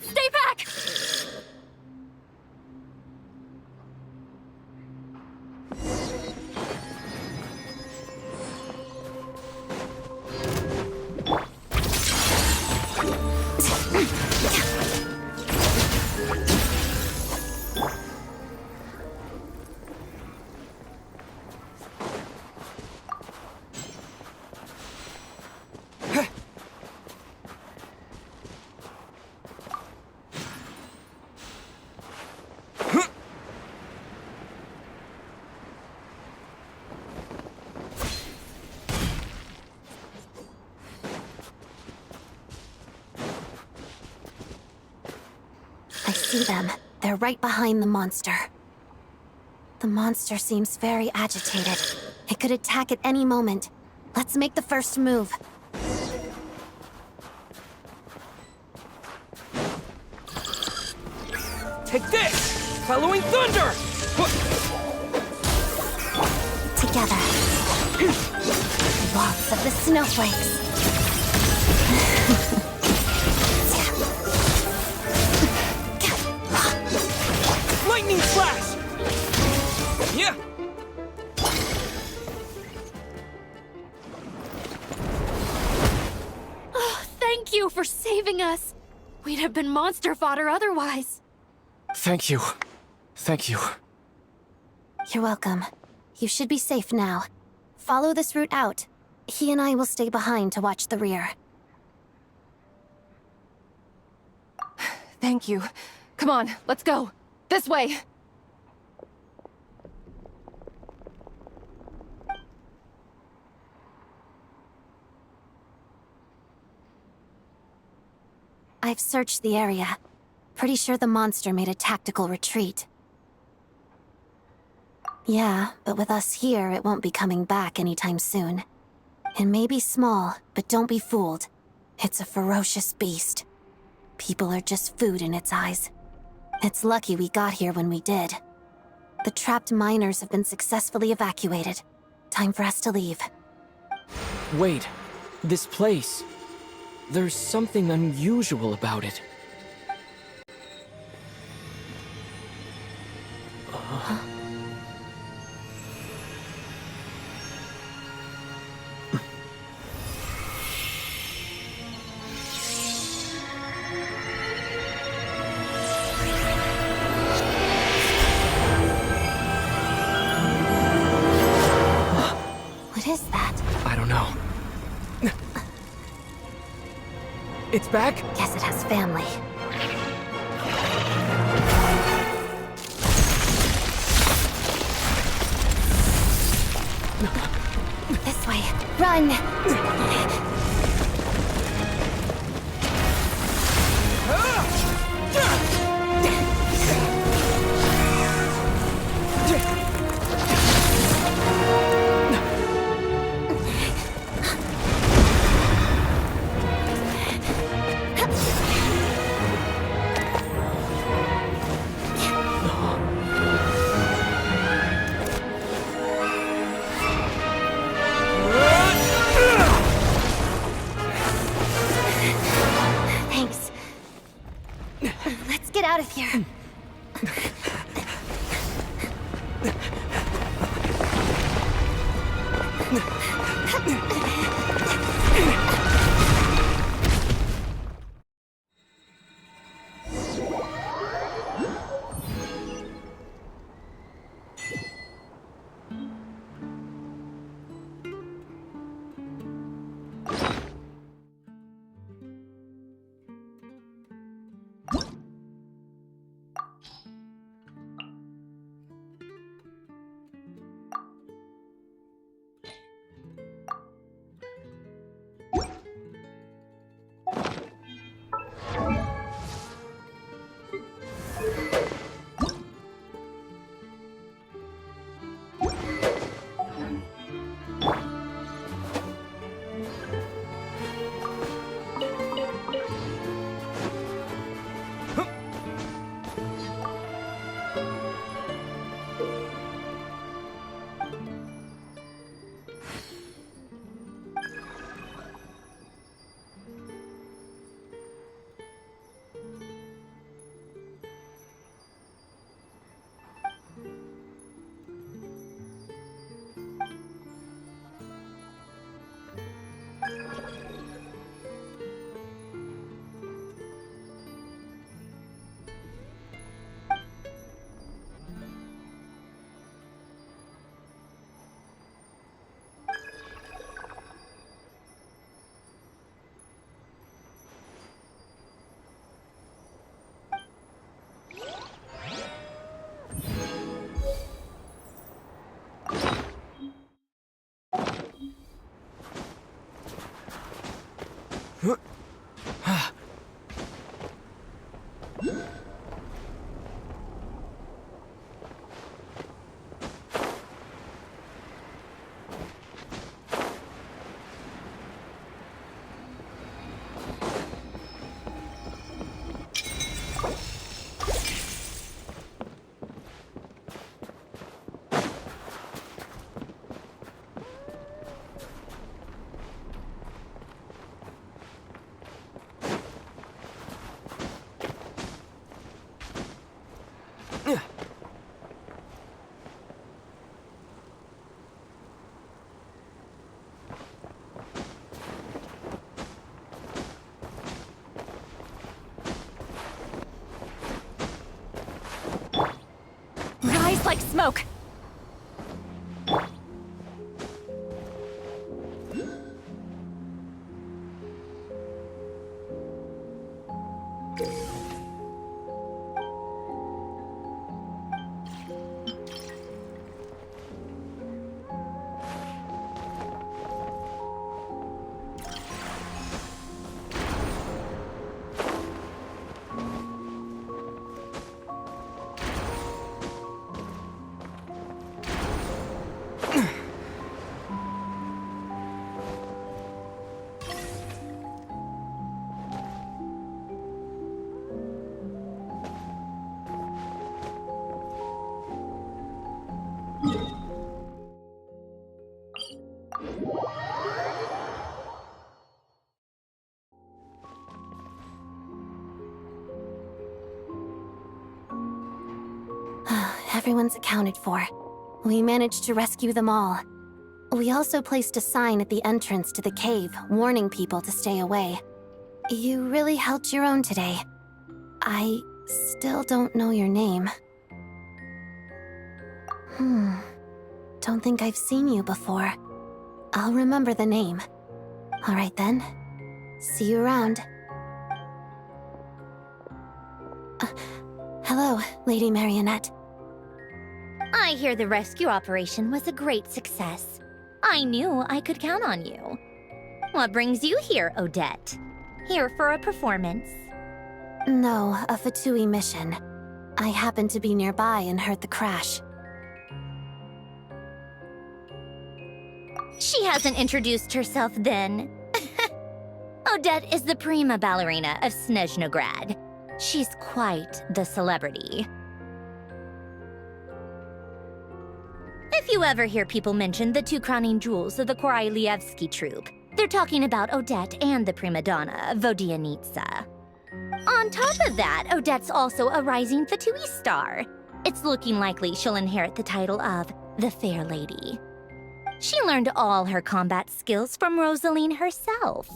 Stay back! I see them. They're right behind the monster. The monster seems very agitated. It could attack at any moment. Let's make the first move. Take this! Following thunder! Together. Lots of the snowflakes. Lightning flash! Yeah! Oh, thank you for saving us. We'd have been monster fodder otherwise. Thank you. Thank you. You're welcome. You should be safe now. Follow this route out. He and I will stay behind to watch the rear. Thank you. Come on, let's go. This way! I've searched the area. Pretty sure the monster made a tactical retreat. Yeah, but with us here, it won't be coming back anytime soon. It may be small, but don't be fooled. It's a ferocious beast. People are just food in its eyes. It's lucky we got here when we did. The trapped miners have been successfully evacuated. Time for us to leave. Wait, this place. There's something unusual about it. What is that? I don't know. It's back? Guess it has family. This way. Run! Thanks. Let's get out of here. Rise like smoke! Everyone's accounted for. We managed to rescue them all. We also placed a sign at the entrance to the cave, warning people to stay away. You really held your own today. I still don't know your name. Don't think I've seen you before. I'll remember the name. All right then. See you around. Hello, Lady Marionette. I hear the rescue operation was a great success. I knew I could count on you. What brings you here, Odette? Here for a performance? No, a Fatui mission. I happened to be nearby and heard the crash. She hasn't introduced herself then. Odette is the prima ballerina of Snezhnograd. She's quite the celebrity. If you ever hear people mention the two crowning jewels of the Korylevsky troupe, they're talking about Odette and the prima donna, Vodianitsa. On top of that, Odette's also a rising Fatui star. It's looking likely she'll inherit the title of the Fair Lady. She learned all her combat skills from Rosaline herself.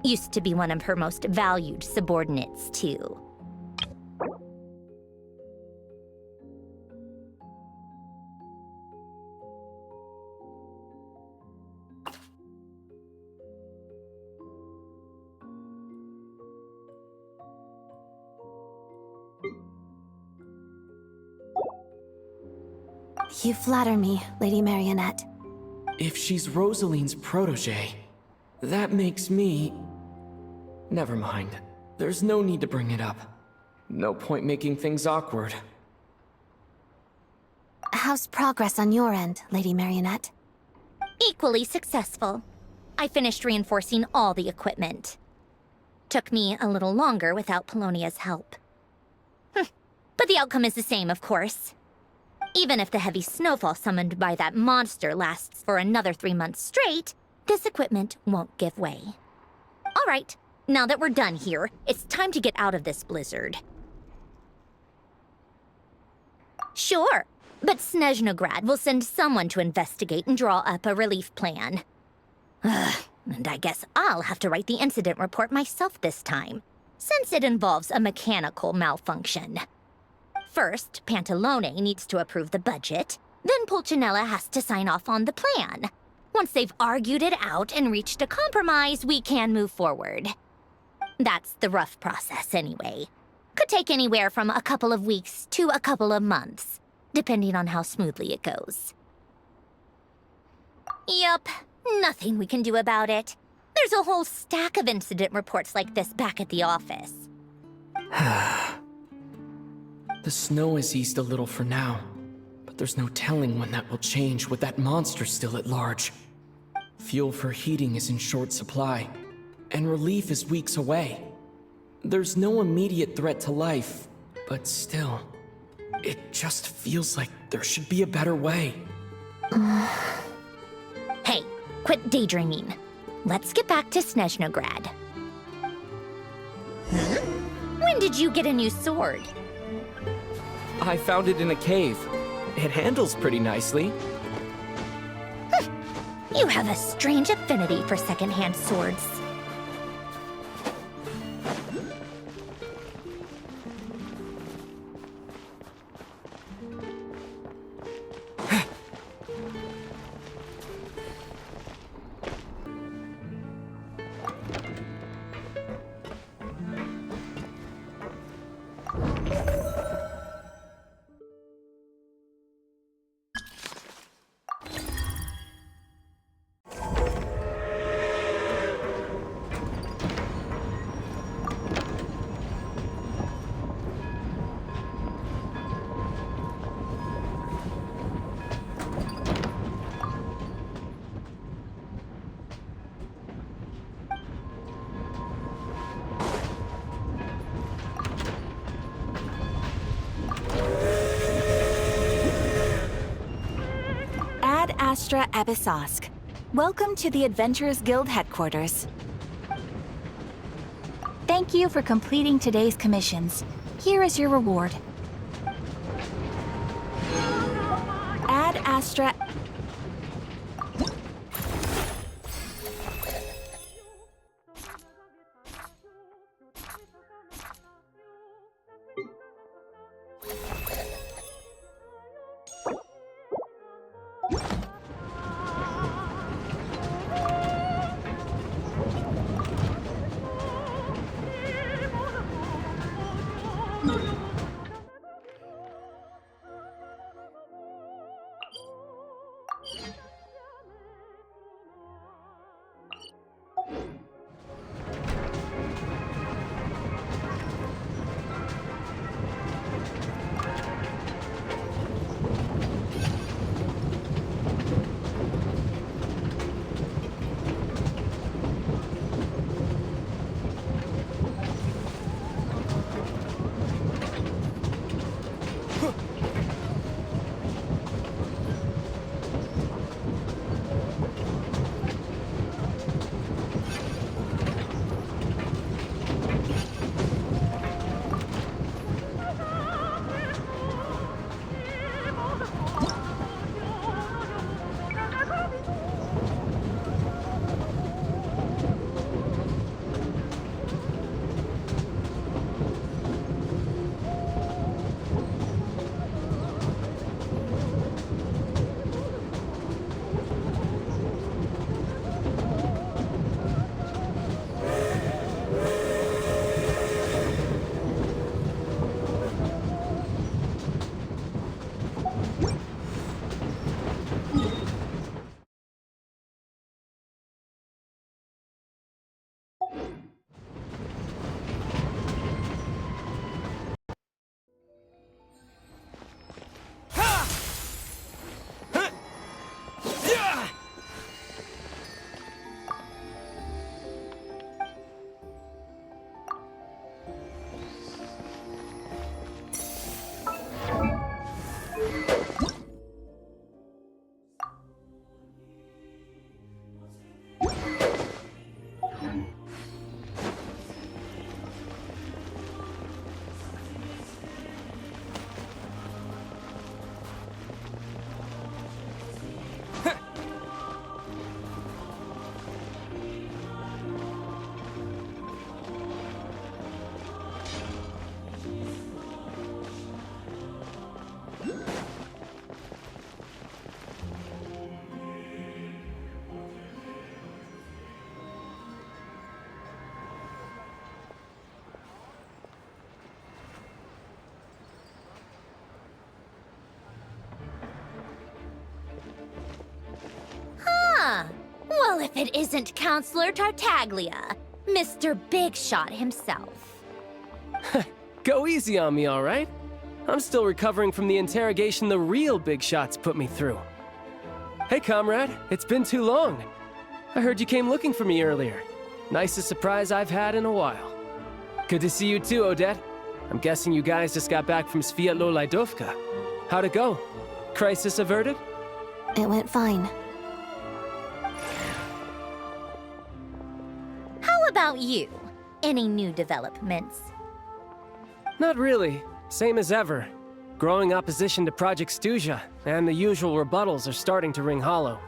Used to be one of her most valued subordinates, too. You flatter me, Lady Marionette. If she's Rosaline's protege, that makes me... Never mind. There's no need to bring it up. No point making things awkward. How's progress on your end, Lady Marionette? Equally successful. I finished reinforcing all the equipment. Took me a little longer without Polonia's help. But the outcome is the same, of course. Even if the heavy snowfall summoned by that monster lasts for another 3 months straight, this equipment won't give way. All right, now that we're done here, it's time to get out of this blizzard. Sure, but Snezhnograd will send someone to investigate and draw up a relief plan. And I guess I'll have to write the incident report myself this time, since it involves a mechanical malfunction. First, Pantalone needs to approve the budget, then Pulcinella has to sign off on the plan. Once they've argued it out and reached a compromise, we can move forward. That's the rough process anyway. Could take anywhere from a couple of weeks to a couple of months, depending on how smoothly it goes. Yup, nothing we can do about it. There's a whole stack of incident reports like this back at the office. The snow has eased a little for now, but there's no telling when that will change with that monster still at large. Fuel for heating is in short supply, and relief is weeks away. There's no immediate threat to life, but still, it just feels like there should be a better way. Hey, quit daydreaming. Let's get back to Snezhnograd. When did you get a new sword? I found it in a cave. It handles pretty nicely. You have a strange affinity for second-hand swords. Astra Abyssosque. Welcome to the Adventurers Guild headquarters. Thank you for completing today's commissions. Here is your reward. Ad Astra... Well, if it isn't Counselor Tartaglia, Mr. Big Shot himself. Go easy on me, all right? I'm still recovering from the interrogation the real Big Shots put me through. Hey, comrade, it's been too long. I heard you came looking for me earlier. Nicest surprise I've had in a while. Good to see you too, Odette. I'm guessing you guys just got back from Sviatlo Lajdovka. How'd it go? Crisis averted? It went fine. How about you? Any new developments? Not really. Same as ever. Growing opposition to Project Stuja, and the usual rebuttals are starting to ring hollow.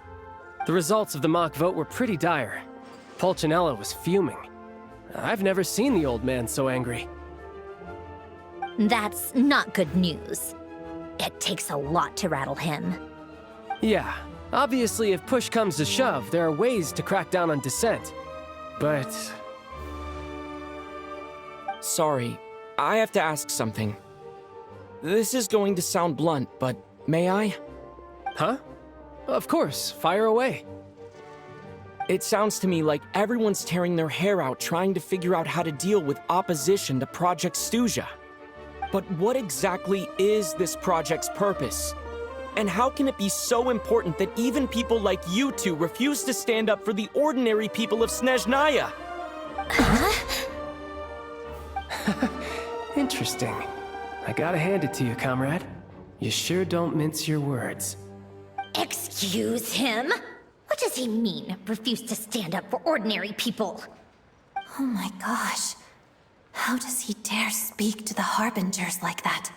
The results of the mock vote were pretty dire. Pulcinella was fuming. I've never seen the old man so angry. That's not good news. It takes a lot to rattle him. Yeah, obviously if push comes to shove, there are ways to crack down on dissent. But... Sorry, I have to ask something. This is going to sound blunt, but may I? Huh? Of course, fire away. It sounds to me like everyone's tearing their hair out trying to figure out how to deal with opposition to Project Stuja. But what exactly is this project's purpose? And how can it be so important that even people like you two refuse to stand up for the ordinary people of Snezhnaya? Interesting. I gotta hand it to you, comrade. You sure don't mince your words. Excuse him? What does he mean, refuse to stand up for ordinary people? Oh my gosh. How does he dare speak to the Harbingers like that?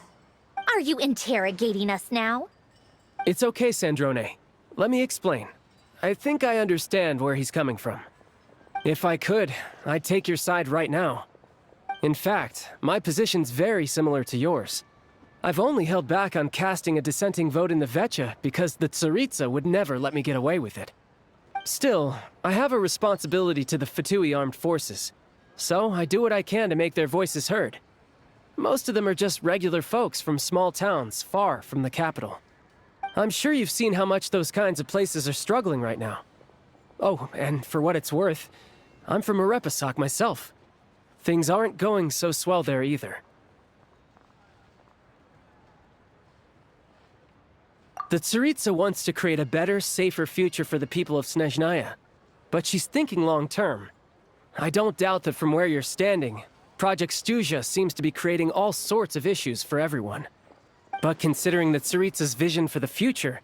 Are you interrogating us now? It's okay, Sandrone. Let me explain. I think I understand where he's coming from. If I could, I'd take your side right now. In fact, my position's very similar to yours. I've only held back on casting a dissenting vote in the VII because the Tsaritsa would never let me get away with it. Still, I have a responsibility to the Fatui armed forces, so I do what I can to make their voices heard. Most of them are just regular folks from small towns far from the capital. I'm sure you've seen how much those kinds of places are struggling right now. Oh, and for what it's worth, I'm from Arepasak myself. Things aren't going so swell there either. The Tsaritsa wants to create a better, safer future for the people of Snezhnaya, but she's thinking long-term. I don't doubt that from where you're standing, Project Stuzha seems to be creating all sorts of issues for everyone. But considering the Tsaritsa's vision for the future,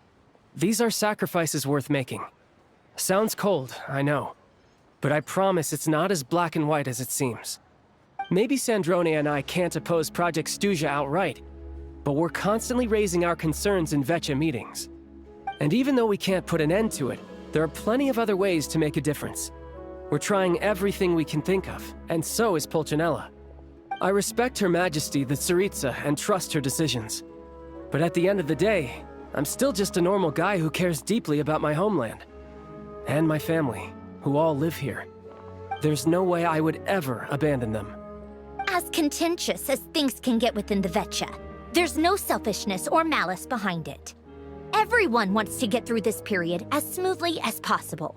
these are sacrifices worth making. Sounds cold, I know, but I promise it's not as black and white as it seems. Maybe Sandrone and I can't oppose Project Stuzha outright, but we're constantly raising our concerns in VII meetings. And even though we can't put an end to it, there are plenty of other ways to make a difference. We're trying everything we can think of, and so is Pulcinella. I respect Her Majesty, the Tsaritsa, and trust her decisions. But at the end of the day, I'm still just a normal guy who cares deeply about my homeland. And my family, who all live here. There's no way I would ever abandon them. As contentious as things can get within the VII, there's no selfishness or malice behind it. Everyone wants to get through this period as smoothly as possible.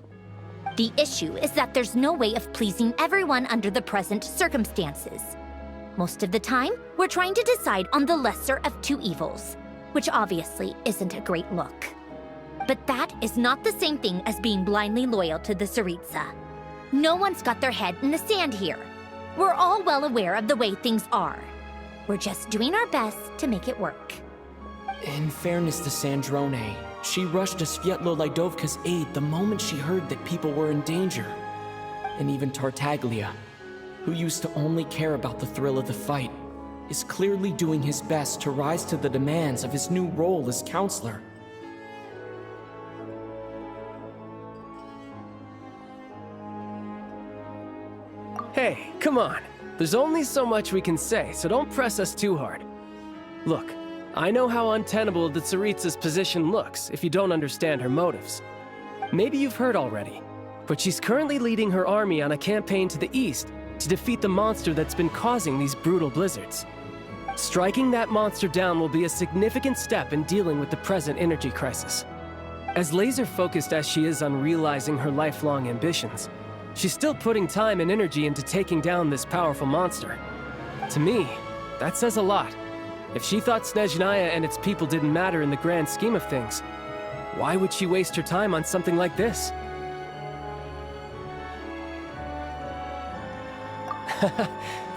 The issue is that there's no way of pleasing everyone under the present circumstances. Most of the time, we're trying to decide on the lesser of two evils, which obviously isn't a great look. But that is not the same thing as being blindly loyal to the Tsaritsa. No one's got their head in the sand here. We're all well aware of the way things are. We're just doing our best to make it work. In fairness to Sandrone, she rushed to Svietlo Lidovka's aid the moment she heard that people were in danger. And even Tartaglia, who used to only care about the thrill of the fight, is clearly doing his best to rise to the demands of his new role as counselor. Hey, come on. There's only so much we can say, so don't press us too hard. Look, I know how untenable the Tsaritsa's position looks if you don't understand her motives. Maybe you've heard already, but she's currently leading her army on a campaign to the east to defeat the monster that's been causing these brutal blizzards. Striking that monster down will be a significant step in dealing with the present energy crisis. As laser-focused as she is on realizing her lifelong ambitions, she's still putting time and energy into taking down this powerful monster. To me, that says a lot. If she thought Snezhnaya and its people didn't matter in the grand scheme of things, why would she waste her time on something like this?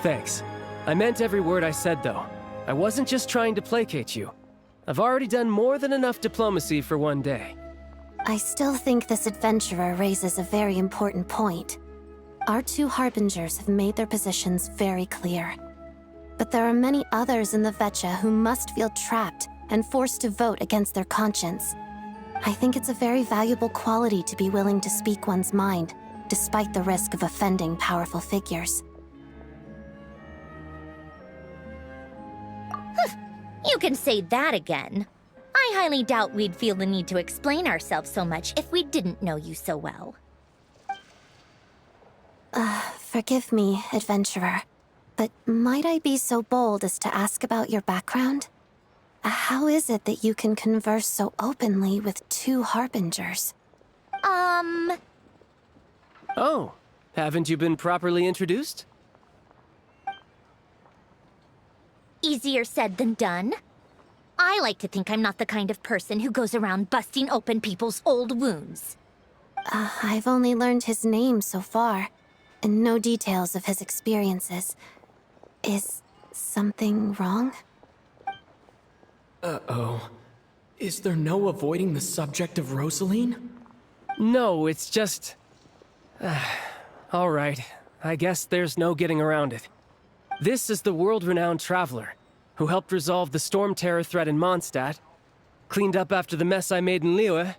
Thanks. I meant every word I said, though. I wasn't just trying to placate you. I've already done more than enough diplomacy for one day. I still think this adventurer raises a very important point. Our two Harbingers have made their positions very clear. But there are many others in the VII who must feel trapped and forced to vote against their conscience. I think it's a very valuable quality to be willing to speak one's mind, despite the risk of offending powerful figures. You can say that again. I highly doubt we'd feel the need to explain ourselves so much if we didn't know you so well. Forgive me, adventurer, but might I be so bold as to ask about your background? How is it that you can converse so openly with two Harbingers? Oh, haven't you been properly introduced? Easier said than done. I like to think I'm not the kind of person who goes around busting open people's old wounds. I've only learned his name so far, and no details of his experiences. Is something wrong? Uh-oh. Is there no avoiding the subject of Rosaline? No, it's just... All right, I guess there's no getting around it. This is the world-renowned traveler, who helped resolve the storm terror threat in Mondstadt, cleaned up after the mess I made in Liyue,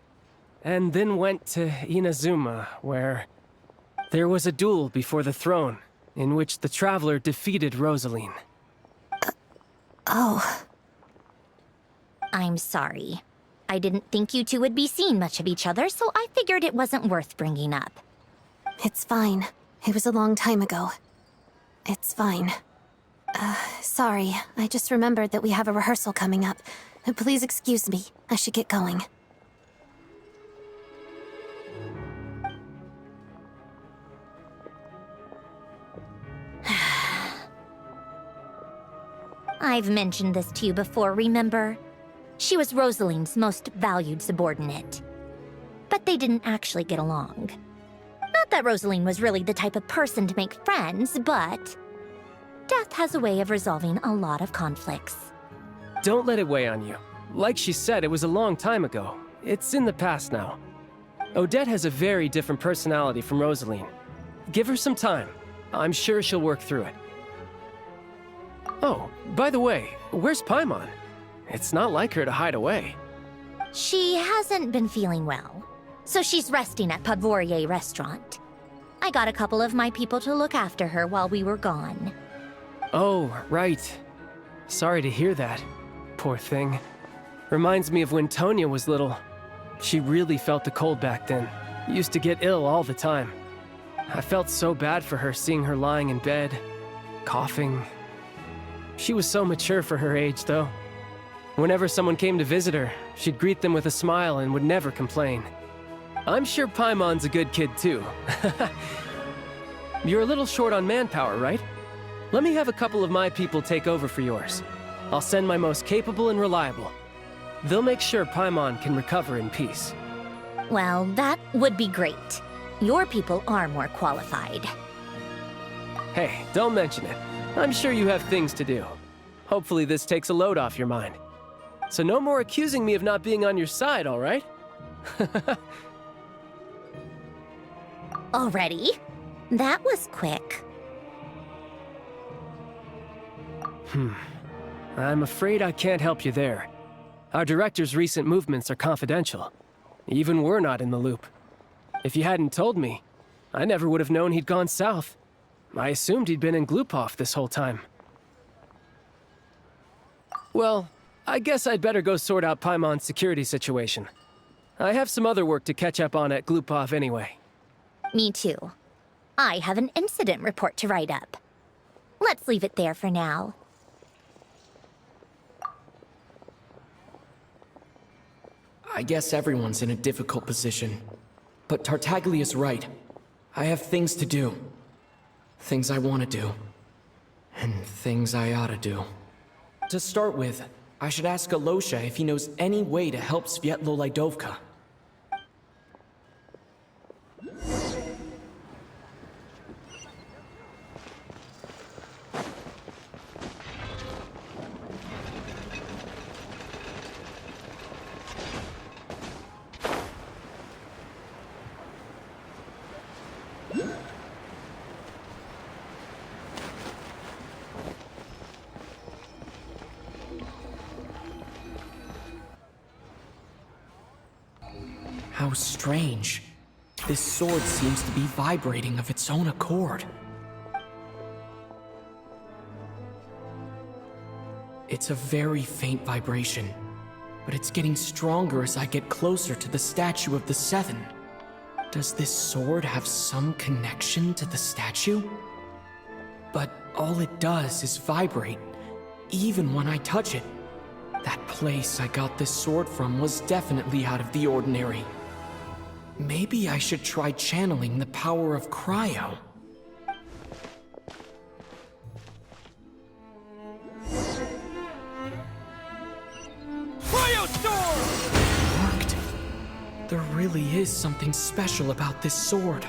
and then went to Inazuma, where there was a duel before the throne, in which the traveler defeated Rosaline. Oh. I'm sorry. I didn't think you two would be seeing much of each other, so I figured it wasn't worth bringing up. It's fine. It was a long time ago. It's fine. Sorry. I just remembered that we have a rehearsal coming up. Please excuse me. I should get going. I've mentioned this to you before, remember? She was Rosaline's most valued subordinate. But they didn't actually get along. Not that Rosaline was really the type of person to make friends, but death has a way of resolving a lot of conflicts. Don't let it weigh on you. Like she said, it was a long time ago. It's in the past now. Odette has a very different personality from Rosaline. Give her some time. I'm sure she'll work through it. Oh, by the way, where's Paimon? It's not like her to hide away. She hasn't been feeling well, so she's resting at Podvorier Restaurant. I got a couple of my people to look after her while we were gone. Oh, right. Sorry to hear that. Poor thing. Reminds me of when Tonya was little. She really felt the cold back then. Used to get ill all the time. I felt so bad for her seeing her lying in bed, coughing. She was so mature for her age, though. Whenever someone came to visit her, she'd greet them with a smile and would never complain. I'm sure Paimon's a good kid, too. You're a little short on manpower, right? Let me have a couple of my people take over for yours. I'll send my most capable and reliable. They'll make sure Paimon can recover in peace. Well, that would be great. Your people are more qualified. Hey, don't mention it. I'm sure you have things to do. Hopefully this takes a load off your mind. So no more accusing me of not being on your side, all right? Already? That was quick. I'm afraid I can't help you there. Our director's recent movements are confidential. Even we're not in the loop. If you hadn't told me, I never would have known he'd gone south. I assumed he'd been in Glupov this whole time. Well, I guess I'd better go sort out Paimon's security situation. I have some other work to catch up on at Glupov anyway. Me too. I have an incident report to write up. Let's leave it there for now. I guess everyone's in a difficult position. But Tartaglia's right. I have things to do. Things I want to do. And things I ought to do. To start with, I should ask Alosha if he knows any way to help Svietlo Lydovka. How strange. This sword seems to be vibrating of its own accord. It's a very faint vibration, but it's getting stronger as I get closer to the statue of the Seven. Does this sword have some connection to the statue? But all it does is vibrate, even when I touch it. That place I got this sword from was definitely out of the ordinary. Maybe I should try channeling the power of cryo. Cryo sword! It worked. There really is something special about this sword.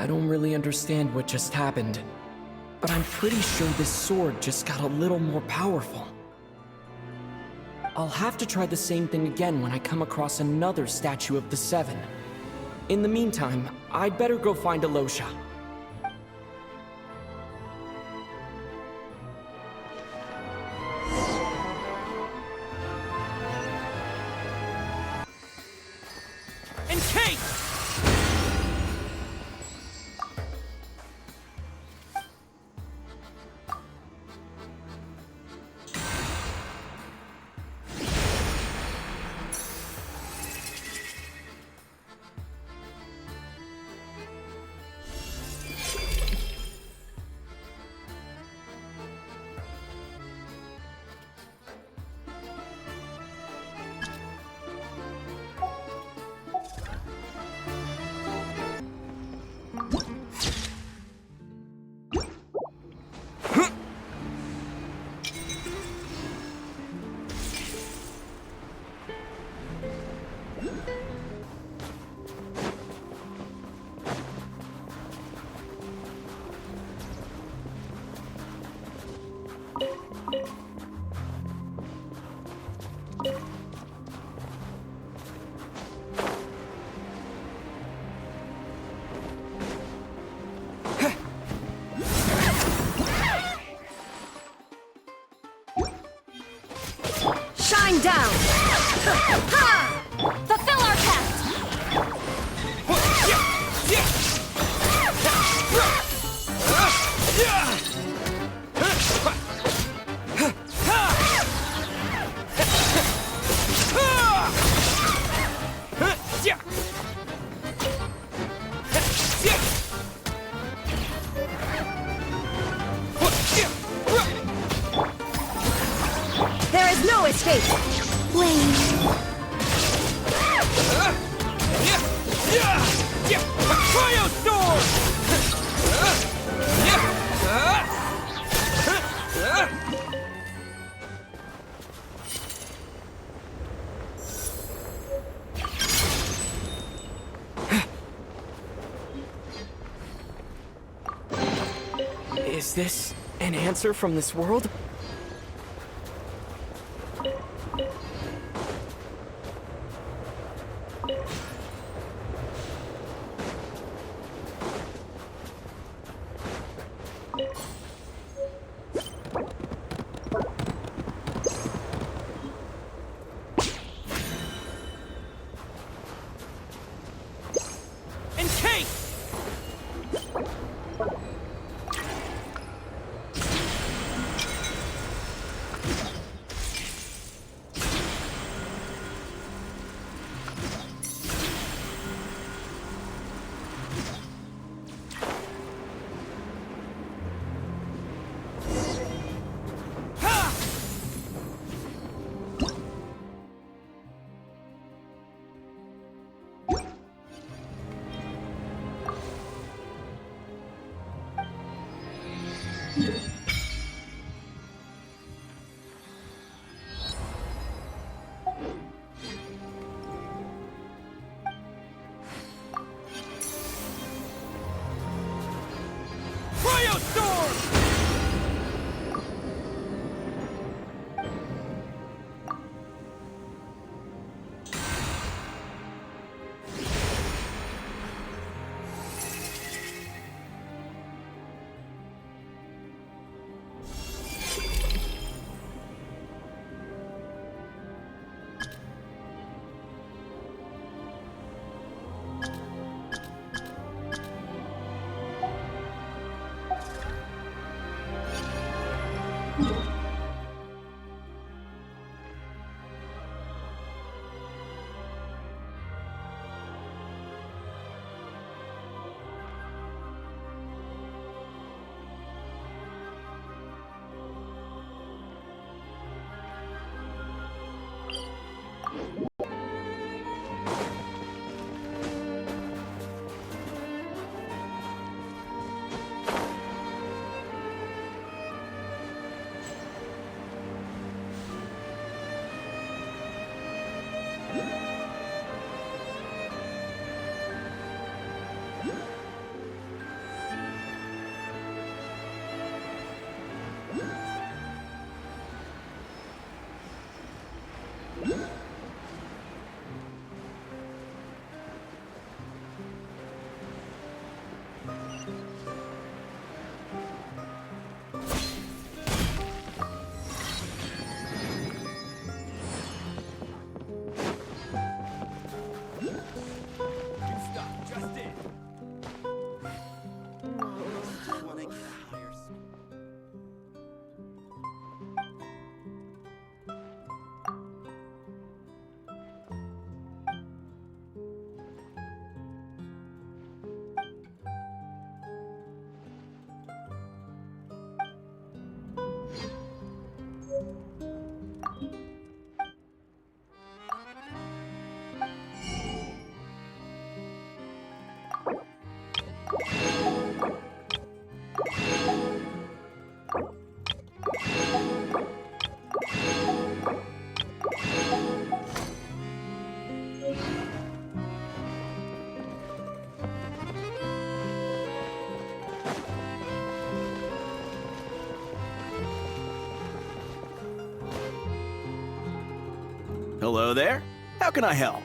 I don't really understand what just happened, but I'm pretty sure this sword just got a little more powerful. I'll have to try the same thing again when I come across another statue of the Seven. In the meantime, I'd better go find Alosha. And Kate! Shine down! Fulfill our pact! There is no escape! Flame! Cryo Sword! Is this an answer from this world? And Kate! Cryo Sword! Hello there. How can I help?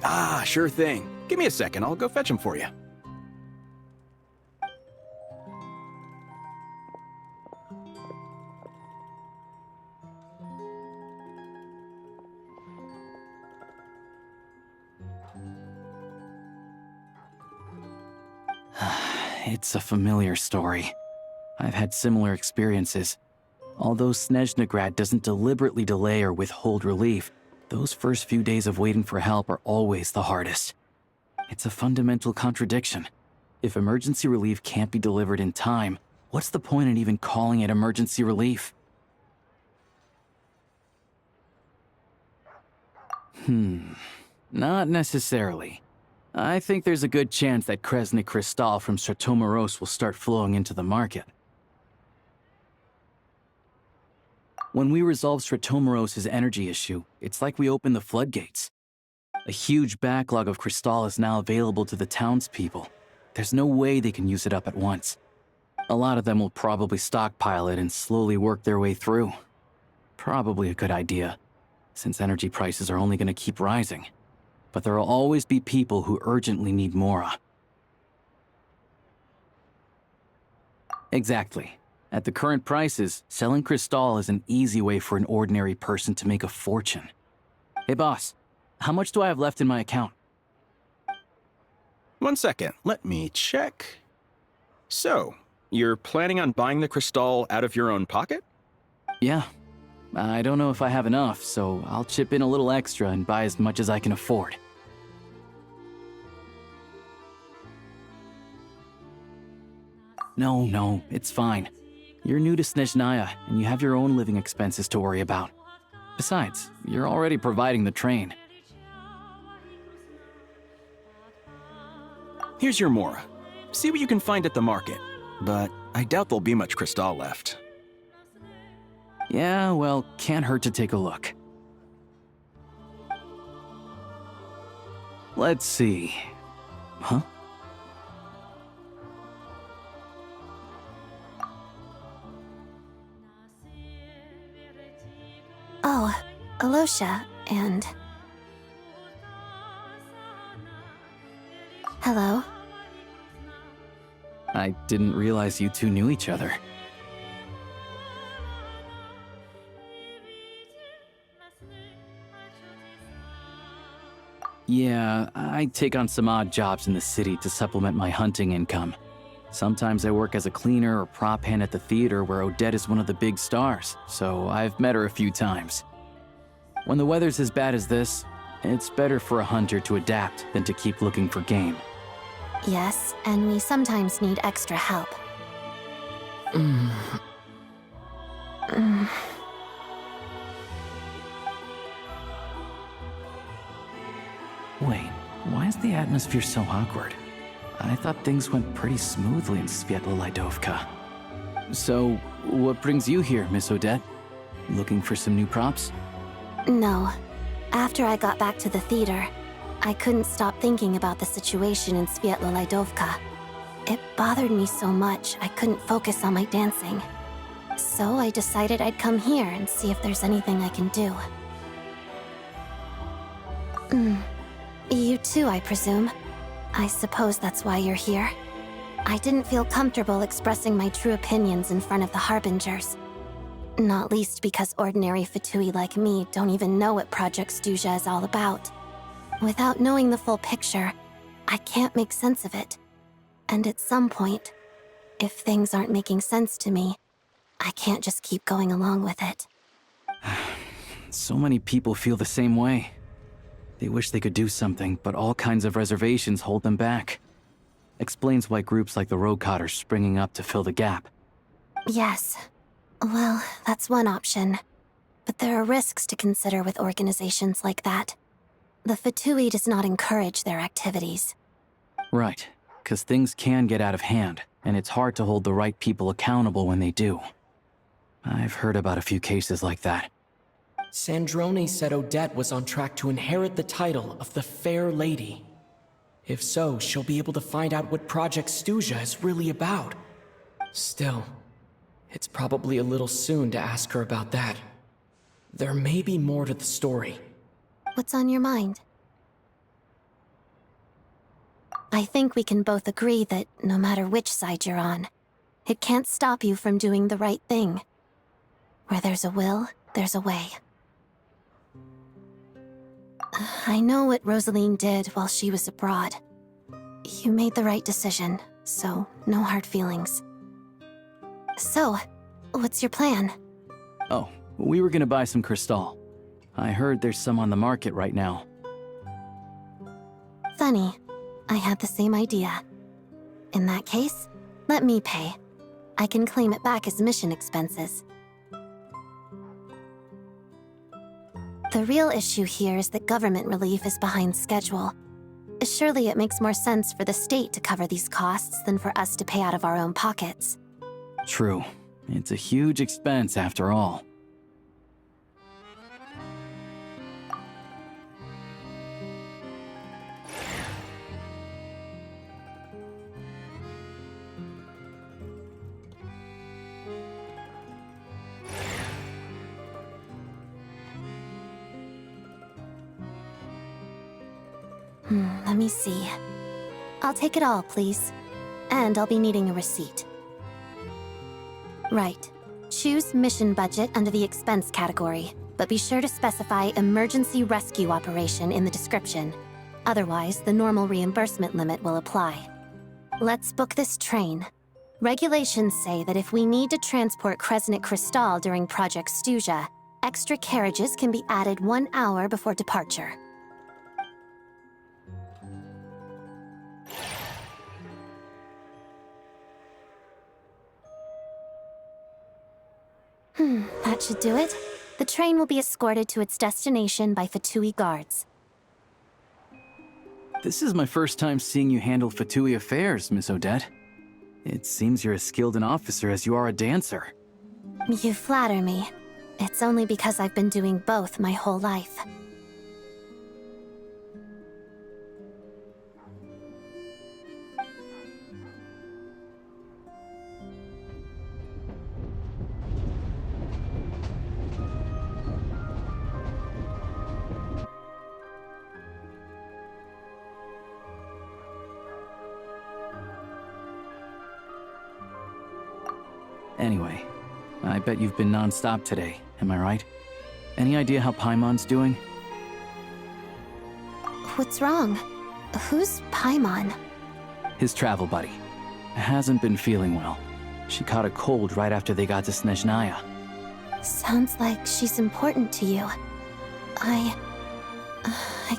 Ah, sure thing. Give me a second, I'll go fetch him for you. It's a familiar story. I've had similar experiences. Although Snezhnegrad doesn't deliberately delay or withhold relief, those first few days of waiting for help are always the hardest. It's a fundamental contradiction. If emergency relief can't be delivered in time, what's the point in even calling it emergency relief? Not necessarily. I think there's a good chance that Kresnik Crystal from Stratomoros will start flowing into the market. When we resolve Stratomoros' energy issue, it's like we open the floodgates. A huge backlog of crystal is now available to the townspeople. There's no way they can use it up at once. A lot of them will probably stockpile it and slowly work their way through. Probably a good idea, since energy prices are only going to keep rising. But there will always be people who urgently need Mora. Exactly. At the current prices, selling crystal is an easy way for an ordinary person to make a fortune. Hey boss, how much do I have left in my account? 1 second, let me check. So, you're planning on buying the crystal out of your own pocket? Yeah. I don't know if I have enough, so I'll chip in a little extra and buy as much as I can afford. No, it's fine. You're new to Snezhnaya, and you have your own living expenses to worry about. Besides, you're already providing the train. Here's your Mora. See what you can find at the market, but I doubt there'll be much crystal left. Yeah, well, can't hurt to take a look. Let's see. Huh? Oh, Alosha, and... Hello? I didn't realize you two knew each other. Yeah, I take on some odd jobs in the city to supplement my hunting income. Sometimes I work as a cleaner or prop hand at the theater where Odette is one of the big stars, so I've met her a few times. When the weather's as bad as this, it's better for a hunter to adapt than to keep looking for game. Yes, and we sometimes need extra help. Wait, why is the atmosphere so awkward? I thought things went pretty smoothly in Svietlolidovka. So, what brings you here, Miss Odette? Looking for some new props? No. After I got back to the theater, I couldn't stop thinking about the situation in Svietlolidovka. It bothered me so much I couldn't focus on my dancing. So I decided I'd come here and see if there's anything I can do. You too, I presume. I suppose that's why you're here. I didn't feel comfortable expressing my true opinions in front of the Harbingers. Not least because ordinary Fatui like me don't even know what Project Stuja is all about. Without knowing the full picture, I can't make sense of it. And at some point, if things aren't making sense to me, I can't just keep going along with it. So many people feel the same way. They wish they could do something, but all kinds of reservations hold them back. Explains why groups like the Rokot are springing up to fill the gap. Yes. Well, that's one option. But there are risks to consider with organizations like that. The Fatui does not encourage their activities. Right, because things can get out of hand, and it's hard to hold the right people accountable when they do. I've heard about a few cases like that. Sandrone said Odette was on track to inherit the title of the Fair Lady. If so, she'll be able to find out what Project Stuja is really about. Still, it's probably a little soon to ask her about that. There may be more to the story. What's on your mind? I think we can both agree that no matter which side you're on, it can't stop you from doing the right thing. Where there's a will, there's a way. I know what Rosaline did while she was abroad. You made the right decision, so no hard feelings. So, what's your plan? Oh, we were gonna buy some Crystal. I heard there's some on the market right now. Funny. I had the same idea. In that case, let me pay. I can claim it back as mission expenses. The real issue here is that government relief is behind schedule. Surely it makes more sense for the state to cover these costs than for us to pay out of our own pockets. True. It's a huge expense after all. Let me see. I'll take it all, please. And I'll be needing a receipt. Right. Choose mission budget under the expense category, but be sure to specify emergency rescue operation in the description. Otherwise, the normal reimbursement limit will apply. Let's book this train. Regulations say that if we need to transport Kresnik Crystal during Project Stuja, extra carriages can be added 1 hour before departure. That should do it. The train will be escorted to its destination by Fatui guards. This is my first time seeing you handle Fatui affairs, Miss Odette. It seems you're as skilled an officer as you are a dancer. You flatter me. It's only because I've been doing both my whole life. Anyway, I bet you've been non-stop today, am I right? Any idea how Paimon's doing? What's wrong? Who's Paimon? His travel buddy. Hasn't been feeling well. She caught a cold right after they got to Snezhnaya. Sounds like she's important to you. I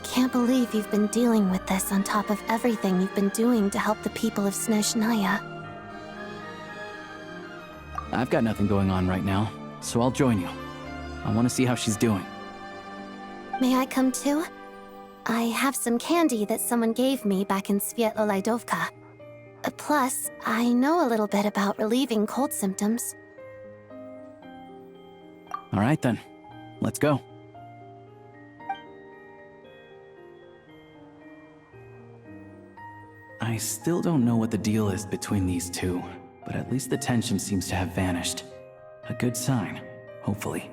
can't believe you've been dealing with this on top of everything you've been doing to help the people of Snezhnaya. I've got nothing going on right now, so I'll join you. I want to see how she's doing. May I come too? I have some candy that someone gave me back in Svietlolaidovka. Plus, I know a little bit about relieving cold symptoms. All right then, let's go. I still don't know what the deal is between these two, but at least the tension seems to have vanished. A good sign, hopefully.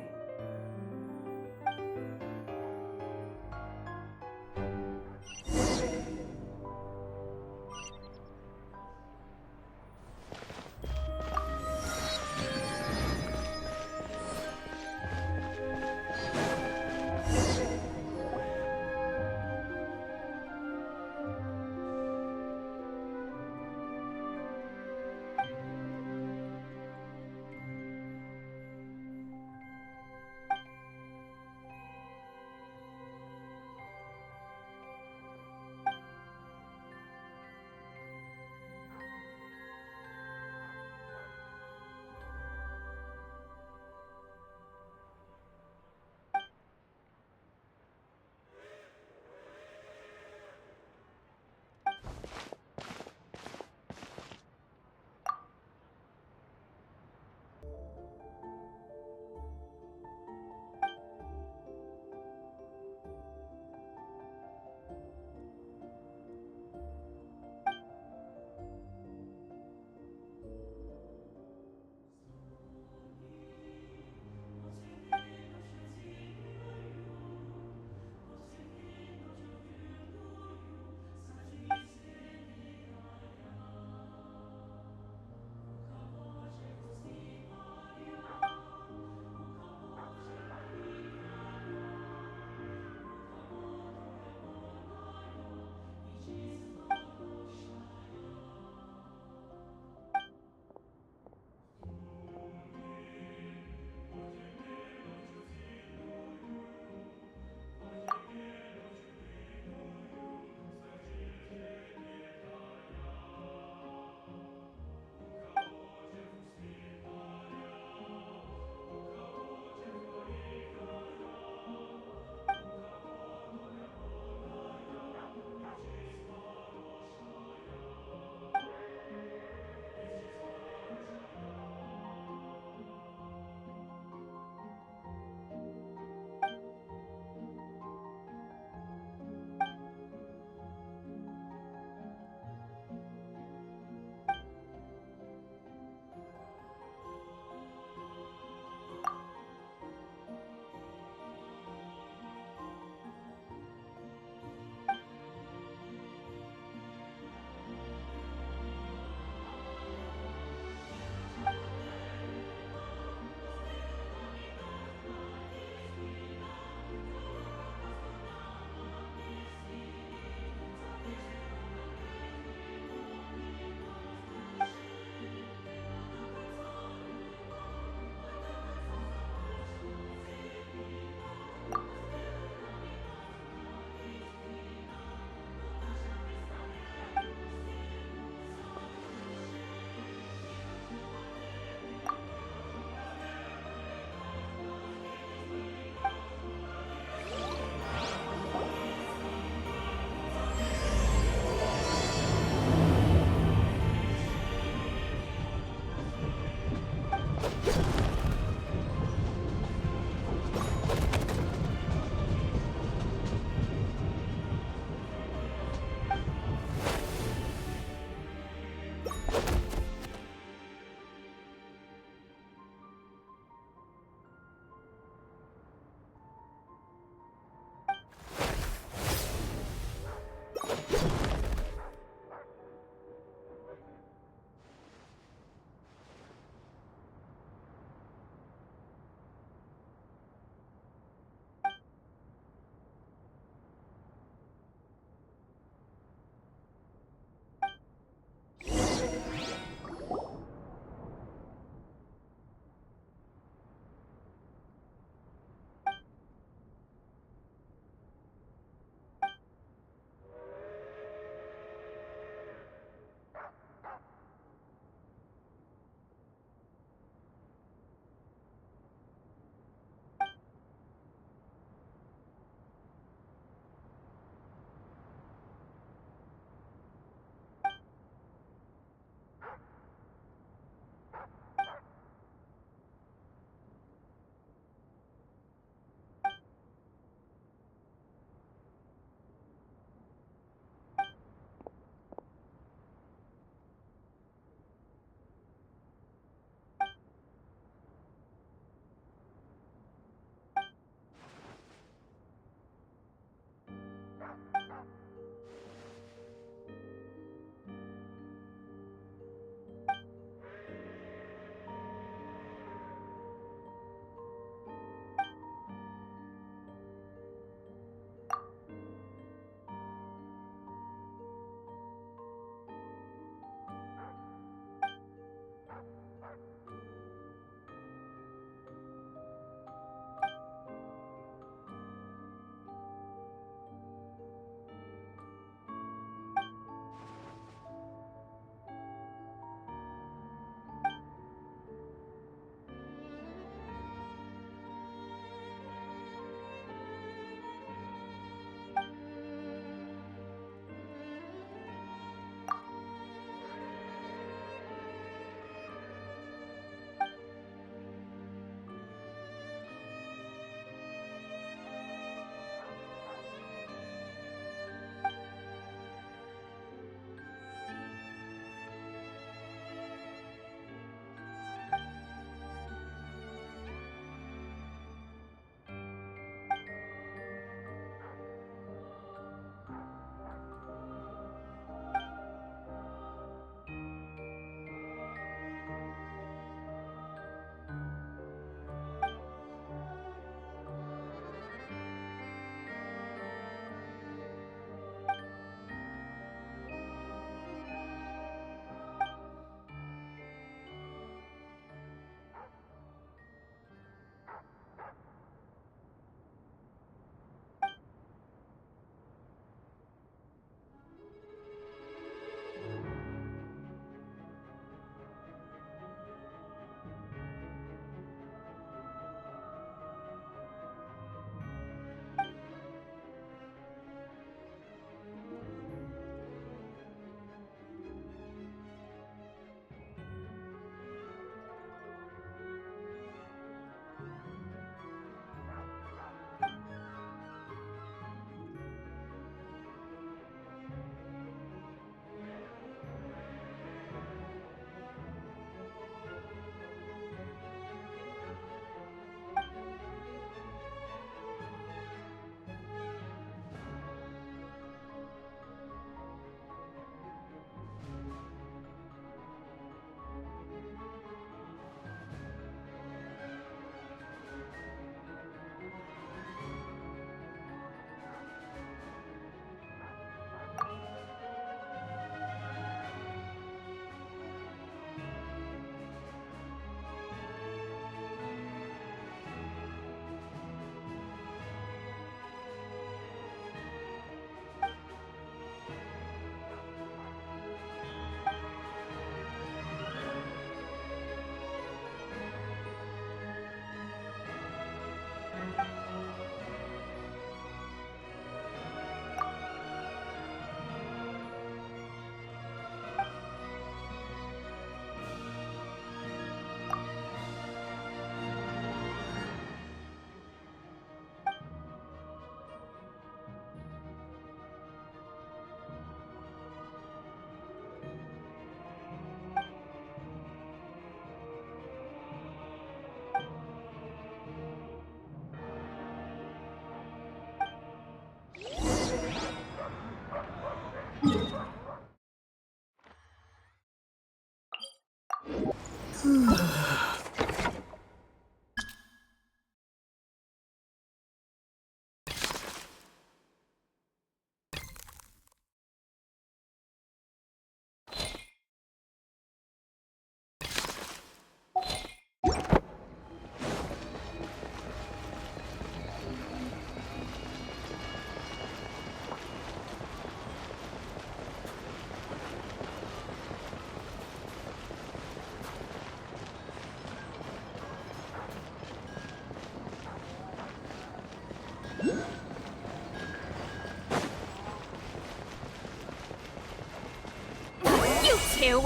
You two!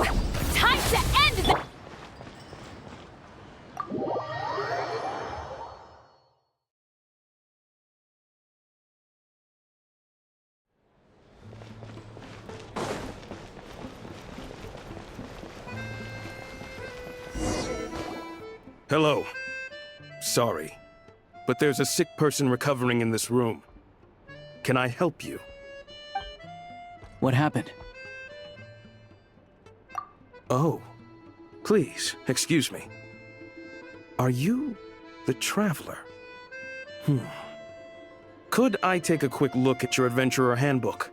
Time to end the— Hello. Sorry, but there's a sick person recovering in this room. Can I help you? What happened? Oh, please, excuse me. Are you the Traveler? Could I take a quick look at your Adventurer Handbook?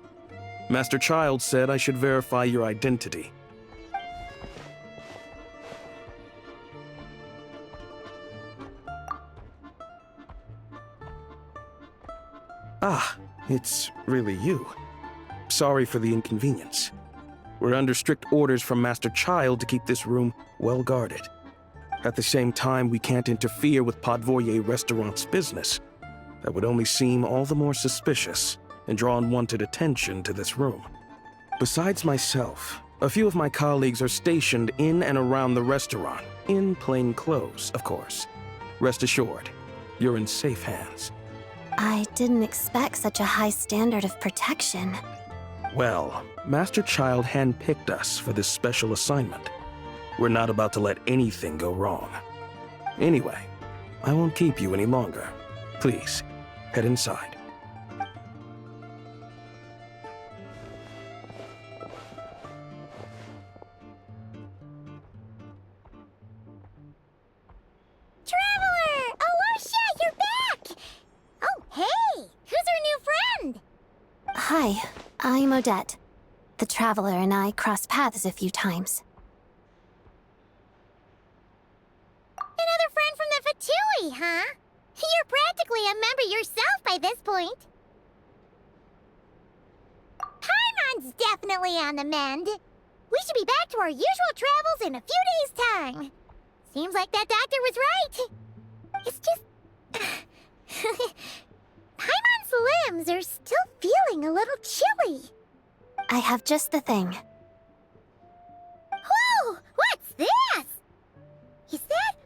Master Child said I should verify your identity. Ah, it's really you. Sorry for the inconvenience. We're under strict orders from Master Child to keep this room well guarded. At the same time, we can't interfere with Podvoye Restaurant's business. That would only seem all the more suspicious and draw unwanted attention to this room. Besides myself, a few of my colleagues are stationed in and around the restaurant, in plain clothes, of course. Rest assured, you're in safe hands. I didn't expect such a high standard of protection. Well, Master Child handpicked us for this special assignment. We're not about to let anything go wrong. Anyway, I won't keep you any longer. Please, head inside. Traveler! Alosha, you're back! Oh, hey! Who's our new friend? Hi, I'm Odette. The Traveler and I crossed paths a few times. Another friend from the Fatui, huh? You're practically a member yourself by this point. Paimon's definitely on the mend. We should be back to our usual travels in a few days' time. Seems like that doctor was right. It's just... Paimon's limbs are still feeling a little chilly. I have just the thing. Whoa! What's this? Is that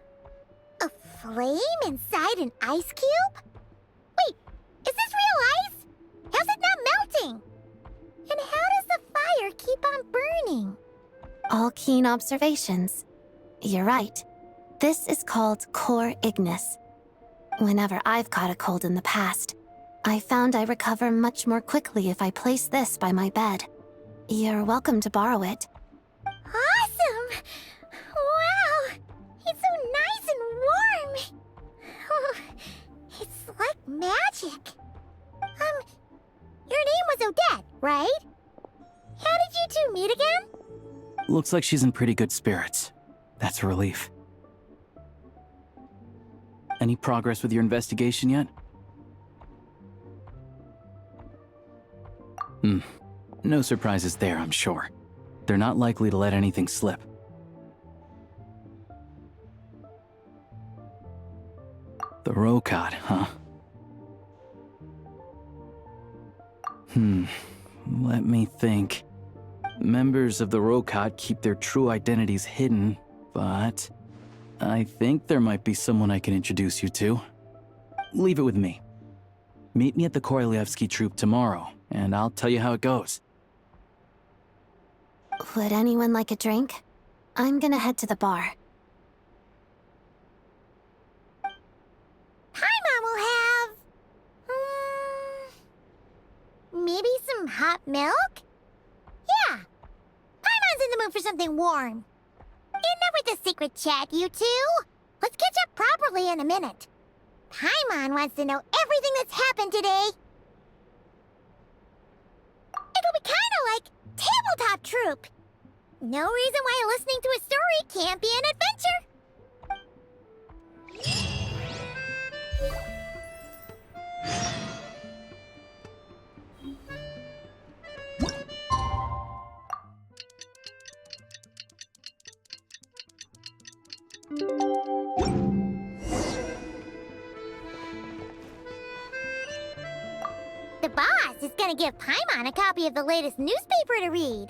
a flame inside an ice cube? Wait, is this real ice? How's it not melting? And how does the fire keep on burning? All keen observations. You're right. This is called core ignis. Whenever I've caught a cold in the past, I found I recover much more quickly if I place this by my bed. You're welcome to borrow it. Awesome! Wow! It's so nice and warm! Oh, it's like magic. Your name was Odette, right? How did you two meet again? Looks like she's in pretty good spirits. That's a relief. Any progress with your investigation yet? No surprises there, I'm sure. They're not likely to let anything slip. The Rokad, huh? Let me think. Members of the Rokad keep their true identities hidden, but I think there might be someone I can introduce you to. Leave it with me. Meet me at the Korolyevsky Troop tomorrow, and I'll tell you how it goes. Would anyone like a drink? I'm gonna head to the bar. Paimon will have... maybe some hot milk? Yeah. Paimon's in the mood for something warm. Enough with the secret chat, you two. Let's catch up properly in a minute. Paimon wants to know everything that's happened today. It'll be kind of like tabletop troop. No reason why listening to a story can't be an adventure. The boss is gonna give Paimon a copy of the latest newspaper to read.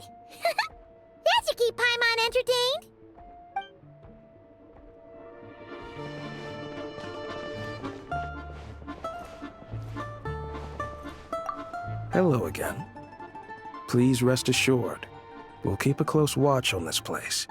That should keep Paimon entertained. Hello again. Please rest assured, we'll keep a close watch on this place.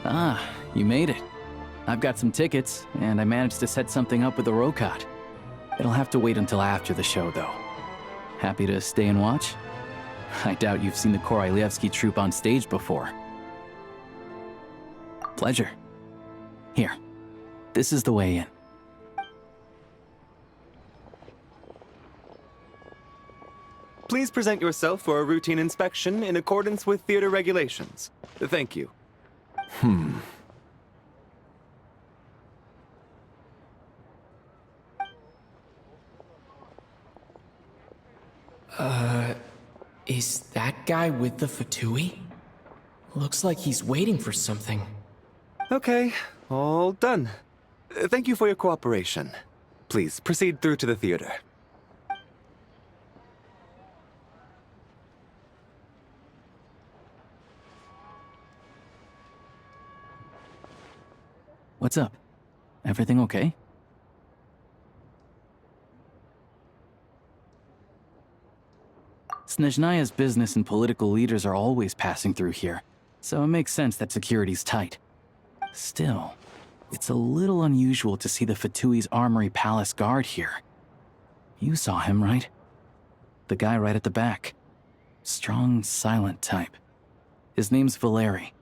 Ah, you made it. I've got some tickets, and I managed to set something up with the Rokot. It'll have to wait until after the show, though. Happy to stay and watch? I doubt you've seen the Korolyevsky troupe on stage before. Pleasure. Here, this is the way in. Please present yourself for a routine inspection in accordance with theater regulations. Thank you. Is that guy with the Fatui? Looks like he's waiting for something. Okay, all done. Thank you for your cooperation. Please proceed through to the theater. What's up? Everything okay? Snezhnaya's business and political leaders are always passing through here, so it makes sense that security's tight. Still, it's a little unusual to see the Fatui's Armory Palace guard here. You saw him, right? The guy right at the back. Strong, silent type. His name's Valeri.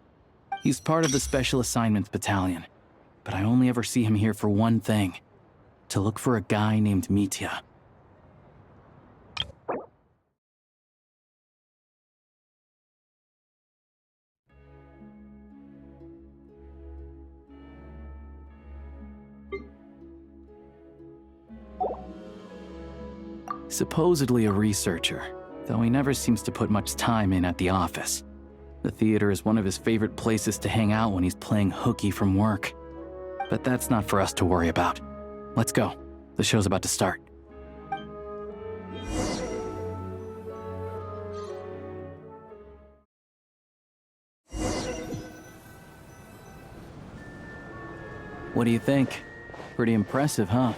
He's part of the Special Assignments Battalion, but I only ever see him here for one thing. To look for a guy named Mitya. Supposedly a researcher, though he never seems to put much time in at the office. The theater is one of his favorite places to hang out when he's playing hooky from work. But that's not for us to worry about. Let's go. The show's about to start. What do you think? Pretty impressive, huh?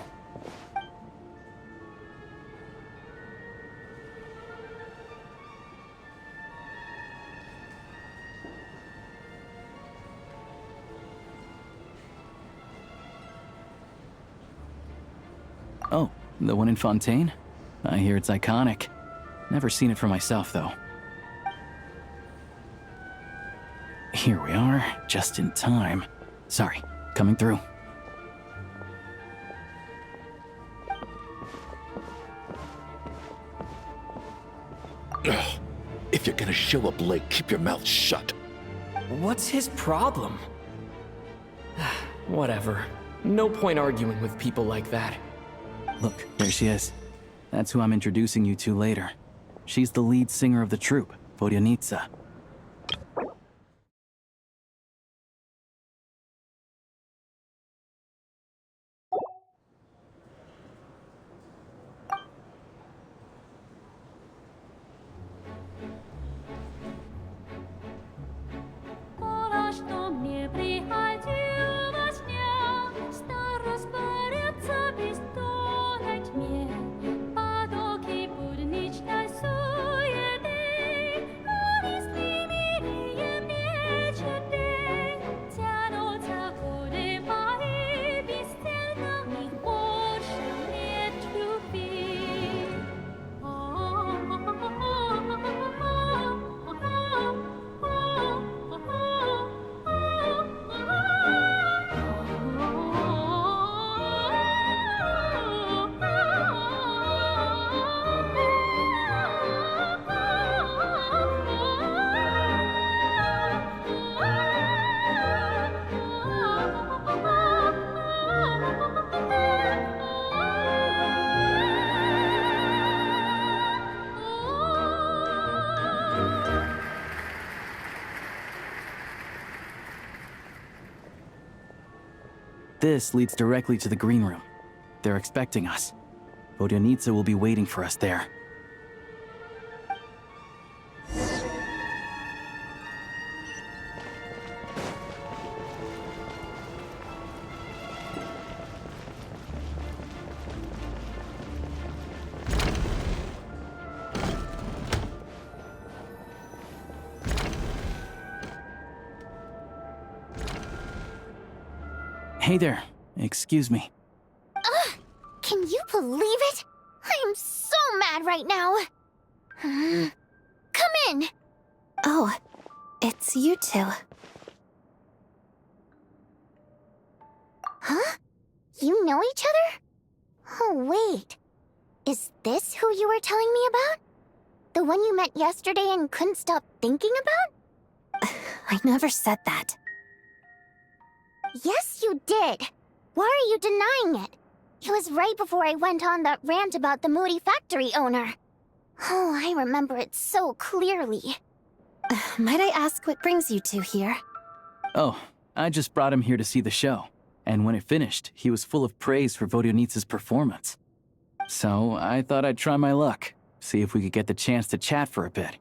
Oh, the one in Fontaine? I hear it's iconic. Never seen it for myself, though. Here we are, just in time. Sorry, coming through. Ugh. If you're gonna show up late, keep your mouth shut. What's his problem? Whatever. No point arguing with people like that. Look, there she is. That's who I'm introducing you to later. She's the lead singer of the troupe, Vodyanitsa. Что мне приходилось дня, растворяться в бездонной тьме, потоки будничной суеты, мысли мирием вечерней, тянутся годы мои бесцельно, их больше нет любви. This leads directly to the green room. They're expecting us. Vodyanitsa will be waiting for us there. Hey there. Excuse me. Can you believe it? I'm so mad right now. Come in. Oh, it's you two. Huh? You know each other? Oh, wait. Is this who you were telling me about? The one you met yesterday and couldn't stop thinking about? I never said that. Yes, you did. Why are you denying it? It was right before I went on that rant about the moody factory owner. Oh, I remember it so clearly. Might I ask what brings you two here? Oh, I just brought him here to see the show. And when it finished, he was full of praise for Vodyanitsa's performance. So I thought I'd try my luck, see if we could get the chance to chat for a bit.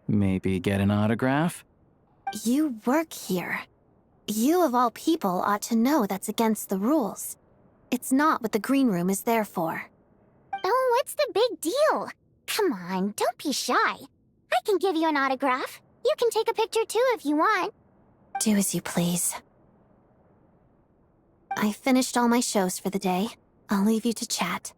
Maybe get an autograph? You work here. You, of all people, ought to know that's against the rules. It's not what the green room is there for. Oh, what's the big deal? Come on, don't be shy. I can give you an autograph. You can take a picture too if you want. Do as you please. I finished all my shows for the day. I'll leave you to chat.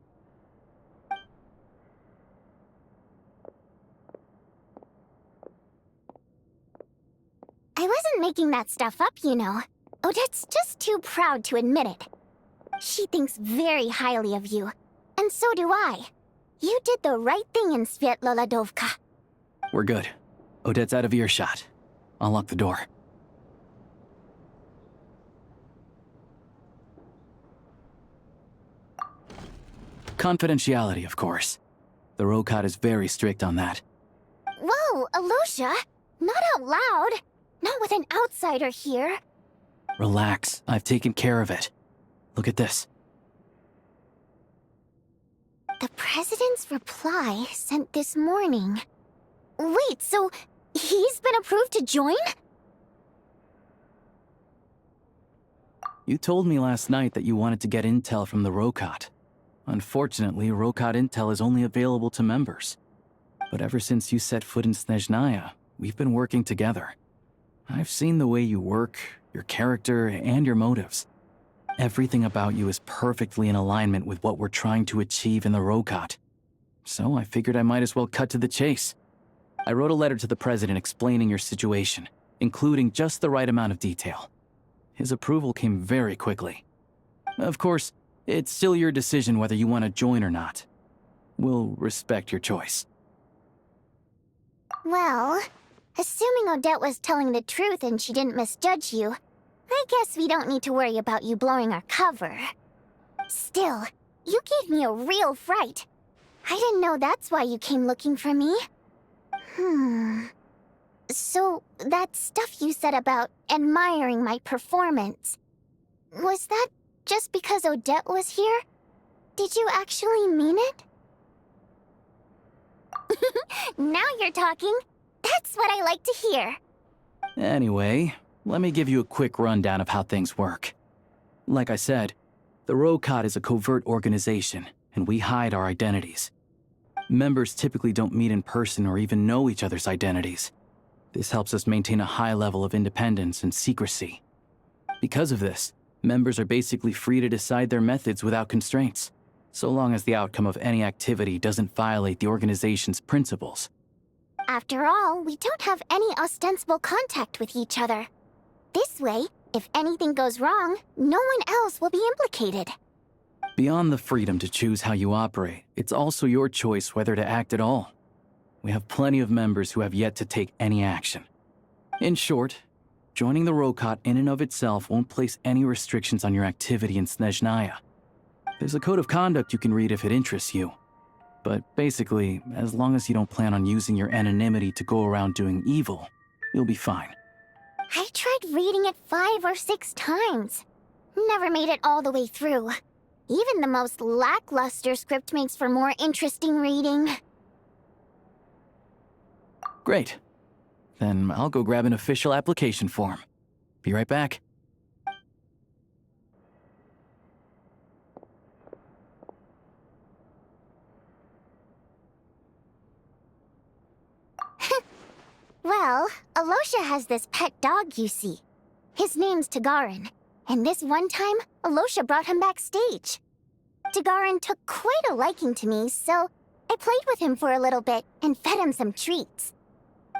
I wasn't making that stuff up, you know. Odette's just too proud to admit it. She thinks very highly of you, and so do I. You did the right thing in Svietloladovka. We're good. Odette's out of earshot. I'll lock the door. Confidentiality, of course. The Rokat is very strict on that. Whoa, Alosha! Not out loud! Not with an outsider here. Relax, I've taken care of it. Look at this. The president's reply sent this morning. Wait, so he's been approved to join? You told me last night that you wanted to get intel from the Rokat. Unfortunately, Rokat intel is only available to members. But ever since you set foot in Snezhnaya, we've been working together. I've seen the way you work, your character, and your motives. Everything about you is perfectly in alignment with what we're trying to achieve in the Rokot. So I figured I might as well cut to the chase. I wrote a letter to the president explaining your situation, including just the right amount of detail. His approval came very quickly. Of course, it's still your decision whether you want to join or not. We'll respect your choice. Well, assuming Odette was telling the truth and she didn't misjudge you, I guess we don't need to worry about you blowing our cover. Still, you gave me a real fright. I didn't know that's why you came looking for me. So, that stuff you said about admiring my performance, was that just because Odette was here? Did you actually mean it? Now you're talking. That's what I like to hear. Anyway, let me give you a quick rundown of how things work. Like I said, the Rokot is a covert organization, and we hide our identities. Members typically don't meet in person or even know each other's identities. This helps us maintain a high level of independence and secrecy. Because of this, members are basically free to decide their methods without constraints, so long as the outcome of any activity doesn't violate the organization's principles. After all, we don't have any ostensible contact with each other. This way, if anything goes wrong, no one else will be implicated. Beyond the freedom to choose how you operate, it's also your choice whether to act at all. We have plenty of members who have yet to take any action. In short, joining the Rokot in and of itself won't place any restrictions on your activity in Snezhnaya. There's a code of conduct you can read if it interests you. But basically, as long as you don't plan on using your anonymity to go around doing evil, you'll be fine. I tried reading it 5 or 6 times. Never made it all the way through. Even the most lackluster script makes for more interesting reading. Great. Then I'll go grab an official application form. Be right back. Well, Alosha has this pet dog, you see. His name's Tagarin, and this one time, Alosha brought him backstage. Tagarin took quite a liking to me, so I played with him for a little bit and fed him some treats.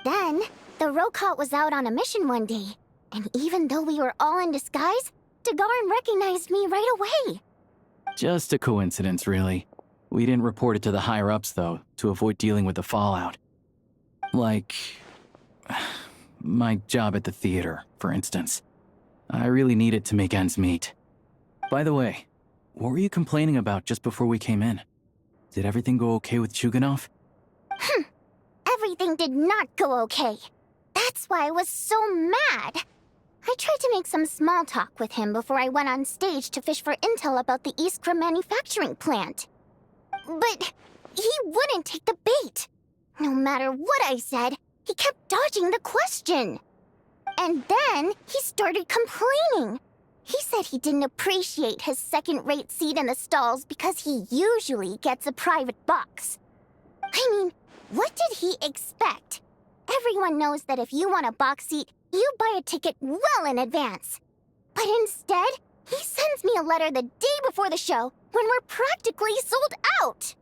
Then, the Rokot was out on a mission one day, and even though we were all in disguise, Tagarin recognized me right away. Just a coincidence, really. We didn't report it to the higher-ups, though, to avoid dealing with the fallout. Like my job at the theater, for instance. I really need it to make ends meet. By the way, what were you complaining about just before we came in? Did everything go okay with Chuganov? Everything did not go okay. That's why I was so mad. I tried to make some small talk with him before I went on stage to fish for intel about the Iskra manufacturing plant. But he wouldn't take the bait. No matter what I said, he kept dodging the question. And then he started complaining. He said he didn't appreciate his second-rate seat in the stalls because he usually gets a private box. I mean, what did he expect? Everyone knows that if you want a box seat, you buy a ticket well in advance. But instead, he sends me a letter the day before the show when we're practically sold out.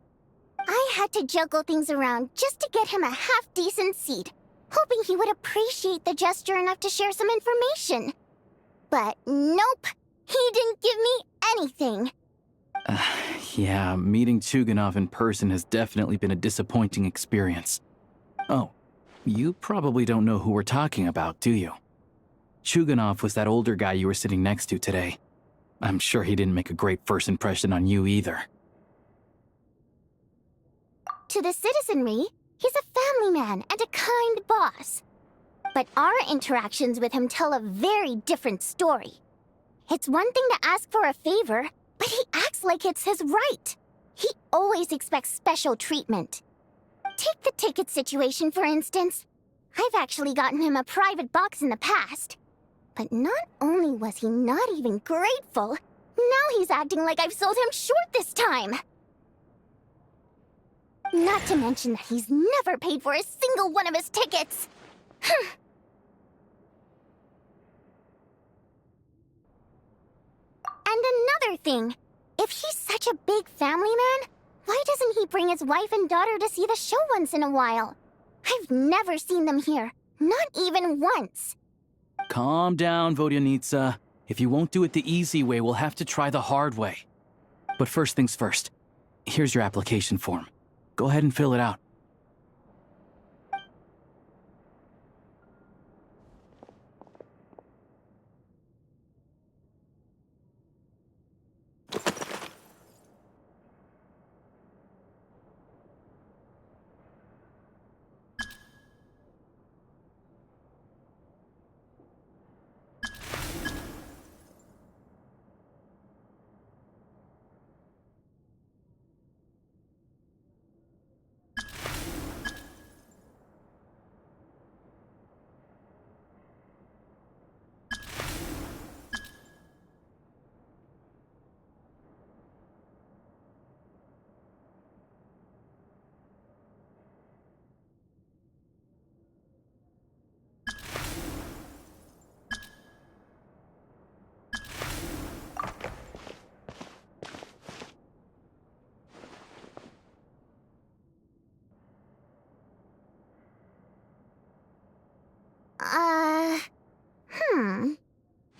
I had to juggle things around just to get him a half-decent seat, hoping he would appreciate the gesture enough to share some information. But nope, he didn't give me anything. Yeah, meeting Chuganov in person has definitely been a disappointing experience. Oh, you probably don't know who we're talking about, do you? Chuganov was that older guy you were sitting next to today. I'm sure he didn't make a great first impression on you either. To the citizenry, he's a family man and a kind boss. But our interactions with him tell a very different story. It's one thing to ask for a favor, but he acts like it's his right. He always expects special treatment. Take the ticket situation, for instance. I've actually gotten him a private box in the past. But not only was he not even grateful, now he's acting like I've sold him short this time. Not to mention that he's never paid for a single one of his tickets. And another thing, if he's such a big family man, why doesn't he bring his wife and daughter to see the show once in a while? I've never seen them here, not even once. Calm down, Vodyanitsa. If you won't do it the easy way, we'll have to try the hard way. But first things first. Here's your application form. Go ahead and fill it out.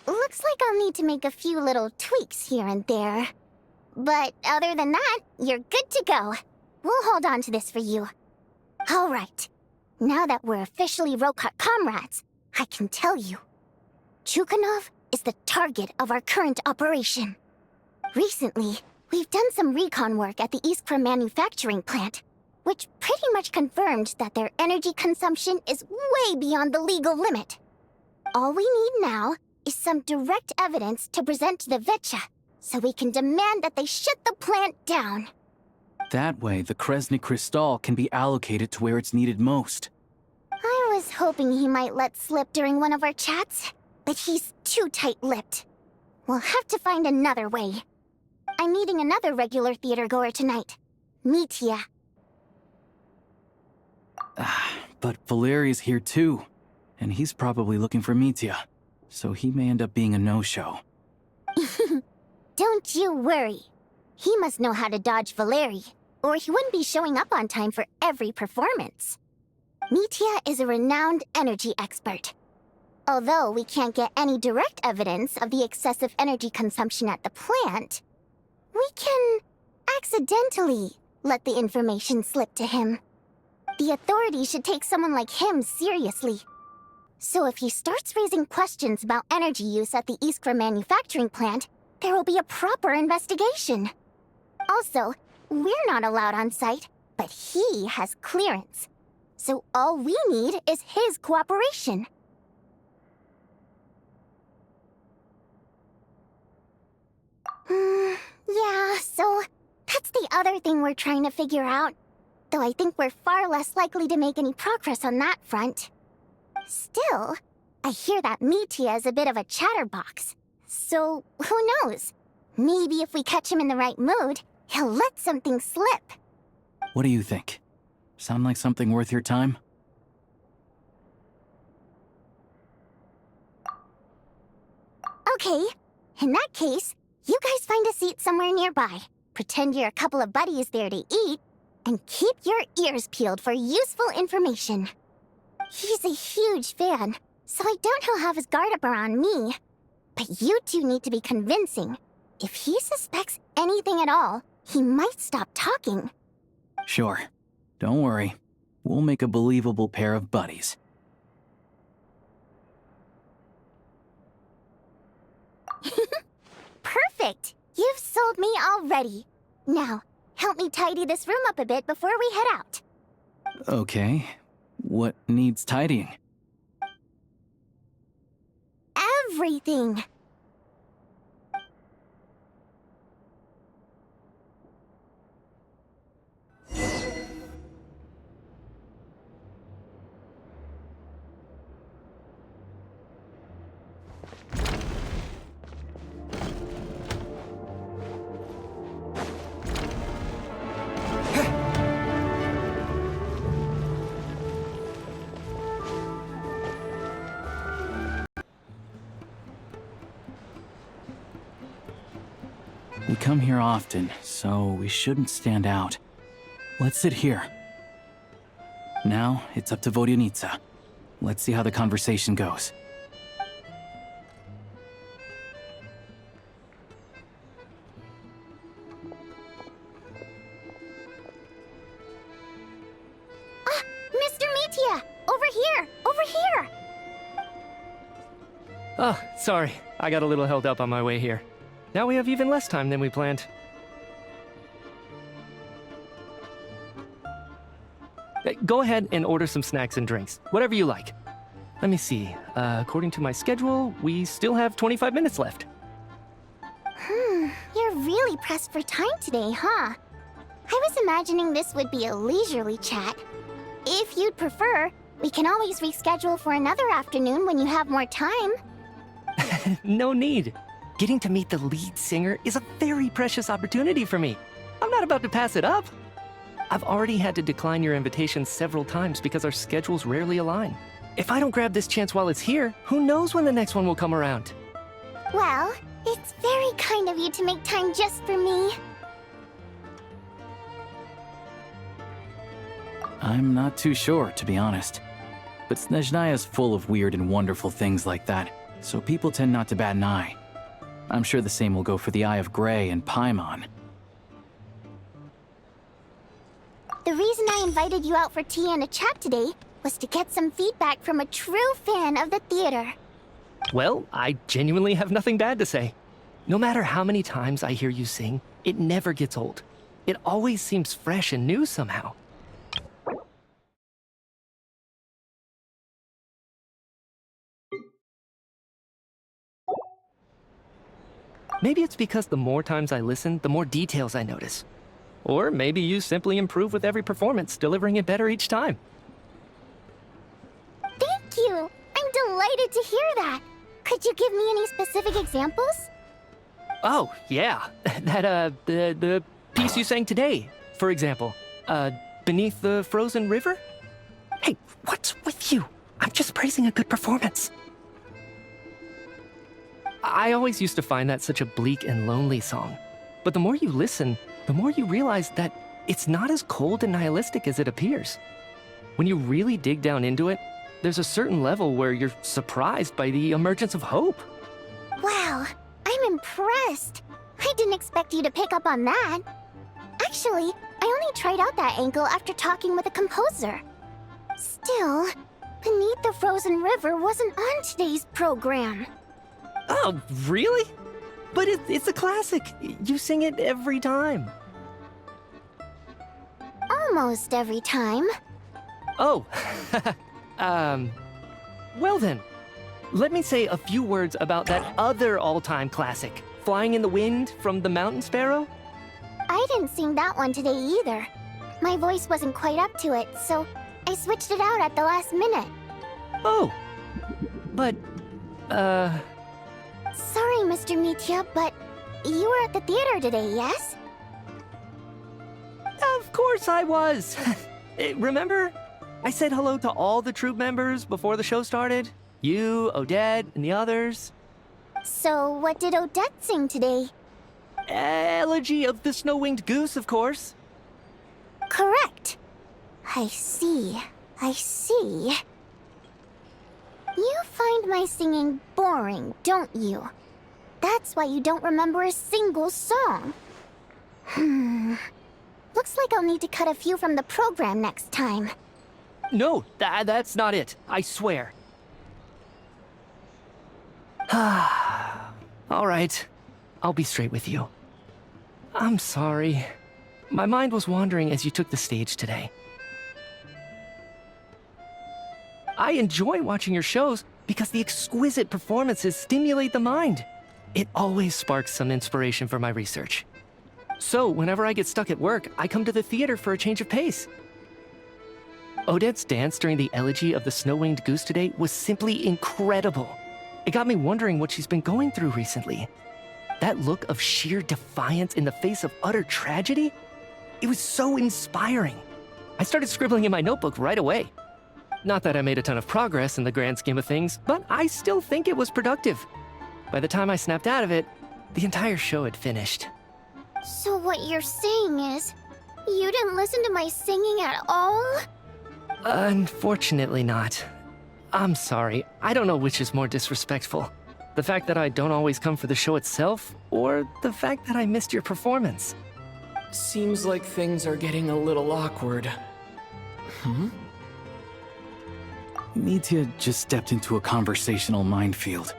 Looks like I'll need to make a few little tweaks here and there. But other than that, you're good to go. We'll hold on to this for you. All right. Now that we're officially Rokot comrades, I can tell you. Chukhanov is the target of our current operation. Recently, we've done some recon work at the Iskra manufacturing plant, which pretty much confirmed that their energy consumption is way beyond the legal limit. All we need now is some direct evidence to present to the VII, so we can demand that they shut the plant down. That way, the Kresnik Crystal can be allocated to where it's needed most. I was hoping he might let slip during one of our chats, but he's too tight-lipped. We'll have to find another way. I'm meeting another regular theater-goer tonight, Mitya. But Valeria's here too, and he's probably looking for Mitya, so he may end up being a no-show. Don't you worry. He must know how to dodge Valeri, or he wouldn't be showing up on time for every performance. Mitya is a renowned energy expert. Although we can't get any direct evidence of the excessive energy consumption at the plant, we can accidentally let the information slip to him. The authorities should take someone like him seriously. So if he starts raising questions about energy use at the Iskra manufacturing plant, there will be a proper investigation. Also, we're not allowed on site, but he has clearance. So all we need is his cooperation. Yeah, so that's the other thing we're trying to figure out. Though I think we're far less likely to make any progress on that front. Still, I hear that Mitya is a bit of a chatterbox. So, who knows? Maybe if we catch him in the right mood, he'll let something slip. What do you think? Sound like something worth your time? Okay, in that case, you guys find a seat somewhere nearby. Pretend you're a couple of buddies there to eat, and keep your ears peeled for useful information. He's a huge fan, so I doubt he'll have his guard up around me. But you two need to be convincing. If he suspects anything at all, he might stop talking. Sure. Don't worry. We'll make a believable pair of buddies. Perfect! You've sold me already. Now, help me tidy this room up a bit before we head out. Okay. What needs tidying? Everything! We come here often, so we shouldn't stand out. Let's sit here. Now, it's up to Vodyanica. Let's see how the conversation goes. Mr. Mitya! Over here! Over here! Oh, sorry. I got a little held up on my way here. Now we have even less time than we planned. Go ahead and order some snacks and drinks. Whatever you like. Let me see. According to my schedule, we still have 25 minutes left. You're really pressed for time today, huh? I was imagining this would be a leisurely chat. If you'd prefer, we can always reschedule for another afternoon when you have more time. No need. Getting to meet the lead singer is a very precious opportunity for me. I'm not about to pass it up. I've already had to decline your invitation several times because our schedules rarely align. If I don't grab this chance while it's here, who knows when the next one will come around? Well, it's very kind of you to make time just for me. I'm not too sure, to be honest. But Snezhnaya's full of weird and wonderful things like that, so people tend not to bat an eye. I'm sure the same will go for the Eye of Grey and Paimon. The reason I invited you out for tea and a chat today was to get some feedback from a true fan of the theater. Well, I genuinely have nothing bad to say. No matter how many times I hear you sing, it never gets old. It always seems fresh and new somehow. Maybe it's because the more times I listen, the more details I notice. Or maybe you simply improve with every performance, delivering it better each time. Thank you! I'm delighted to hear that! Could you give me any specific examples? Oh, yeah. The piece you sang today, for example. Beneath the Frozen River? Hey, what's with you? I'm just praising a good performance. I always used to find that such a bleak and lonely song. But the more you listen, the more you realize that it's not as cold and nihilistic as it appears. When you really dig down into it, there's a certain level where you're surprised by the emergence of hope. Wow, I'm impressed. I didn't expect you to pick up on that. Actually, I only tried out that angle after talking with a composer. Still, Beneath the Frozen River wasn't on today's program. Oh, really? But it's a classic. You sing it every time. Almost every time. Oh, well then. Let me say a few words about that other all-time classic, Flying in the Wind from the Mountain Sparrow. I didn't sing that one today either. My voice wasn't quite up to it, so I switched it out at the last minute. Oh, but, Sorry, Mr. Mitya, but you were at the theater today, yes? Of course I was. Remember? I said hello to all the troupe members before the show started. You, Odette, and the others. So what did Odette sing today? Elegy of the Snow-Winged Goose, of course. Correct. I see. I see. You find my singing boring, don't you? That's why you don't remember a single song. Looks like I'll need to cut a few from the program next time. No, that's not it. I swear. All right. I'll be straight with you. I'm sorry. My mind was wandering as you took the stage today. I enjoy watching your shows because the exquisite performances stimulate the mind. It always sparks some inspiration for my research. So, whenever I get stuck at work, I come to the theater for a change of pace. Odette's dance during the Elegy of the Snow-Winged Goose today was simply incredible. It got me wondering what she's been going through recently. That look of sheer defiance in the face of utter tragedy? It was so inspiring. I started scribbling in my notebook right away. Not that I made a ton of progress in the grand scheme of things, but I still think it was productive. By the time I snapped out of it, the entire show had finished. what you're saying is, you didn't listen to my singing at all? Unfortunately not. I'm sorry, I don't know which is more disrespectful. The fact that I don't always come for the show itself, or the fact that I missed your performance. Seems like things are getting a little awkward. Mitya just stepped into a conversational minefield.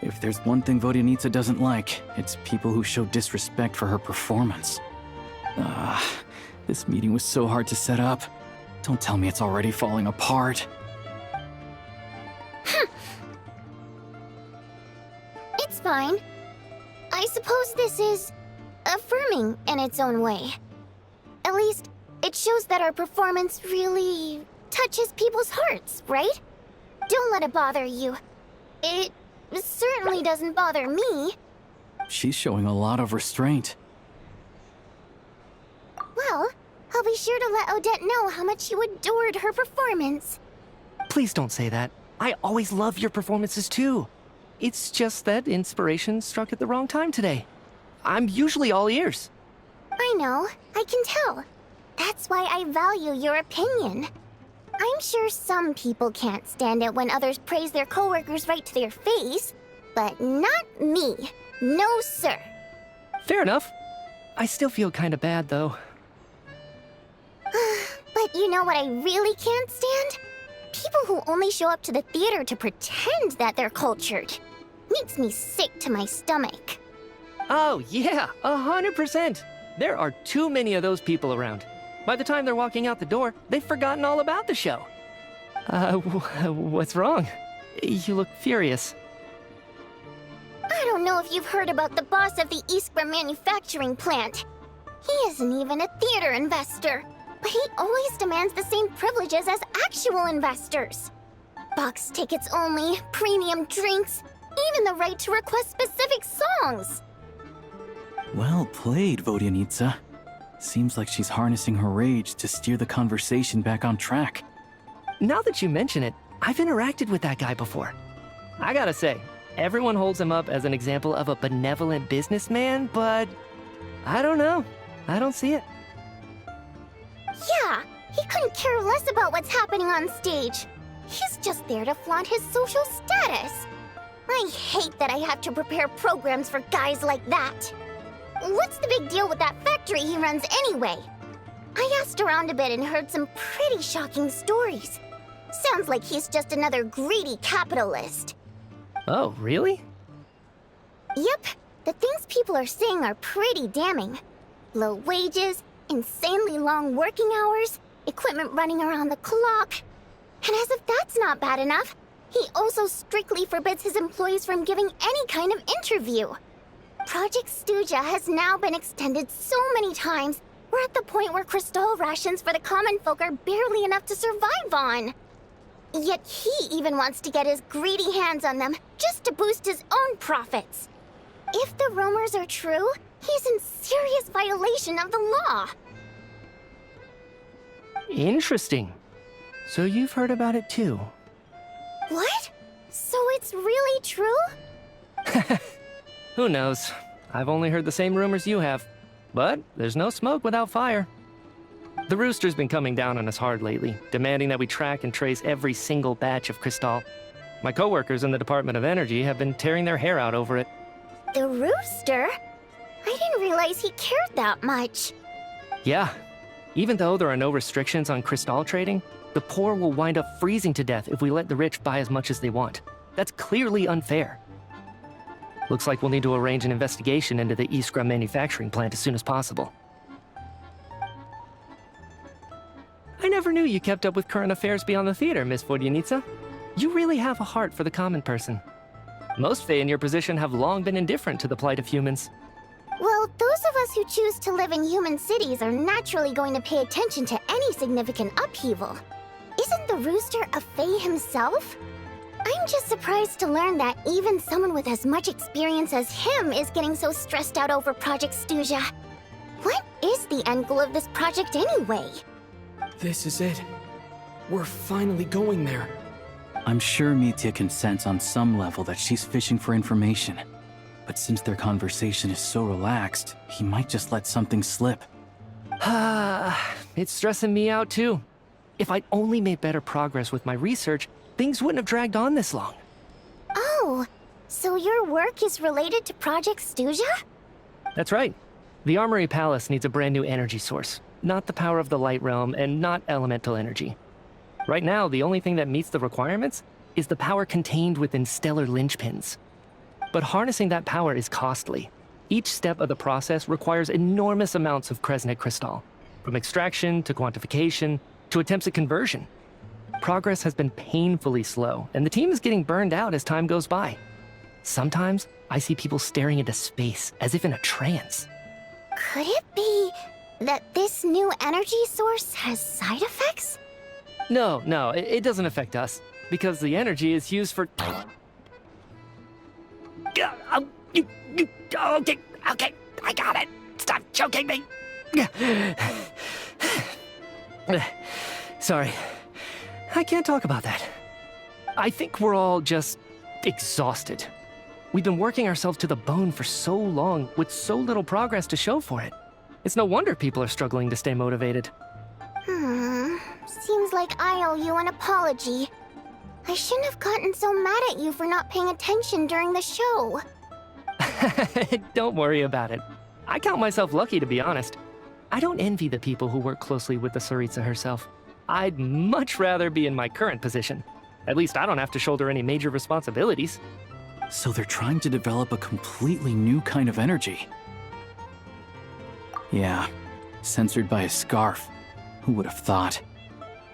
If there's one thing Vodyanitsa doesn't like, it's people who show disrespect for her performance. This meeting was so hard to set up. Don't tell me it's already falling apart. It's fine. I suppose this is affirming in its own way. At least, it shows that our performance really touches people's hearts, right? Don't let it bother you. It certainly doesn't bother me. She's showing a lot of restraint. Well, I'll be sure to let Odette know how much you adored her performance. Please don't say that. I always love your performances too. It's just that inspiration struck at the wrong time today. I'm usually all ears. I know, I can tell. That's why I value your opinion. I'm sure some people can't stand it when others praise their coworkers right to their face, but not me. No, sir. Fair enough. I still feel kinda bad though. But you know what I really can't stand? People who only show up to the theater to pretend that they're cultured. Makes me sick to my stomach. Oh yeah, 100%. There are too many of those people around. By the time they're walking out the door, they've forgotten all about the show. What's wrong? You look furious. I don't know if you've heard about the boss of the Iskra manufacturing plant. He isn't even a theater investor, but he always demands the same privileges as actual investors. Box tickets only, premium drinks, even the right to request specific songs. Well played, Vodyanitsa. Seems like she's harnessing her rage to steer the conversation back on track. Now that you mention it, I've interacted with that guy before. I gotta say, everyone holds him up as an example of a benevolent businessman, but I don't know. I don't see it. Yeah, he couldn't care less about what's happening on stage. He's just there to flaunt his social status. I hate that I have to prepare programs for guys like that. What's the big deal with that factory he runs anyway? I asked around a bit and heard some pretty shocking stories. Sounds like he's just another greedy capitalist. Oh, really? Yep, the things people are saying are pretty damning. Low wages, insanely long working hours, equipment running around the clock. And as if that's not bad enough, he also strictly forbids his employees from giving any kind of interview. Project Stuja has now been extended so many times, we're at the point where crystal rations for the common folk are barely enough to survive on. Yet he even wants to get his greedy hands on them just to boost his own profits. If the rumors are true, he's in serious violation of the law. Interesting. So you've heard about it too? What? So it's really true? Who knows? I've only heard the same rumors you have. But there's no smoke without fire. The Rooster's been coming down on us hard lately, demanding that we track and trace every single batch of Crystal. My coworkers in the Department of Energy have been tearing their hair out over it. The Rooster? I didn't realize he cared that much. Yeah. Even though there are no restrictions on Crystal trading, the poor will wind up freezing to death if we let the rich buy as much as they want. That's clearly unfair. Looks like we'll need to arrange an investigation into the Iskra manufacturing plant as soon as possible. I never knew you kept up with current affairs beyond the theater, Miss Vodyanitsa. You really have a heart for the common person. Most Fae in your position have long been indifferent to the plight of humans. Well, those of us who choose to live in human cities are naturally going to pay attention to any significant upheaval. Isn't the Rooster a Fae himself? I'm just surprised to learn that even someone with as much experience as him is getting so stressed out over Project Stuja. What is the end goal of this project anyway? This is it. We're finally going there. I'm sure Mitya can sense on some level that she's fishing for information. But since their conversation is so relaxed, he might just let something slip. It's stressing me out too. If I'd only made better progress with my research, things wouldn't have dragged on this long. Oh, so your work is related to Project Stuja? That's right. The Armory Palace needs a brand new energy source. Not the power of the Light Realm and not elemental energy. Right now, the only thing that meets the requirements is the power contained within stellar linchpins. But harnessing that power is costly. Each step of the process requires enormous amounts of Kresnik crystal, from extraction to quantification to attempts at conversion. Progress has been painfully slow, and the team is getting burned out as time goes by. Sometimes, I see people staring into space as if in a trance. Could it be that this new energy source has side effects? No, it doesn't affect us, because the energy is used for... Okay, I got it. Stop choking me. Sorry, I can't talk about that. I think we're all just exhausted. We've been working ourselves to the bone for so long with so little progress to show for it. It's no wonder people are struggling to stay motivated. Seems like I owe you an apology. I shouldn't have gotten so mad at you for not paying attention during the show. Don't worry about it. I count myself lucky, to be honest. I don't envy the people who work closely with the Tsaritsa herself. I'd much rather be in my current position. At least I don't have to shoulder any major responsibilities. So they're trying to develop a completely new kind of energy. Yeah, censored by a scarf. Who would have thought?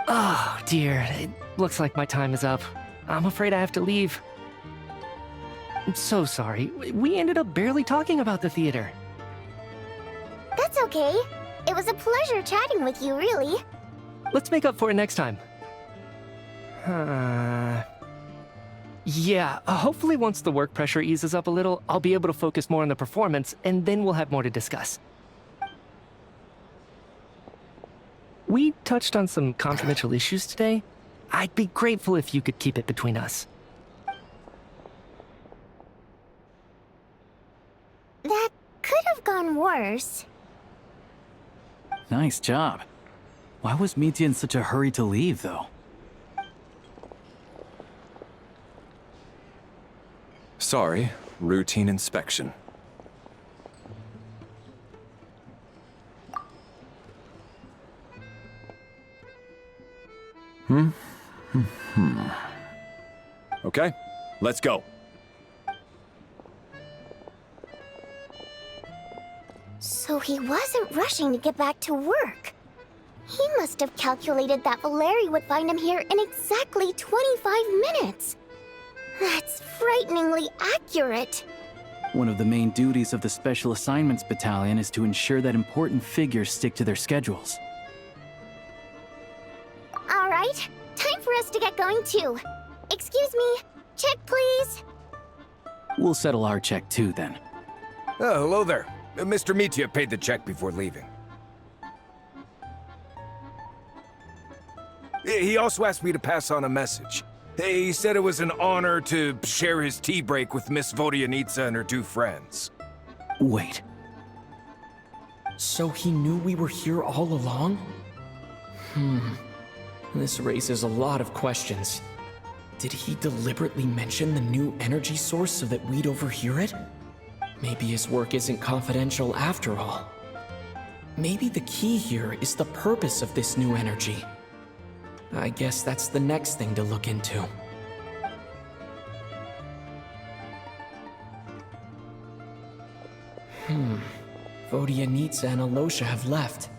Oh, dear. It looks like my time is up. I'm afraid I have to leave. I'm so sorry. We ended up barely talking about the theater. That's okay. It was a pleasure chatting with you, really. Let's make up for it next time. Yeah, hopefully once the work pressure eases up a little, I'll be able to focus more on the performance, and then we'll have more to discuss. We touched on some confidential issues today. I'd be grateful if you could keep it between us. That could have gone worse. Nice job. Why was Mitya in such a hurry to leave, though? Sorry, routine inspection. Okay, let's go. So he wasn't rushing to get back to work. He must have calculated that Valeri would find him here in exactly 25 minutes. That's frighteningly accurate. One of the main duties of the Special Assignments Battalion is to ensure that important figures stick to their schedules. All right, time for us to get going too. Excuse me, check please. We'll settle our check too, then. Oh, hello there. Mr. Mitya paid the check before leaving. He also asked me to pass on a message. He said it was an honor to share his tea break with Miss Vodyanitsa and her two friends. Wait. So he knew we were here all along? This raises a lot of questions. Did he deliberately mention the new energy source so that we'd overhear it? Maybe his work isn't confidential after all. Maybe the key here is the purpose of this new energy. I guess that's the next thing to look into. Vodyanitsa and Alosha have left.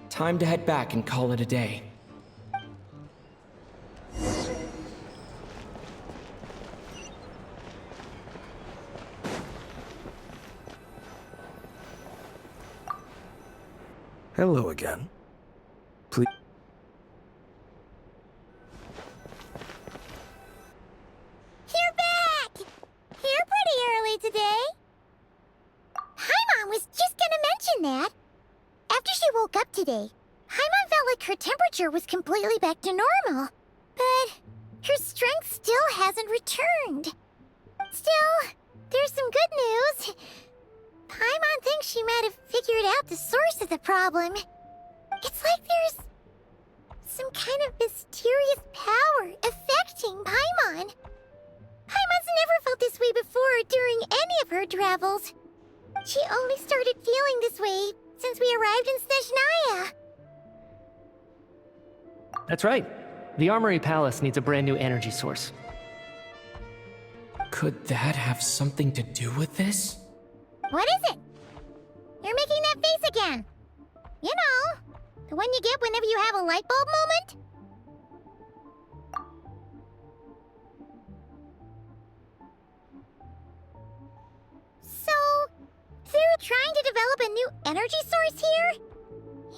Time to head back and call it a day. Hello again. Please. You're back! Here pretty early today. Paimon was just gonna mention that. After she woke up today, Paimon felt like her temperature was completely back to normal. But her strength still hasn't returned. Still, There's some good news. Paimon thinks she might have figured out the source of the problem. It's like there's some kind of mysterious power affecting Paimon. Paimon's never felt this way before during any of her travels. She only started feeling this way since we arrived in Snezhnaya. That's right. The Armory Palace needs a brand new energy source. Could that have something to do with this? What is it? You're making that face again. You know, the one you get whenever you have a light bulb moment? So, they're trying to develop a new energy source here?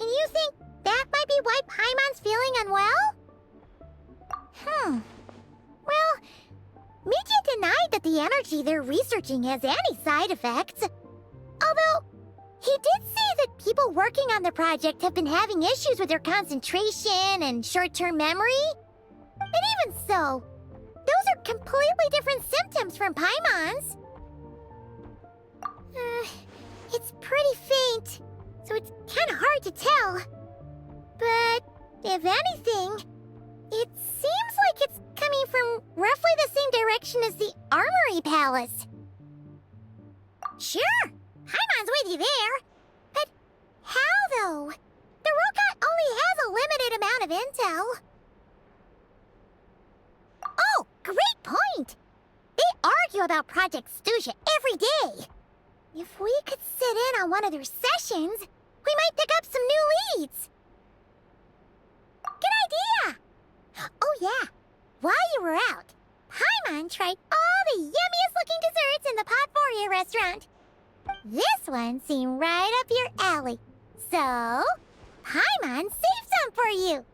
And you think that might be why Paimon's feeling unwell? Well, Mickey denied that the energy they're researching has any side effects. Although, he did say that people working on the project have been having issues with their concentration and short-term memory. But even so, those are completely different symptoms from Paimon's. It's pretty faint, so it's kind of hard to tell. But if anything, it seems like it's coming from roughly the same direction as the Armory Palace. Sure, Paimon's with you there. But how, though? The robot only has a limited amount of intel. Oh, great point! They argue about Project Stuja every day. If we could sit in on one of their sessions, we might pick up some new leads. Good idea! Oh yeah, while you were out, Paimon tried all the yummiest looking desserts in the Potforia restaurant. This one seemed right up your alley. So, Paimon saved some for you.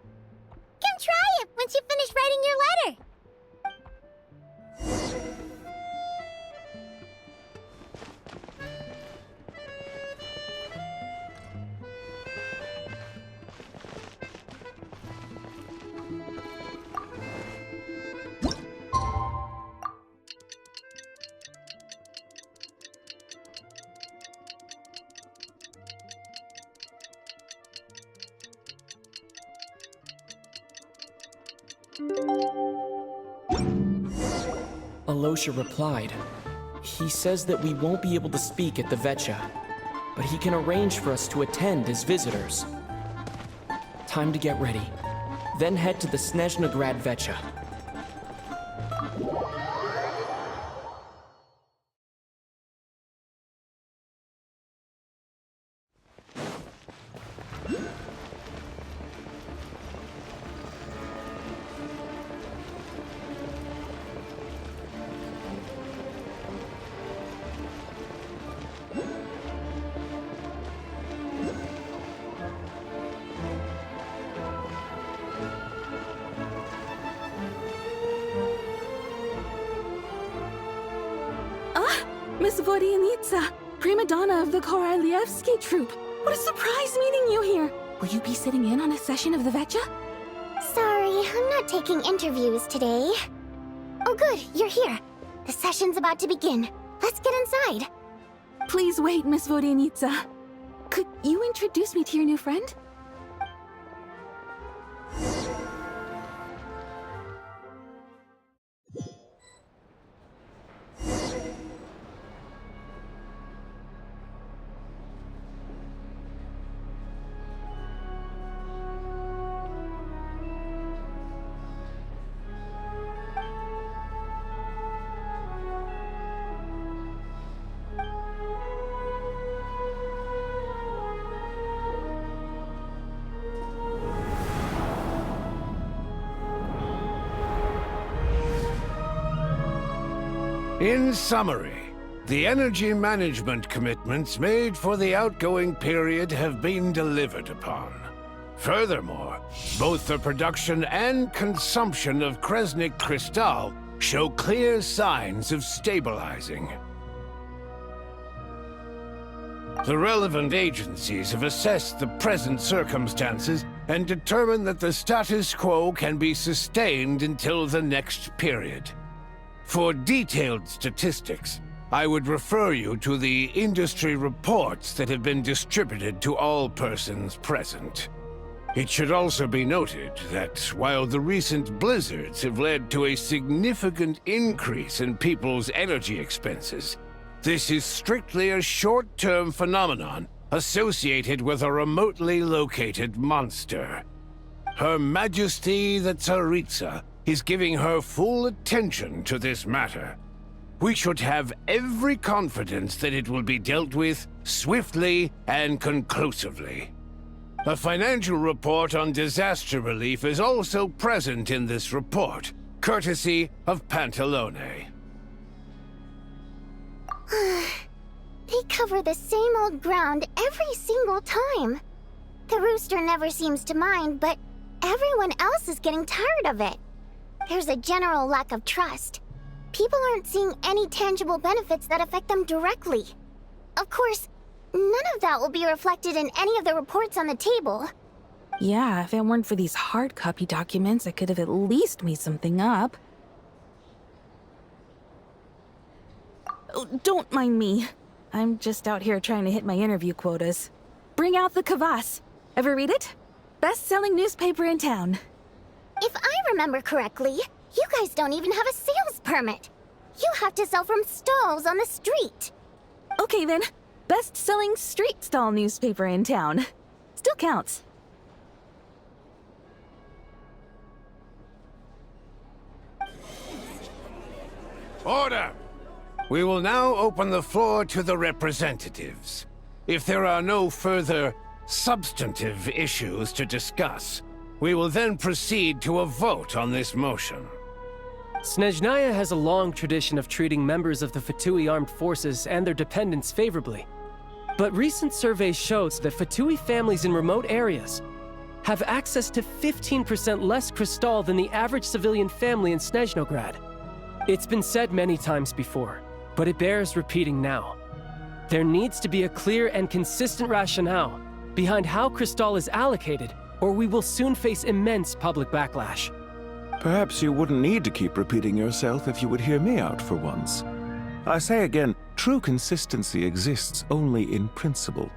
Come try it once you finish writing your letter. Alosha replied. He says that we won't be able to speak at the Vetcha, but he can arrange for us to attend as visitors. Time to get ready. Then head to the Snezhnegrad Vetcha. Miss Vodyanitsa, prima donna of the Korolievsky troupe. What a surprise meeting you here. Will you be sitting in on a session of the Vetcha? Sorry, I'm not taking interviews today. Oh good, you're here. The session's about to begin. Let's get inside. Please wait, Miss Vodyanitsa. Could you introduce me to your new friend? In summary, the energy management commitments made for the outgoing period have been delivered upon. Furthermore, both the production and consumption of Kresnik Crystal show clear signs of stabilizing. The relevant agencies have assessed the present circumstances and determined that the status quo can be sustained until the next period. For detailed statistics, I would refer you to the industry reports that have been distributed to all persons present. It should also be noted that while the recent blizzards have led to a significant increase in people's energy expenses, this is strictly a short-term phenomenon associated with a remotely located monster. Her Majesty the Tsaritsa is giving her full attention to this matter. We should have every confidence that it will be dealt with swiftly and conclusively. A financial report on disaster relief is also present in this report, courtesy of Pantalone. They cover the same old ground every single time. The rooster never seems to mind, but everyone else is getting tired of it. There's a general lack of trust. People aren't seeing any tangible benefits that affect them directly. Of course, none of that will be reflected in any of the reports on the table. Yeah, if it weren't for these hard copy documents, I could have at least made something up. Oh, don't mind me. I'm just out here trying to hit my interview quotas. Bring out the kvass. Ever read it? Best-selling newspaper in town. If I remember correctly, you guys don't even have a sales permit. You have to sell from stalls on the street. Okay then, best-selling street stall newspaper in town. Still counts. Order! We will now open the floor to the representatives. If there are no further substantive issues to discuss, we will then proceed to a vote on this motion. Snezhnaya has a long tradition of treating members of the Fatui armed forces and their dependents favorably. But recent surveys shows that Fatui families in remote areas have access to 15% less crystal than the average civilian family in Snezhnograd. It's been said many times before, but it bears repeating now. There needs to be a clear and consistent rationale behind how crystal is allocated, or we will soon face immense public backlash. Perhaps you wouldn't need to keep repeating yourself if you would hear me out for once. I say again, true consistency exists only in principle.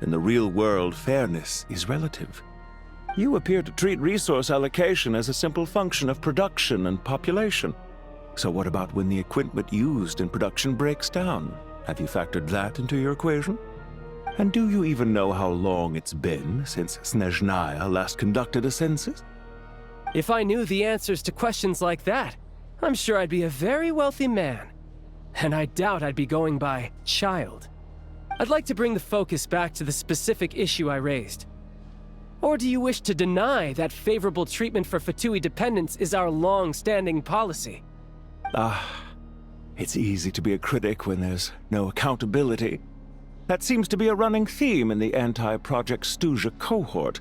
In the real world, fairness is relative. You appear to treat resource allocation as a simple function of production and population. So what about when the equipment used in production breaks down? Have you factored that into your equation? And do you even know how long it's been since Snezhnaya last conducted a census? If I knew the answers to questions like that, I'm sure I'd be a very wealthy man. And I doubt I'd be going by child. I'd like to bring the focus back to the specific issue I raised. Or do you wish to deny that favorable treatment for Fatui dependents is our long-standing policy? It's easy to be a critic when there's no accountability. That seems to be a running theme in the anti-Project Stuja cohort.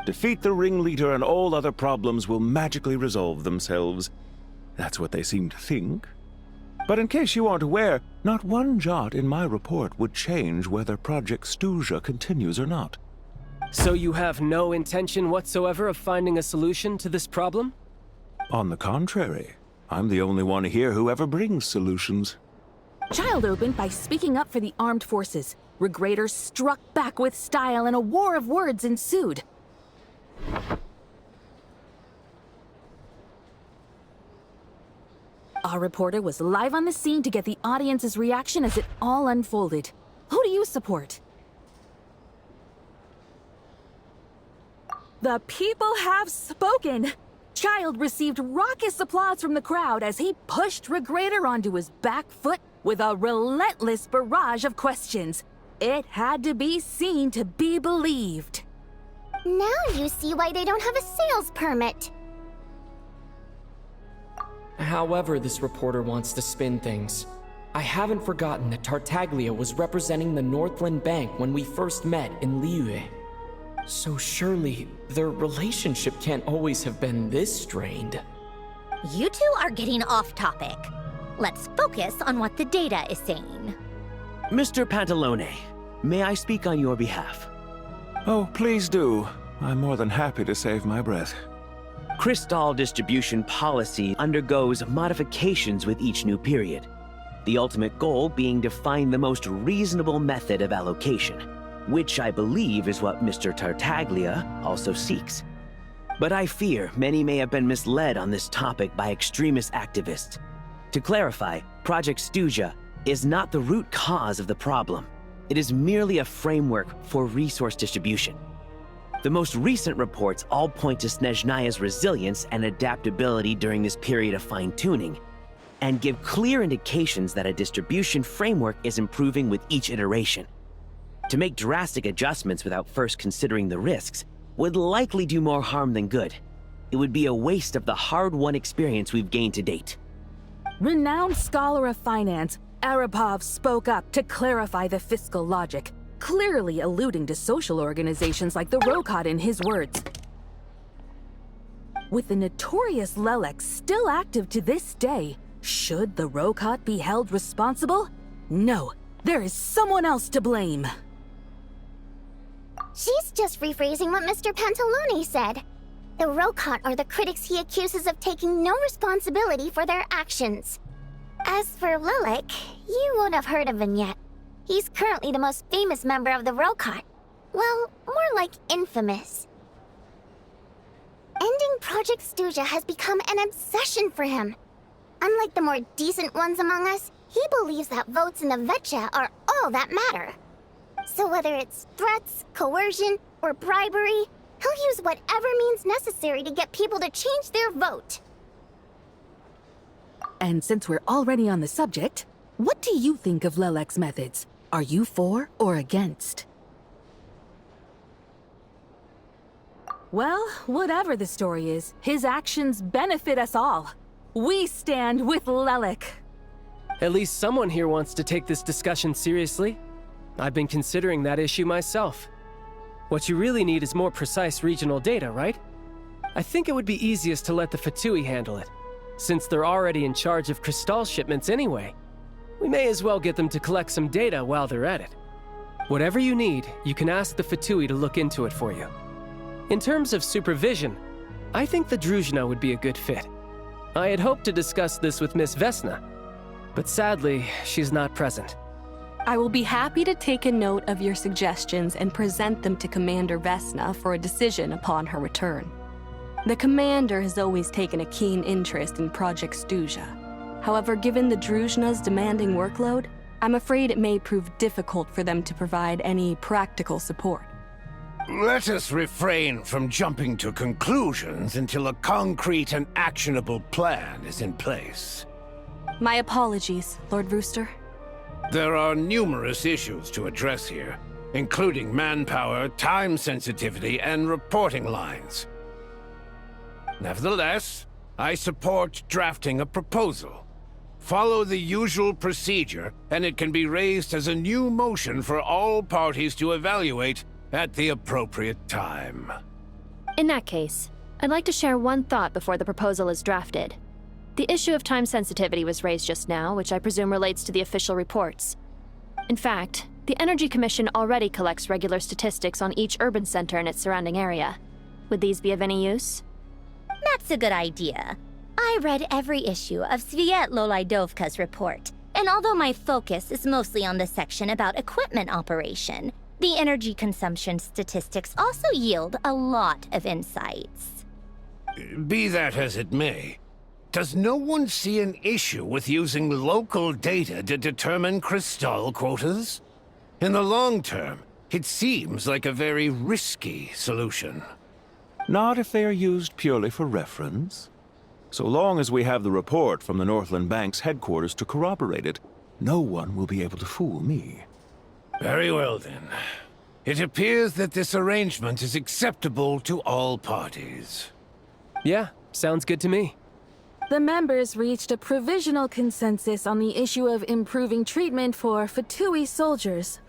Defeat the ringleader and all other problems will magically resolve themselves. That's what they seem to think. But in case you aren't aware, not one jot in my report would change whether Project Stuja continues or not. So you have no intention whatsoever of finding a solution to this problem? On the contrary, I'm the only one here who ever brings solutions. Child opened by speaking up for the armed forces. Regrator struck back with style and a war of words ensued. Our reporter was live on the scene to get the audience's reaction as it all unfolded. Who do you support? The people have spoken! Child received raucous applause from the crowd as he pushed Regrator onto his back foot with a relentless barrage of questions. It had to be seen to be believed. Now you see why they don't have a sales permit. However this reporter wants to spin things, I haven't forgotten that Tartaglia was representing the Northland Bank when we first met in Liyue. So surely, their relationship can't always have been this strained. You two are getting off topic. Let's focus on what the data is saying. Mr. Pantalone, may I speak on your behalf? Oh, please do. I'm more than happy to save my breath. Crystal distribution policy undergoes modifications with each new period. The ultimate goal being to find the most reasonable method of allocation, which I believe is what Mr. Tartaglia also seeks. But I fear many may have been misled on this topic by extremist activists. To clarify, Project Stuja is not the root cause of the problem. It is merely a framework for resource distribution. The most recent reports all point to Snezhnaya's resilience and adaptability during this period of fine-tuning, and give clear indications that a distribution framework is improving with each iteration. To make drastic adjustments without first considering the risks would likely do more harm than good. It would be a waste of the hard-won experience we've gained to date. Renowned scholar of finance, Arapov spoke up to clarify the fiscal logic, clearly alluding to social organizations like the Rokot in his words. With the notorious Lelek still active to this day, should the Rokot be held responsible? No, there is someone else to blame. She's just rephrasing what Mr. Pantalone said. The Rokot are the critics he accuses of taking no responsibility for their actions. As for Lilik, you won't have heard of him yet. He's currently the most famous member of the Rokot. Well, more like infamous. Ending Project Stuja has become an obsession for him. Unlike the more decent ones among us, he believes that votes in the Vetja are all that matter. So whether it's threats, coercion, or bribery, he'll use whatever means necessary to get people to change their vote. And since we're already on the subject, what do you think of Lelek's methods? Are you for or against? Well, whatever the story is, his actions benefit us all. We stand with Lelek. At least someone here wants to take this discussion seriously. I've been considering that issue myself. What you really need is more precise regional data, right? I think it would be easiest to let the Fatui handle it, since they're already in charge of Crystal shipments anyway. We may as well get them to collect some data while they're at it. Whatever you need, you can ask the Fatui to look into it for you. In terms of supervision, I think the Druzhna would be a good fit. I had hoped to discuss this with Miss Vesna, but sadly, she's not present. I will be happy to take a note of your suggestions and present them to Commander Vesna for a decision upon her return. The Commander has always taken a keen interest in Project Stuja. However, given the Druzhna's demanding workload, I'm afraid it may prove difficult for them to provide any practical support. Let us refrain from jumping to conclusions until a concrete and actionable plan is in place. My apologies, Lord Rooster. There are numerous issues to address here, including manpower, time sensitivity, and reporting lines. Nevertheless, I support drafting a proposal. Follow the usual procedure, and it can be raised as a new motion for all parties to evaluate at the appropriate time. In that case, I'd like to share one thought before the proposal is drafted. The issue of time sensitivity was raised just now, which I presume relates to the official reports. In fact, the Energy Commission already collects regular statistics on each urban center and its surrounding area. Would these be of any use? That's a good idea. I read every issue of Svietlo Laidovka's report, and although my focus is mostly on the section about equipment operation, the energy consumption statistics also yield a lot of insights. Be that as it may, does no one see an issue with using local data to determine Crystal quotas? In the long term, it seems like a very risky solution. Not if they are used purely for reference. So long as we have the report from the Northland Bank's headquarters to corroborate it, no one will be able to fool me. Very well then. It appears that this arrangement is acceptable to all parties. Yeah, sounds good to me. The members reached a provisional consensus on the issue of improving treatment for Fatui soldiers.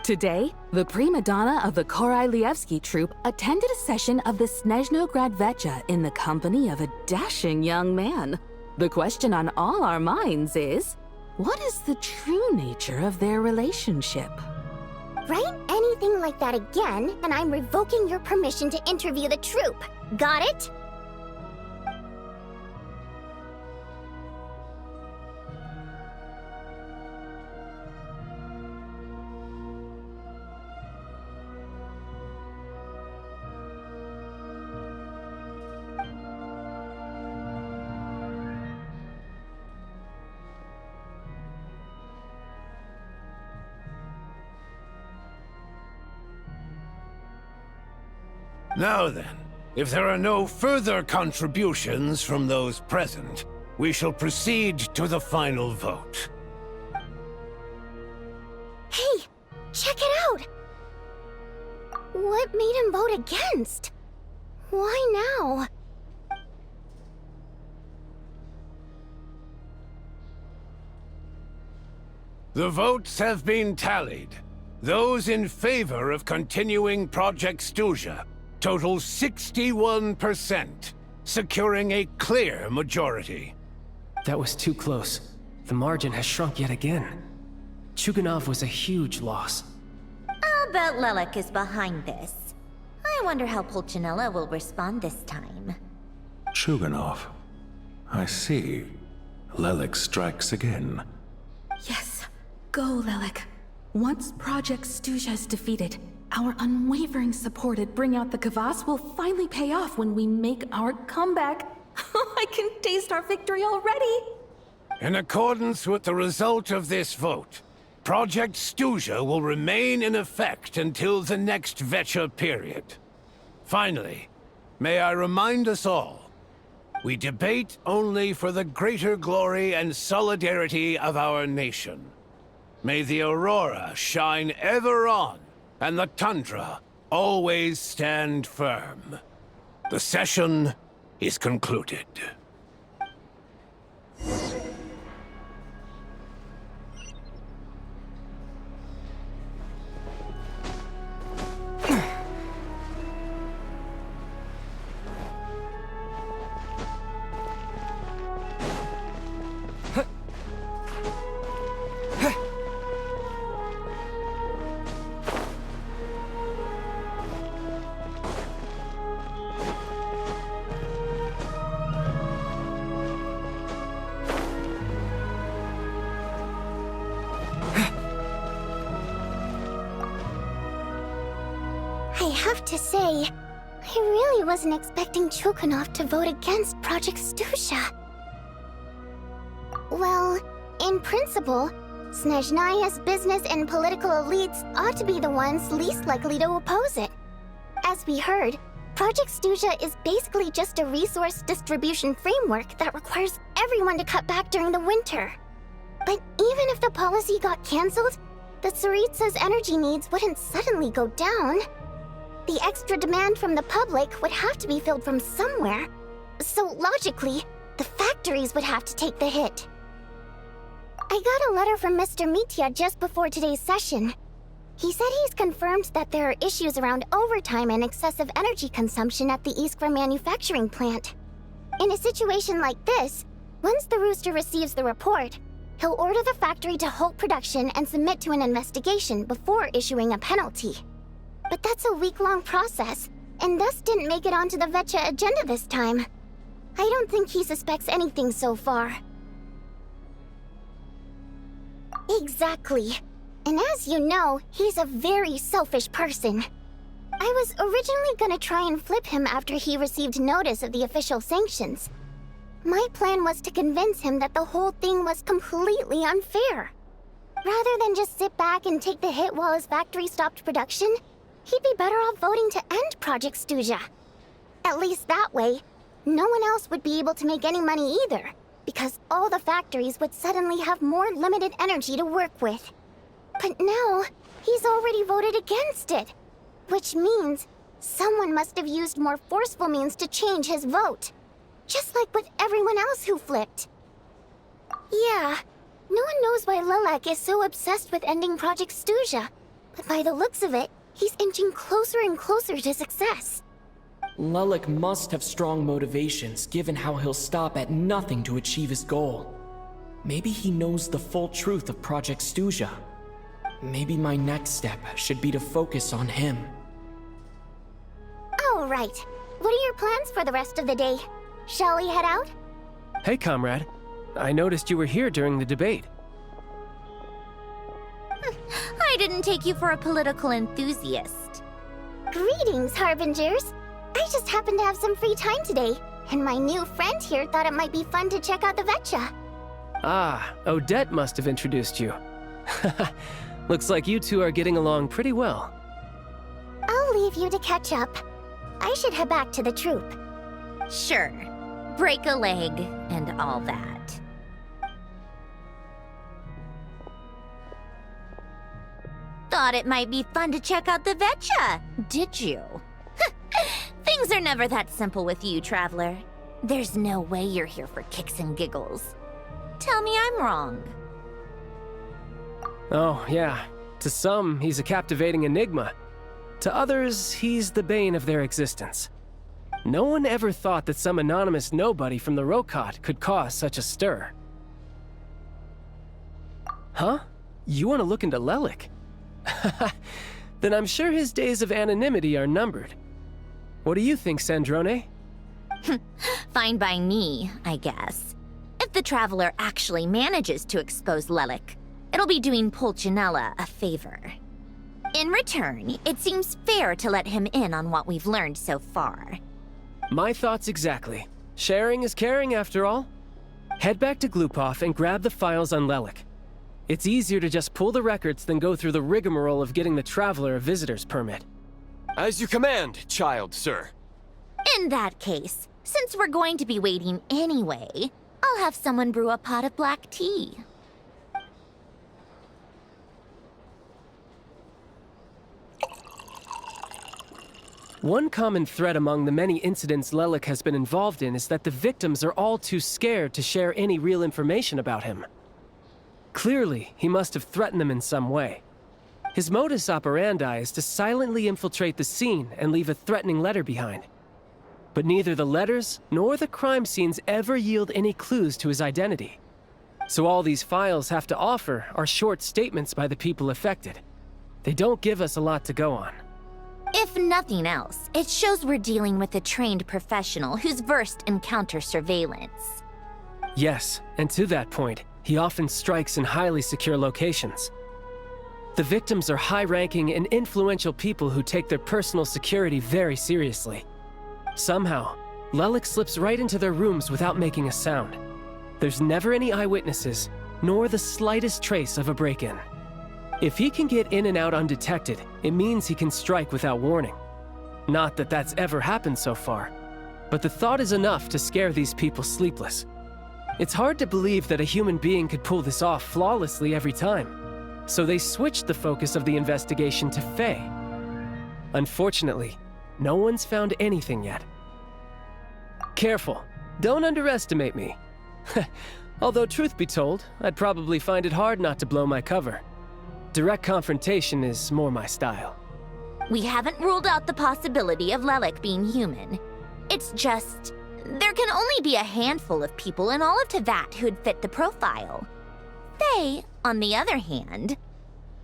Today, the prima donna of the Korailievsky troupe attended a session of the Snezhnograd Vetja in the company of a dashing young man. The question on all our minds is, what is the true nature of their relationship? Write anything like that again, and I'm revoking your permission to interview the troupe. Got it? Now then, if there are no further contributions from those present, we shall proceed to the final vote. Hey, check it out! What made him vote against? Why now? The votes have been tallied. Those in favor of continuing Project Stuja total 61%, securing a clear majority. That was too close. The margin has shrunk yet again. Chuganov was a huge loss. I'll bet Lelek is behind this. I wonder how Pulcinella will respond this time. Chuganov. I see. Lelek strikes again. Yes. Go, Lelek. Once Project Stuja is defeated, our unwavering support at Bring Out the Kvass will finally pay off when we make our comeback. I can taste our victory already! In accordance with the result of this vote, Project Stuja will remain in effect until the next VII period. Finally, may I remind us all, we debate only for the greater glory and solidarity of our nation. May the aurora shine ever on, and the tundra always stand firm. The session is concluded. I have to say, I really wasn't expecting Chuganov to vote against Project Stuja. Well, in principle, Snezhnaya's business and political elites ought to be the ones least likely to oppose it. As we heard, Project Stuja is basically just a resource distribution framework that requires everyone to cut back during the winter. But even if the policy got cancelled, the Tsaritsa's energy needs wouldn't suddenly go down. The extra demand from the public would have to be filled from somewhere. So logically, the factories would have to take the hit. I got a letter from Mr. Mitya just before today's session. He said he's confirmed that there are issues around overtime and excessive energy consumption at the Iskra manufacturing plant. In a situation like this, once the Rooster receives the report, he'll order the factory to halt production and submit to an investigation before issuing a penalty. But that's a week-long process, and thus didn't make it onto the VII agenda this time. I don't think he suspects anything so far. Exactly. And as you know, he's a very selfish person. I was originally gonna try and flip him after he received notice of the official sanctions. My plan was to convince him that the whole thing was completely unfair. Rather than just sit back and take the hit while his factory stopped production, he'd be better off voting to end Project Stuja. At least that way, no one else would be able to make any money either, because all the factories would suddenly have more limited energy to work with. But now, he's already voted against it, which means someone must have used more forceful means to change his vote, just like with everyone else who flipped. Yeah, no one knows why Lelek is so obsessed with ending Project Stuja, but by the looks of it, he's inching closer and closer to success. Lelek must have strong motivations, given how he'll stop at nothing to achieve his goal. Maybe he knows the full truth of Project Stuja. Maybe my next step should be to focus on him. Oh, right. What are your plans for the rest of the day? Shall we head out? Hey, comrade. I noticed you were here during the debate. I didn't take you for a political enthusiast. Greetings, Harbingers. I just happened to have some free time today, and my new friend here thought it might be fun to check out the Vetcha. Ah, Odette must have introduced you. Looks like you two are getting along pretty well. I'll leave you to catch up. I should head back to the troop. Sure. Break a leg and all that. Thought it might be fun to check out the Vetcha, did you? Things are never that simple with you, Traveler. There's no way you're here for kicks and giggles. Tell me I'm wrong. Oh, yeah. To some, he's a captivating enigma. To others, he's the bane of their existence. No one ever thought that some anonymous nobody from the Rokot could cause such a stir. Huh? You want to look into Lelik? Then I'm sure his days of anonymity are numbered. What do you think, Sandrone? Fine by me, I guess. If the Traveler actually manages to expose Lelik, it'll be doing Pulcinella a favor. In return, it seems fair to let him in on what we've learned so far. My thoughts exactly. Sharing is caring, after all. Head back to Glupov and grab the files on Lelik. It's easier to just pull the records than go through the rigmarole of getting the Traveler a visitor's permit. As you command, child, sir. In that case, since we're going to be waiting anyway, I'll have someone brew a pot of black tea. One common thread among the many incidents Lelik has been involved in is that the victims are all too scared to share any real information about him. Clearly, he must have threatened them in some way. His modus operandi is to silently infiltrate the scene and leave a threatening letter behind. But neither the letters nor the crime scenes ever yield any clues to his identity. So all these files have to offer are short statements by the people affected. They don't give us a lot to go on. If nothing else, it shows we're dealing with a trained professional who's versed in counter-surveillance. Yes, and to that point, he often strikes in highly secure locations. The victims are high-ranking and influential people who take their personal security very seriously. Somehow, Lelik slips right into their rooms without making a sound. There's never any eyewitnesses, nor the slightest trace of a break-in. If he can get in and out undetected, it means he can strike without warning. Not that that's ever happened so far, but the thought is enough to scare these people sleepless. It's hard to believe that a human being could pull this off flawlessly every time, so they switched the focus of the investigation to Faye. Unfortunately, no one's found anything yet. Careful, don't underestimate me. Although truth be told, I'd probably find it hard not to blow my cover. Direct confrontation is more my style. We haven't ruled out the possibility of Lelik being human. It's just, there can only be a handful of people in all of Teyvat who'd fit the profile. Faye, on the other hand,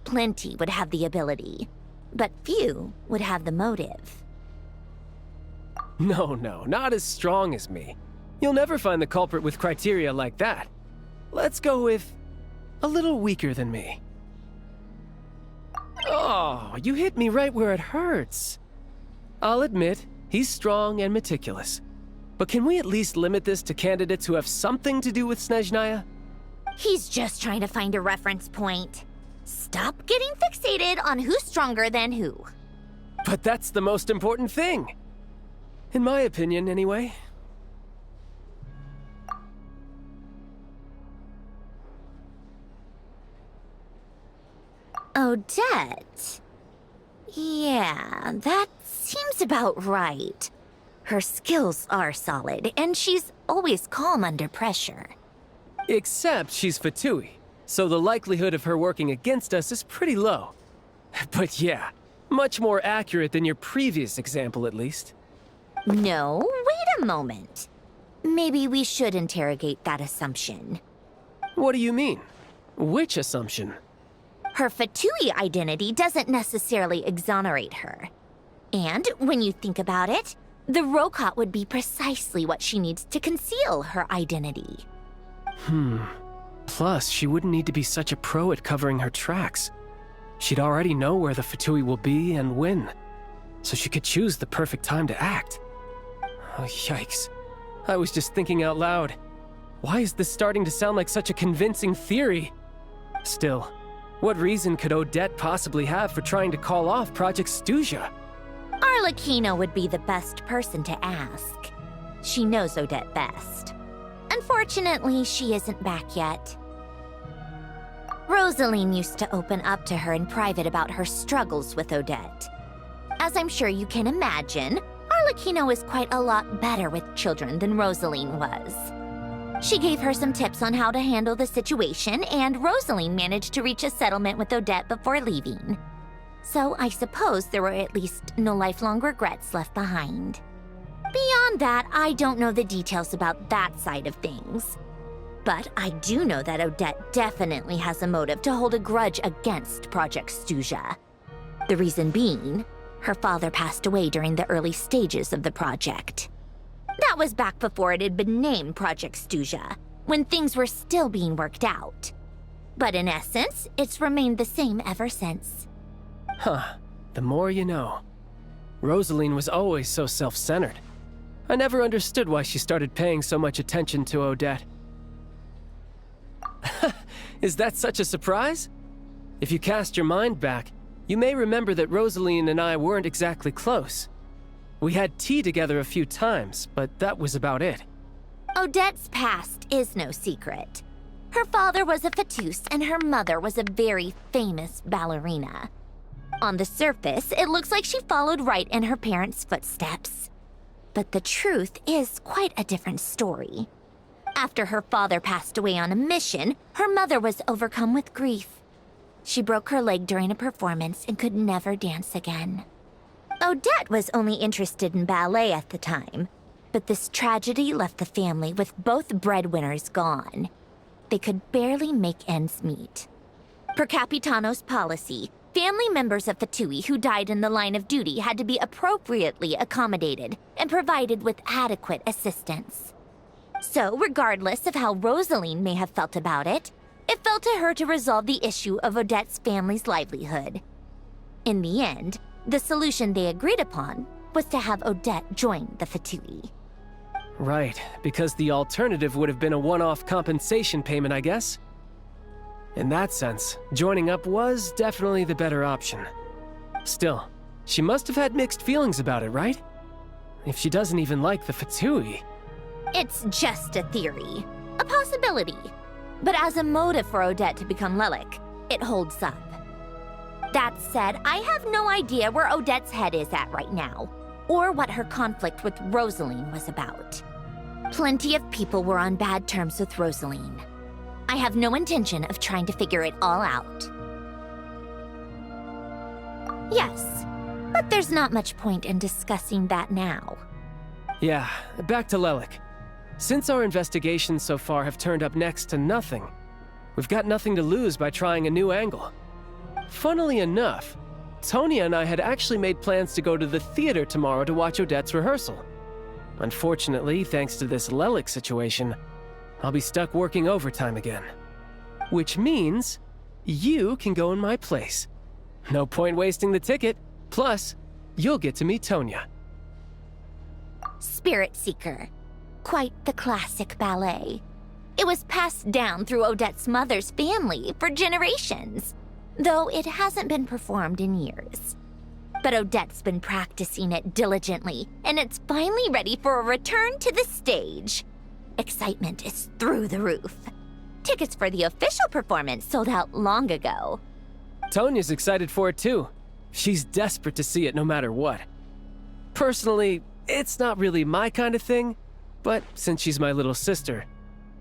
plenty would have the ability, but few would have the motive. No, not as strong as me. You'll never find the culprit with criteria like that. Let's go with a little weaker than me. Oh, you hit me right where it hurts. I'll admit, he's strong and meticulous. But can we at least limit this to candidates who have something to do with Snezhnaya? He's just trying to find a reference point. Stop getting fixated on who's stronger than who. But that's the most important thing. In my opinion, anyway. Odette? Yeah, that seems about right. Her skills are solid, and she's always calm under pressure. Except she's Fatui, so the likelihood of her working against us is pretty low. But yeah, much more accurate than your previous example, at least. No, wait a moment. Maybe we should interrogate that assumption. What do you mean? Which assumption? Her Fatui identity doesn't necessarily exonerate her. And when you think about it, the Rokot would be precisely what she needs to conceal her identity. Plus, she wouldn't need to be such a pro at covering her tracks. She'd already know where the Fatui will be and when, so she could choose the perfect time to act. Oh, yikes. I was just thinking out loud. Why is this starting to sound like such a convincing theory? Still, what reason could Odette possibly have for trying to call off Project Stuja? Arlecchino would be the best person to ask. She knows Odette best. Unfortunately, she isn't back yet. Rosaline used to open up to her in private about her struggles with Odette. As I'm sure you can imagine, Arlecchino is quite a lot better with children than Rosaline was. She gave her some tips on how to handle the situation, and Rosaline managed to reach a settlement with Odette before leaving. So I suppose there were at least no lifelong regrets left behind. Beyond that, I don't know the details about that side of things. But I do know that Odette definitely has a motive to hold a grudge against Project Stuja. The reason being, her father passed away during the early stages of the project. That was back before it had been named Project Stuja, when things were still being worked out. But in essence, it's remained the same ever since. Huh. The more you know. Rosaline was always so self-centered. I never understood why she started paying so much attention to Odette. Is that such a surprise? If you cast your mind back, you may remember that Rosaline and I weren't exactly close. We had tea together a few times, but that was about it. Odette's past is no secret. Her father was a fatus and her mother was a very famous ballerina. On the surface, it looks like she followed right in her parents' footsteps. But the truth is quite a different story. After her father passed away on a mission, her mother was overcome with grief. She broke her leg during a performance and could never dance again. Odette was only interested in ballet at the time, but this tragedy left the family with both breadwinners gone. They could barely make ends meet. Per Capitano's policy, family members of Fatui who died in the line of duty had to be appropriately accommodated and provided with adequate assistance. So, regardless of how Rosaline may have felt about it, it fell to her to resolve the issue of Odette's family's livelihood. In the end, the solution they agreed upon was to have Odette join the Fatui. Right, because the alternative would have been a one-off compensation payment, I guess. In that sense, joining up was definitely the better option. Still, she must have had mixed feelings about it, right? If she doesn't even like the Fatui. It's just a theory, a possibility. But as a motive for Odette to become Lelik, it holds up. That said, I have no idea where Odette's head is at right now, or what her conflict with Rosaline was about. Plenty of people were on bad terms with Rosaline. I have no intention of trying to figure it all out. Yes, but there's not much point in discussing that now. Yeah, back to Lelik. Since our investigations so far have turned up next to nothing, we've got nothing to lose by trying a new angle. Funnily enough, Tonya and I had actually made plans to go to the theater tomorrow to watch Odette's rehearsal. Unfortunately, thanks to this Lelik situation, I'll be stuck working overtime again. Which means you can go in my place. No point wasting the ticket, plus you'll get to meet Tonya. Spirit Seeker. Quite the classic ballet. It was passed down through Odette's mother's family for generations, though it hasn't been performed in years. But Odette's been practicing it diligently, and it's finally ready for a return to the stage. Excitement is through the roof. Tickets for the official performance sold out long ago. Tonya's excited for it too. She's desperate to see it no matter what. Personally, it's not really my kind of thing, but since she's my little sister,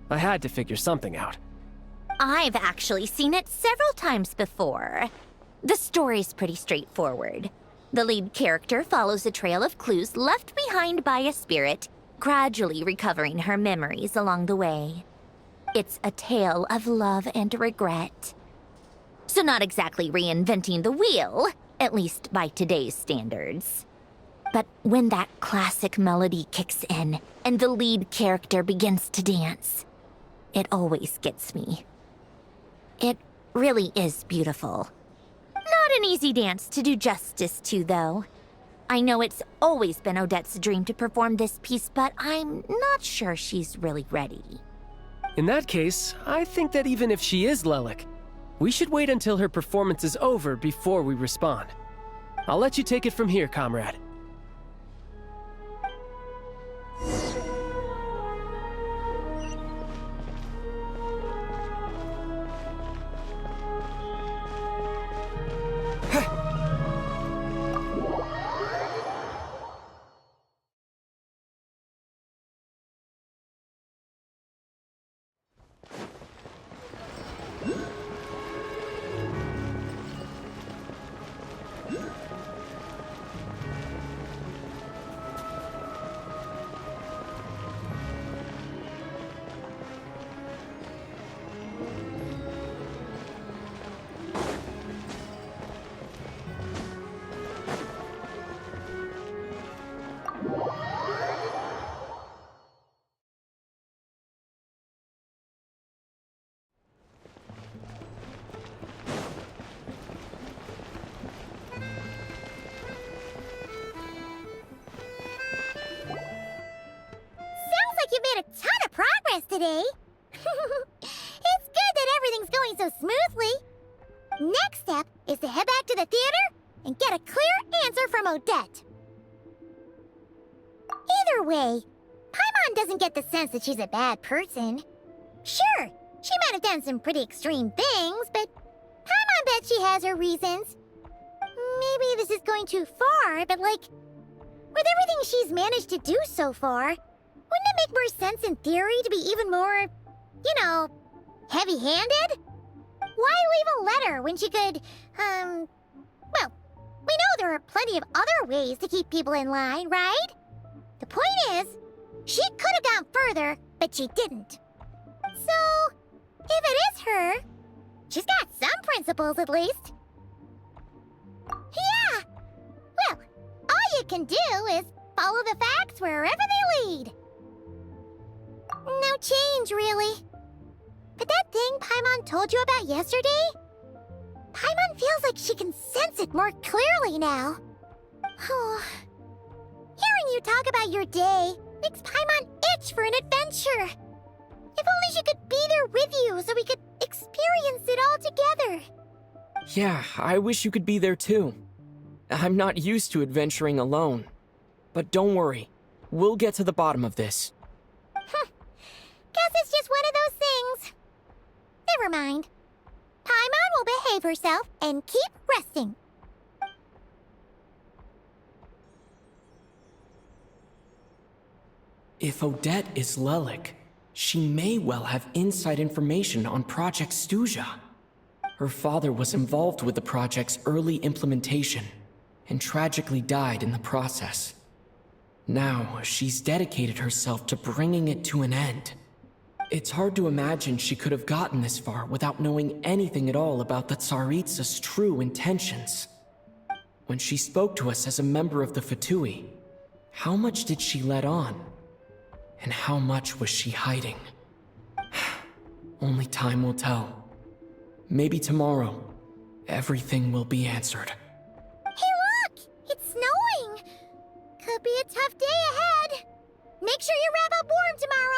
I had to figure something out. I've actually seen it several times before. The story's pretty straightforward. The lead character follows a trail of clues left behind by a spirit, gradually recovering her memories along the way. It's a tale of love and regret. so not exactly reinventing the wheel, at least by today's standards. But when that classic melody kicks in and the lead character begins to dance, it always gets me. It really is beautiful. Not an easy dance to do justice to, though. I know it's always been Odette's dream to perform this piece, but I'm not sure she's really ready. In that case, I think that even if she is Lelik, we should wait until her performance is over before we respond. I'll let you take it from here, comrade. You made a ton of progress today. It's good that everything's going so smoothly. Next step is to head back to the theater and get a clear answer from Odette. Either way, Paimon doesn't get the sense that she's a bad person. Sure, she might have done some pretty extreme things, but Paimon bet she has her reasons. Maybe this is going too far, but like, with everything she's managed to do so far, wouldn't it make more sense in theory to be even more, you know, heavy-handed? Why leave a letter when she could, well, we know there are plenty of other ways to keep people in line, right? The point is, she could have gone further, but she didn't. So, if it is her, she's got some principles at least. Yeah! Well, all you can do is follow the facts wherever they lead. No change, really. But that thing Paimon told you about yesterday? Paimon feels like she can sense it more clearly now. Hearing you talk about your day makes Paimon itch for an adventure. If only she could be there with you so we could experience it all together. Yeah, I wish you could be there too. I'm not used to adventuring alone. But don't worry, we'll get to the bottom of this. Guess it's just one of those things. Never mind. Paimon will behave herself and keep resting. If Odette is Lelik, she may well have inside information on Project Stuja. Her father was involved with the project's early implementation and tragically died in the process. Now, she's dedicated herself to bringing it to an end. It's hard to imagine she could have gotten this far without knowing anything at all about the Tsaritsa's true intentions. When she spoke to us as a member of the Fatui, how much did she let on? And how much was she hiding? Only time will tell. Maybe tomorrow, everything will be answered. Hey look! It's snowing! Could be a tough day ahead. Make sure you wrap up warm tomorrow.